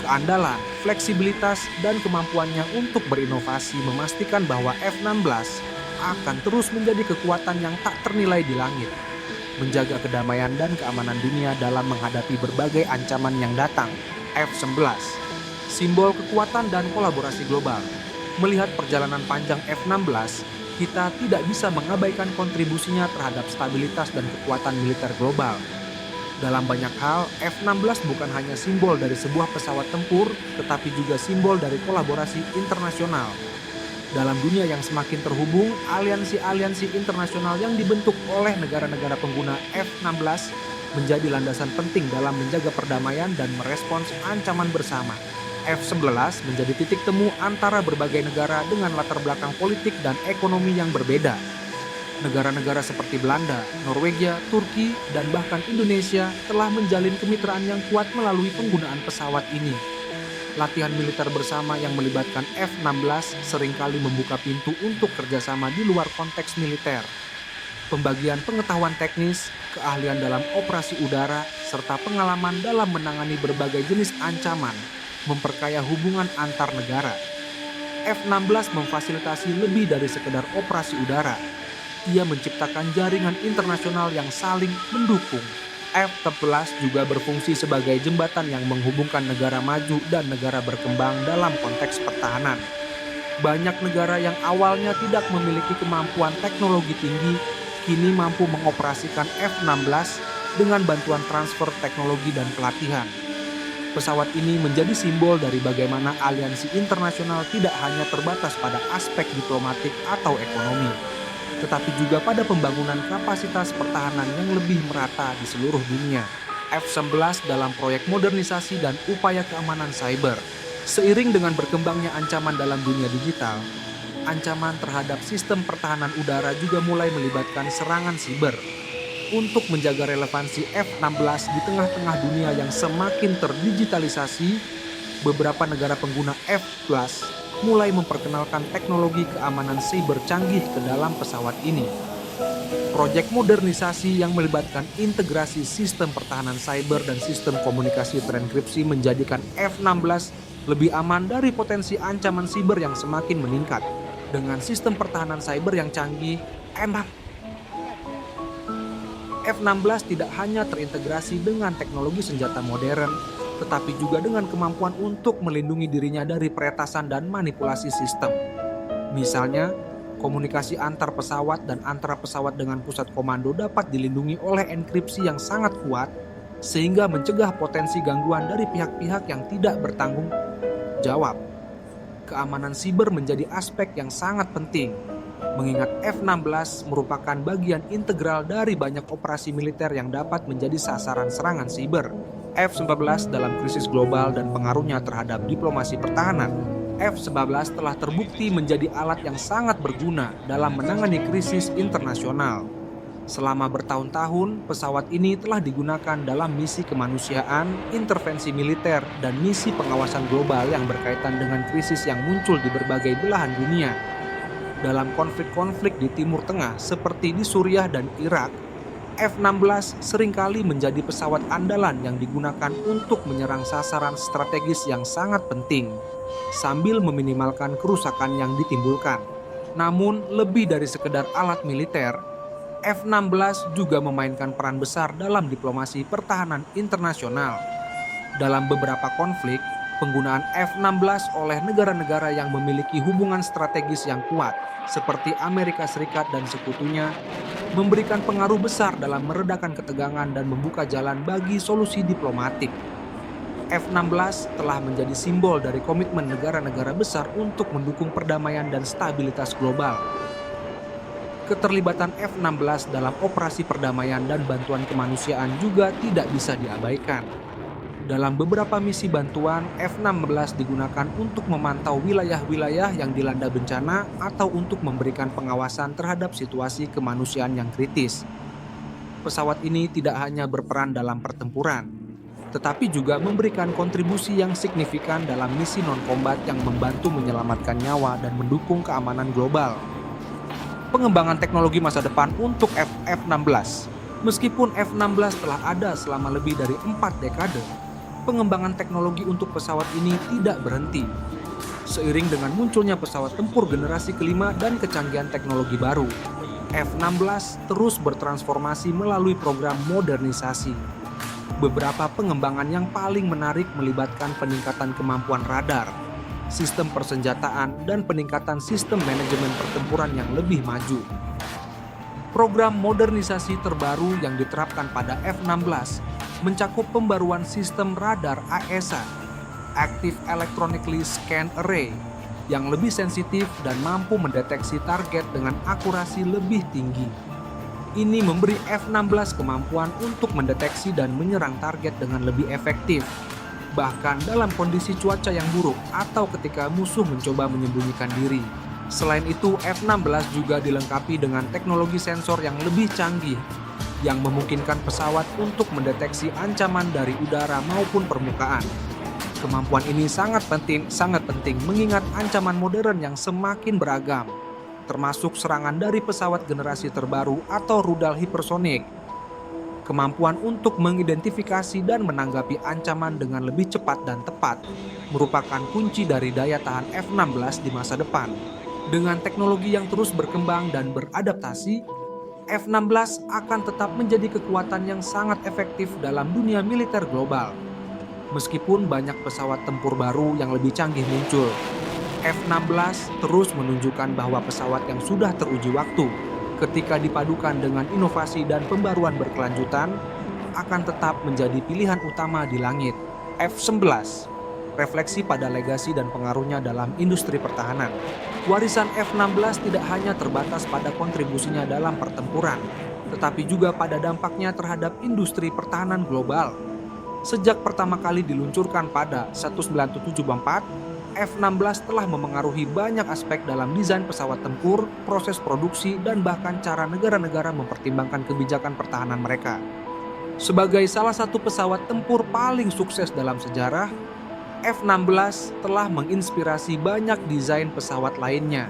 Keandalan, fleksibilitas, dan kemampuannya untuk berinovasi memastikan bahwa F-16 akan terus menjadi kekuatan yang tak ternilai di langit, menjaga kedamaian dan keamanan dunia dalam menghadapi berbagai ancaman yang datang. F-11, simbol kekuatan dan kolaborasi global. Melihat perjalanan panjang F-16, kita tidak bisa mengabaikan kontribusinya terhadap stabilitas dan kekuatan militer global. Dalam banyak hal, F-16 bukan hanya simbol dari sebuah pesawat tempur, tetapi juga simbol dari kolaborasi internasional. Dalam dunia yang semakin terhubung, aliansi-aliansi internasional yang dibentuk oleh negara-negara pengguna F-16 menjadi landasan penting dalam menjaga perdamaian dan merespons ancaman bersama. F-11 menjadi titik temu antara berbagai negara dengan latar belakang politik dan ekonomi yang berbeda. Negara-negara seperti Belanda, Norwegia, Turki, dan bahkan Indonesia telah menjalin kemitraan yang kuat melalui penggunaan pesawat ini. Latihan militer bersama yang melibatkan F-16 seringkali membuka pintu untuk kerjasama di luar konteks militer. Pembagian pengetahuan teknis, keahlian dalam operasi udara, serta pengalaman dalam menangani berbagai jenis ancaman memperkaya hubungan antar negara. F-16 memfasilitasi lebih dari sekedar operasi udara. Ia menciptakan jaringan internasional yang saling mendukung. F-11 juga berfungsi sebagai jembatan yang menghubungkan negara maju dan negara berkembang dalam konteks pertahanan. Banyak negara yang awalnya tidak memiliki kemampuan teknologi tinggi, kini mampu mengoperasikan F-16 dengan bantuan transfer teknologi dan pelatihan. Pesawat ini menjadi simbol dari bagaimana aliansi internasional tidak hanya terbatas pada aspek diplomatik atau ekonomi, tetapi juga pada pembangunan kapasitas pertahanan yang lebih merata di seluruh dunia. F-11 dalam proyek modernisasi dan upaya keamanan cyber. Seiring dengan berkembangnya ancaman dalam dunia digital, ancaman terhadap sistem pertahanan udara juga mulai melibatkan serangan siber. Untuk menjaga relevansi F-16 di tengah-tengah dunia yang semakin terdigitalisasi, beberapa negara pengguna F-11 mulai memperkenalkan teknologi keamanan siber canggih ke dalam pesawat ini. Proyek modernisasi yang melibatkan integrasi sistem pertahanan cyber dan sistem komunikasi terenkripsi menjadikan F-16 lebih aman dari potensi ancaman siber yang semakin meningkat. Dengan sistem pertahanan cyber yang canggih, F-16 tidak hanya terintegrasi dengan teknologi senjata modern, tetapi juga dengan kemampuan untuk melindungi dirinya dari peretasan dan manipulasi sistem. Misalnya, komunikasi antar pesawat dan antara pesawat dengan pusat komando dapat dilindungi oleh enkripsi yang sangat kuat, sehingga mencegah potensi gangguan dari pihak-pihak yang tidak bertanggung jawab. Keamanan siber menjadi aspek yang sangat penting, mengingat F-16 merupakan bagian integral dari banyak operasi militer yang dapat menjadi sasaran serangan siber. F-11 dalam krisis global dan pengaruhnya terhadap diplomasi pertahanan. F-11 telah terbukti menjadi alat yang sangat berguna dalam menangani krisis internasional. Selama bertahun-tahun, pesawat ini telah digunakan dalam misi kemanusiaan, intervensi militer, dan misi pengawasan global yang berkaitan dengan krisis yang muncul di berbagai belahan dunia. Dalam konflik-konflik di Timur Tengah seperti di Suriah dan Irak, F-16 seringkali menjadi pesawat andalan yang digunakan untuk menyerang sasaran strategis yang sangat penting, sambil meminimalkan kerusakan yang ditimbulkan. Namun, lebih dari sekedar alat militer, F-16 juga memainkan peran besar dalam diplomasi pertahanan internasional. Dalam beberapa konflik, penggunaan F-16 oleh negara-negara yang memiliki hubungan strategis yang kuat, seperti Amerika Serikat dan sekutunya, memberikan pengaruh besar dalam meredakan ketegangan dan membuka jalan bagi solusi diplomatik. F-16 telah menjadi simbol dari komitmen negara-negara besar untuk mendukung perdamaian dan stabilitas global. Keterlibatan F-16 dalam operasi perdamaian dan bantuan kemanusiaan juga tidak bisa diabaikan. Dalam beberapa misi bantuan, F-16 digunakan untuk memantau wilayah-wilayah yang dilanda bencana atau untuk memberikan pengawasan terhadap situasi kemanusiaan yang kritis. Pesawat ini tidak hanya berperan dalam pertempuran, tetapi juga memberikan kontribusi yang signifikan dalam misi non-combat yang membantu menyelamatkan nyawa dan mendukung keamanan global. Pengembangan teknologi masa depan untuk F-16. Meskipun F-16 telah ada selama lebih dari 4 dekade, pengembangan teknologi untuk pesawat ini tidak berhenti. Seiring dengan munculnya pesawat tempur generasi kelima dan kecanggihan teknologi baru, F-16 terus bertransformasi melalui program modernisasi. Beberapa pengembangan yang paling menarik melibatkan peningkatan kemampuan radar, sistem persenjataan, dan peningkatan sistem manajemen pertempuran yang lebih maju. Program modernisasi terbaru yang diterapkan pada F-16 mencakup pembaruan sistem radar AESA, Active Electronically Scanned Array, yang lebih sensitif dan mampu mendeteksi target dengan akurasi lebih tinggi. Ini memberi F-16 kemampuan untuk mendeteksi dan menyerang target dengan lebih efektif, bahkan dalam kondisi cuaca yang buruk atau ketika musuh mencoba menyembunyikan diri. Selain itu, F-16 juga dilengkapi dengan teknologi sensor yang lebih canggih, yang memungkinkan pesawat untuk mendeteksi ancaman dari udara maupun permukaan. Kemampuan ini sangat penting mengingat ancaman modern yang semakin beragam, termasuk serangan dari pesawat generasi terbaru atau rudal hipersonik. Kemampuan untuk mengidentifikasi dan menanggapi ancaman dengan lebih cepat dan tepat merupakan kunci dari daya tahan F-16 di masa depan. Dengan teknologi yang terus berkembang dan beradaptasi, F-16 akan tetap menjadi kekuatan yang sangat efektif dalam dunia militer global. Meskipun banyak pesawat tempur baru yang lebih canggih muncul, F-16 terus menunjukkan bahwa pesawat yang sudah teruji waktu, ketika dipadukan dengan inovasi dan pembaruan berkelanjutan, akan tetap menjadi pilihan utama di langit. F-11, refleksi pada legasi dan pengaruhnya dalam industri pertahanan. Warisan F-16 tidak hanya terbatas pada kontribusinya dalam pertempuran, tetapi juga pada dampaknya terhadap industri pertahanan global. Sejak pertama kali diluncurkan pada 1974, F-16 telah memengaruhi banyak aspek dalam desain pesawat tempur, proses produksi, dan bahkan cara negara-negara mempertimbangkan kebijakan pertahanan mereka. Sebagai salah satu pesawat tempur paling sukses dalam sejarah, F-16 telah menginspirasi banyak desain pesawat lainnya.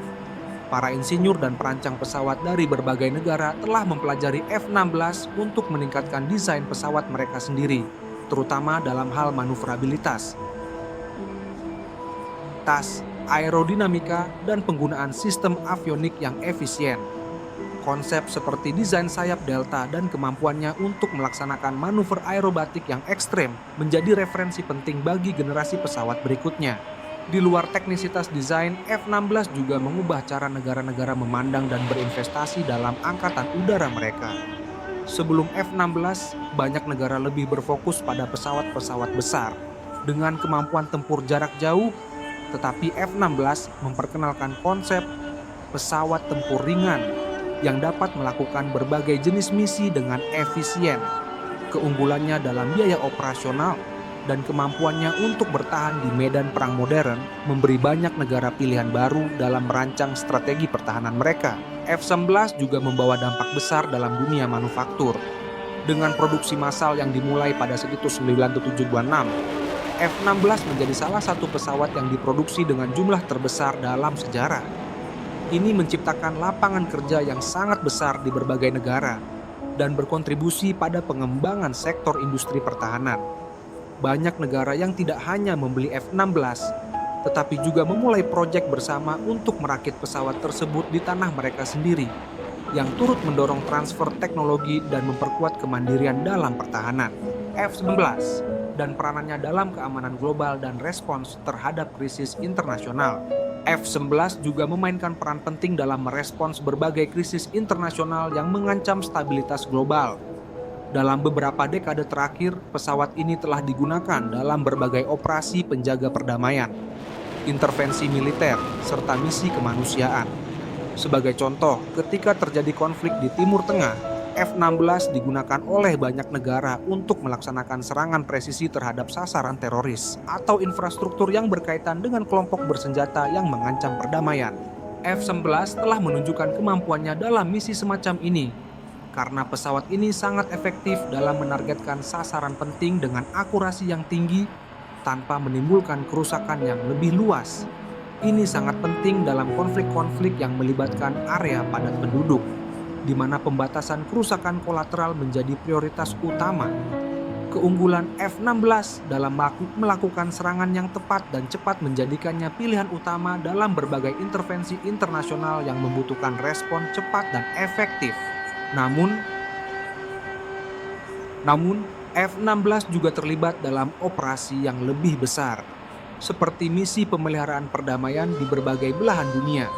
Para insinyur dan perancang pesawat dari berbagai negara telah mempelajari F-16 untuk meningkatkan desain pesawat mereka sendiri, terutama dalam hal manuvrabilitas, aerodinamika, dan penggunaan sistem avionik yang efisien. Konsep seperti desain sayap delta dan kemampuannya untuk melaksanakan manuver aerobatik yang ekstrem menjadi referensi penting bagi generasi pesawat berikutnya. Di luar teknisitas desain, F-16 juga mengubah cara negara-negara memandang dan berinvestasi dalam angkatan udara mereka. Sebelum F-16, banyak negara lebih berfokus pada pesawat-pesawat besar dengan kemampuan tempur jarak jauh, tetapi F-16 memperkenalkan konsep pesawat tempur ringan yang dapat melakukan berbagai jenis misi dengan efisien. Keunggulannya dalam biaya operasional dan kemampuannya untuk bertahan di medan perang modern memberi banyak negara pilihan baru dalam merancang strategi pertahanan mereka. F-11 juga membawa dampak besar dalam dunia manufaktur. Dengan produksi massal yang dimulai pada 1976, F-16 menjadi salah satu pesawat yang diproduksi dengan jumlah terbesar dalam sejarah. Ini menciptakan lapangan kerja yang sangat besar di berbagai negara dan berkontribusi pada pengembangan sektor industri pertahanan. Banyak negara yang tidak hanya membeli F-16, tetapi juga memulai proyek bersama untuk merakit pesawat tersebut di tanah mereka sendiri, yang turut mendorong transfer teknologi dan memperkuat kemandirian dalam pertahanan. F-11 dan peranannya dalam keamanan global dan respons terhadap krisis internasional. F-11 juga memainkan peran penting dalam merespons berbagai krisis internasional yang mengancam stabilitas global. Dalam beberapa dekade terakhir, pesawat ini telah digunakan dalam berbagai operasi penjaga perdamaian, intervensi militer, serta misi kemanusiaan. Sebagai contoh, ketika terjadi konflik di Timur Tengah, F-16 digunakan oleh banyak negara untuk melaksanakan serangan presisi terhadap sasaran teroris atau infrastruktur yang berkaitan dengan kelompok bersenjata yang mengancam perdamaian. F-11 telah menunjukkan kemampuannya dalam misi semacam ini, karena pesawat ini sangat efektif dalam menargetkan sasaran penting dengan akurasi yang tinggi tanpa menimbulkan kerusakan yang lebih luas. Ini sangat penting dalam konflik-konflik yang melibatkan area padat penduduk, di mana pembatasan kerusakan kolateral menjadi prioritas utama. Keunggulan F-16 dalam melakukan serangan yang tepat dan cepat menjadikannya pilihan utama dalam berbagai intervensi internasional yang membutuhkan respon cepat dan efektif. Namun F-16 juga terlibat dalam operasi yang lebih besar, seperti misi pemeliharaan perdamaian di berbagai belahan dunia.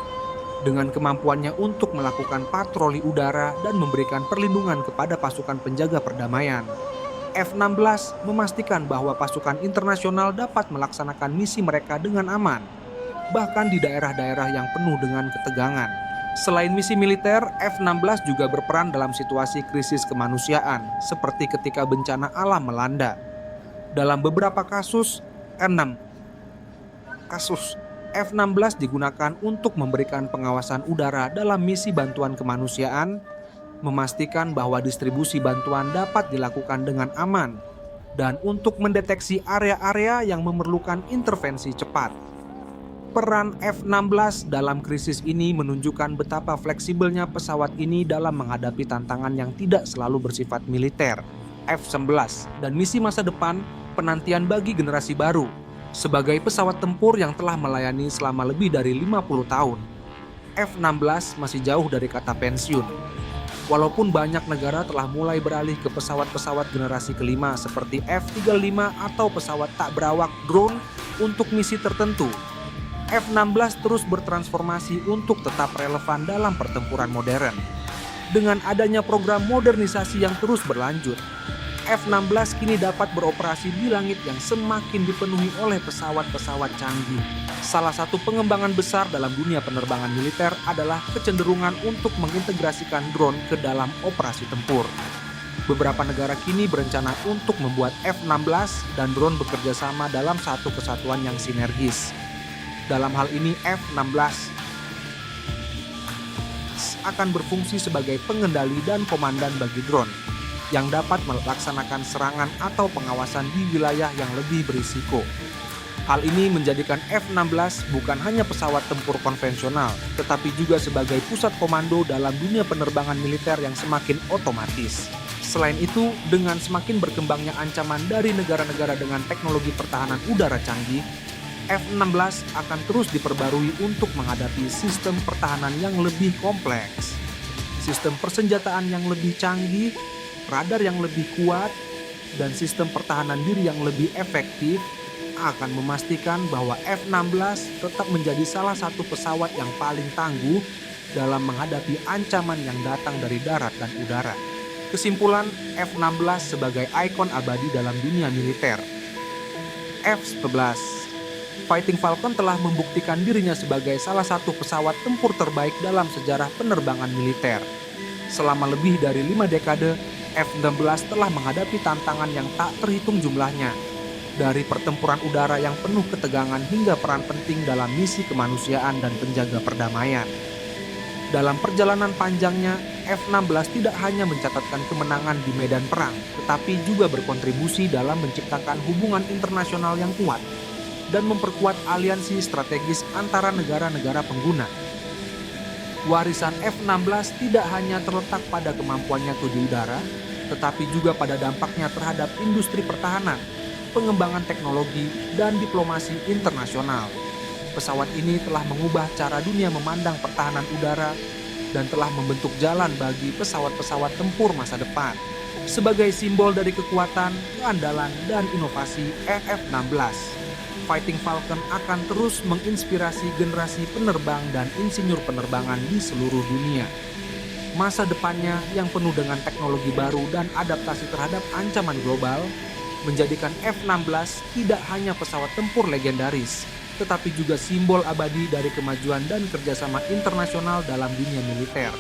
Dengan kemampuannya untuk melakukan patroli udara dan memberikan perlindungan kepada pasukan penjaga perdamaian, F-16 memastikan bahwa pasukan internasional dapat melaksanakan misi mereka dengan aman, bahkan di daerah-daerah yang penuh dengan ketegangan. Selain misi militer, F-16 juga berperan dalam situasi krisis kemanusiaan, seperti ketika bencana alam melanda. Dalam beberapa kasus, F-16 digunakan untuk memberikan pengawasan udara dalam misi bantuan kemanusiaan, memastikan bahwa distribusi bantuan dapat dilakukan dengan aman, dan untuk mendeteksi area-area yang memerlukan intervensi cepat. Peran F-16 dalam krisis ini menunjukkan betapa fleksibelnya pesawat ini dalam menghadapi tantangan yang tidak selalu bersifat militer. F-11 dan misi masa depan penantian bagi generasi baru. Sebagai pesawat tempur yang telah melayani selama lebih dari 50 tahun, F-16 masih jauh dari kata pensiun. Walaupun banyak negara telah mulai beralih ke pesawat-pesawat generasi kelima seperti F-35 atau pesawat tak berawak drone untuk misi tertentu, F-16 terus bertransformasi untuk tetap relevan dalam pertempuran modern. Dengan adanya program modernisasi yang terus berlanjut, F-16 kini dapat beroperasi di langit yang semakin dipenuhi oleh pesawat-pesawat canggih. Salah satu pengembangan besar dalam dunia penerbangan militer adalah kecenderungan untuk mengintegrasikan drone ke dalam operasi tempur. Beberapa negara kini berencana untuk membuat F-16 dan drone bekerja sama dalam satu kesatuan yang sinergis. Dalam hal ini, F-16 akan berfungsi sebagai pengendali dan komandan bagi drone yang dapat melaksanakan serangan atau pengawasan di wilayah yang lebih berisiko. Hal ini menjadikan F-16 bukan hanya pesawat tempur konvensional, tetapi juga sebagai pusat komando dalam dunia penerbangan militer yang semakin otomatis. Selain itu, dengan semakin berkembangnya ancaman dari negara-negara dengan teknologi pertahanan udara canggih, F-16 akan terus diperbarui untuk menghadapi sistem pertahanan yang lebih kompleks, sistem persenjataan yang lebih canggih, radar yang lebih kuat, dan sistem pertahanan diri yang lebih efektif akan memastikan bahwa F-16 tetap menjadi salah satu pesawat yang paling tangguh dalam menghadapi ancaman yang datang dari darat dan udara. Kesimpulan, F-16 sebagai ikon abadi dalam dunia militer. F-11 Fighting Falcon telah membuktikan dirinya sebagai salah satu pesawat tempur terbaik dalam sejarah penerbangan militer. Selama lebih dari 5 dekade, F-16 telah menghadapi tantangan yang tak terhitung jumlahnya, dari pertempuran udara yang penuh ketegangan hingga peran penting dalam misi kemanusiaan dan penjaga perdamaian. Dalam perjalanan panjangnya, F-16 tidak hanya mencatatkan kemenangan di medan perang, tetapi juga berkontribusi dalam menciptakan hubungan internasional yang kuat dan memperkuat aliansi strategis antara negara-negara pengguna. Warisan F-16 tidak hanya terletak pada kemampuannya di udara, tetapi juga pada dampaknya terhadap industri pertahanan, pengembangan teknologi, dan diplomasi internasional. Pesawat ini telah mengubah cara dunia memandang pertahanan udara dan telah membentuk jalan bagi pesawat-pesawat tempur masa depan. Sebagai simbol dari kekuatan, keandalan, dan inovasi F-16, Fighting Falcon akan terus menginspirasi generasi penerbang dan insinyur penerbangan di seluruh dunia. Masa depannya yang penuh dengan teknologi baru dan adaptasi terhadap ancaman global menjadikan F-16 tidak hanya pesawat tempur legendaris, tetapi juga simbol abadi dari kemajuan dan kerjasama internasional dalam dunia militer.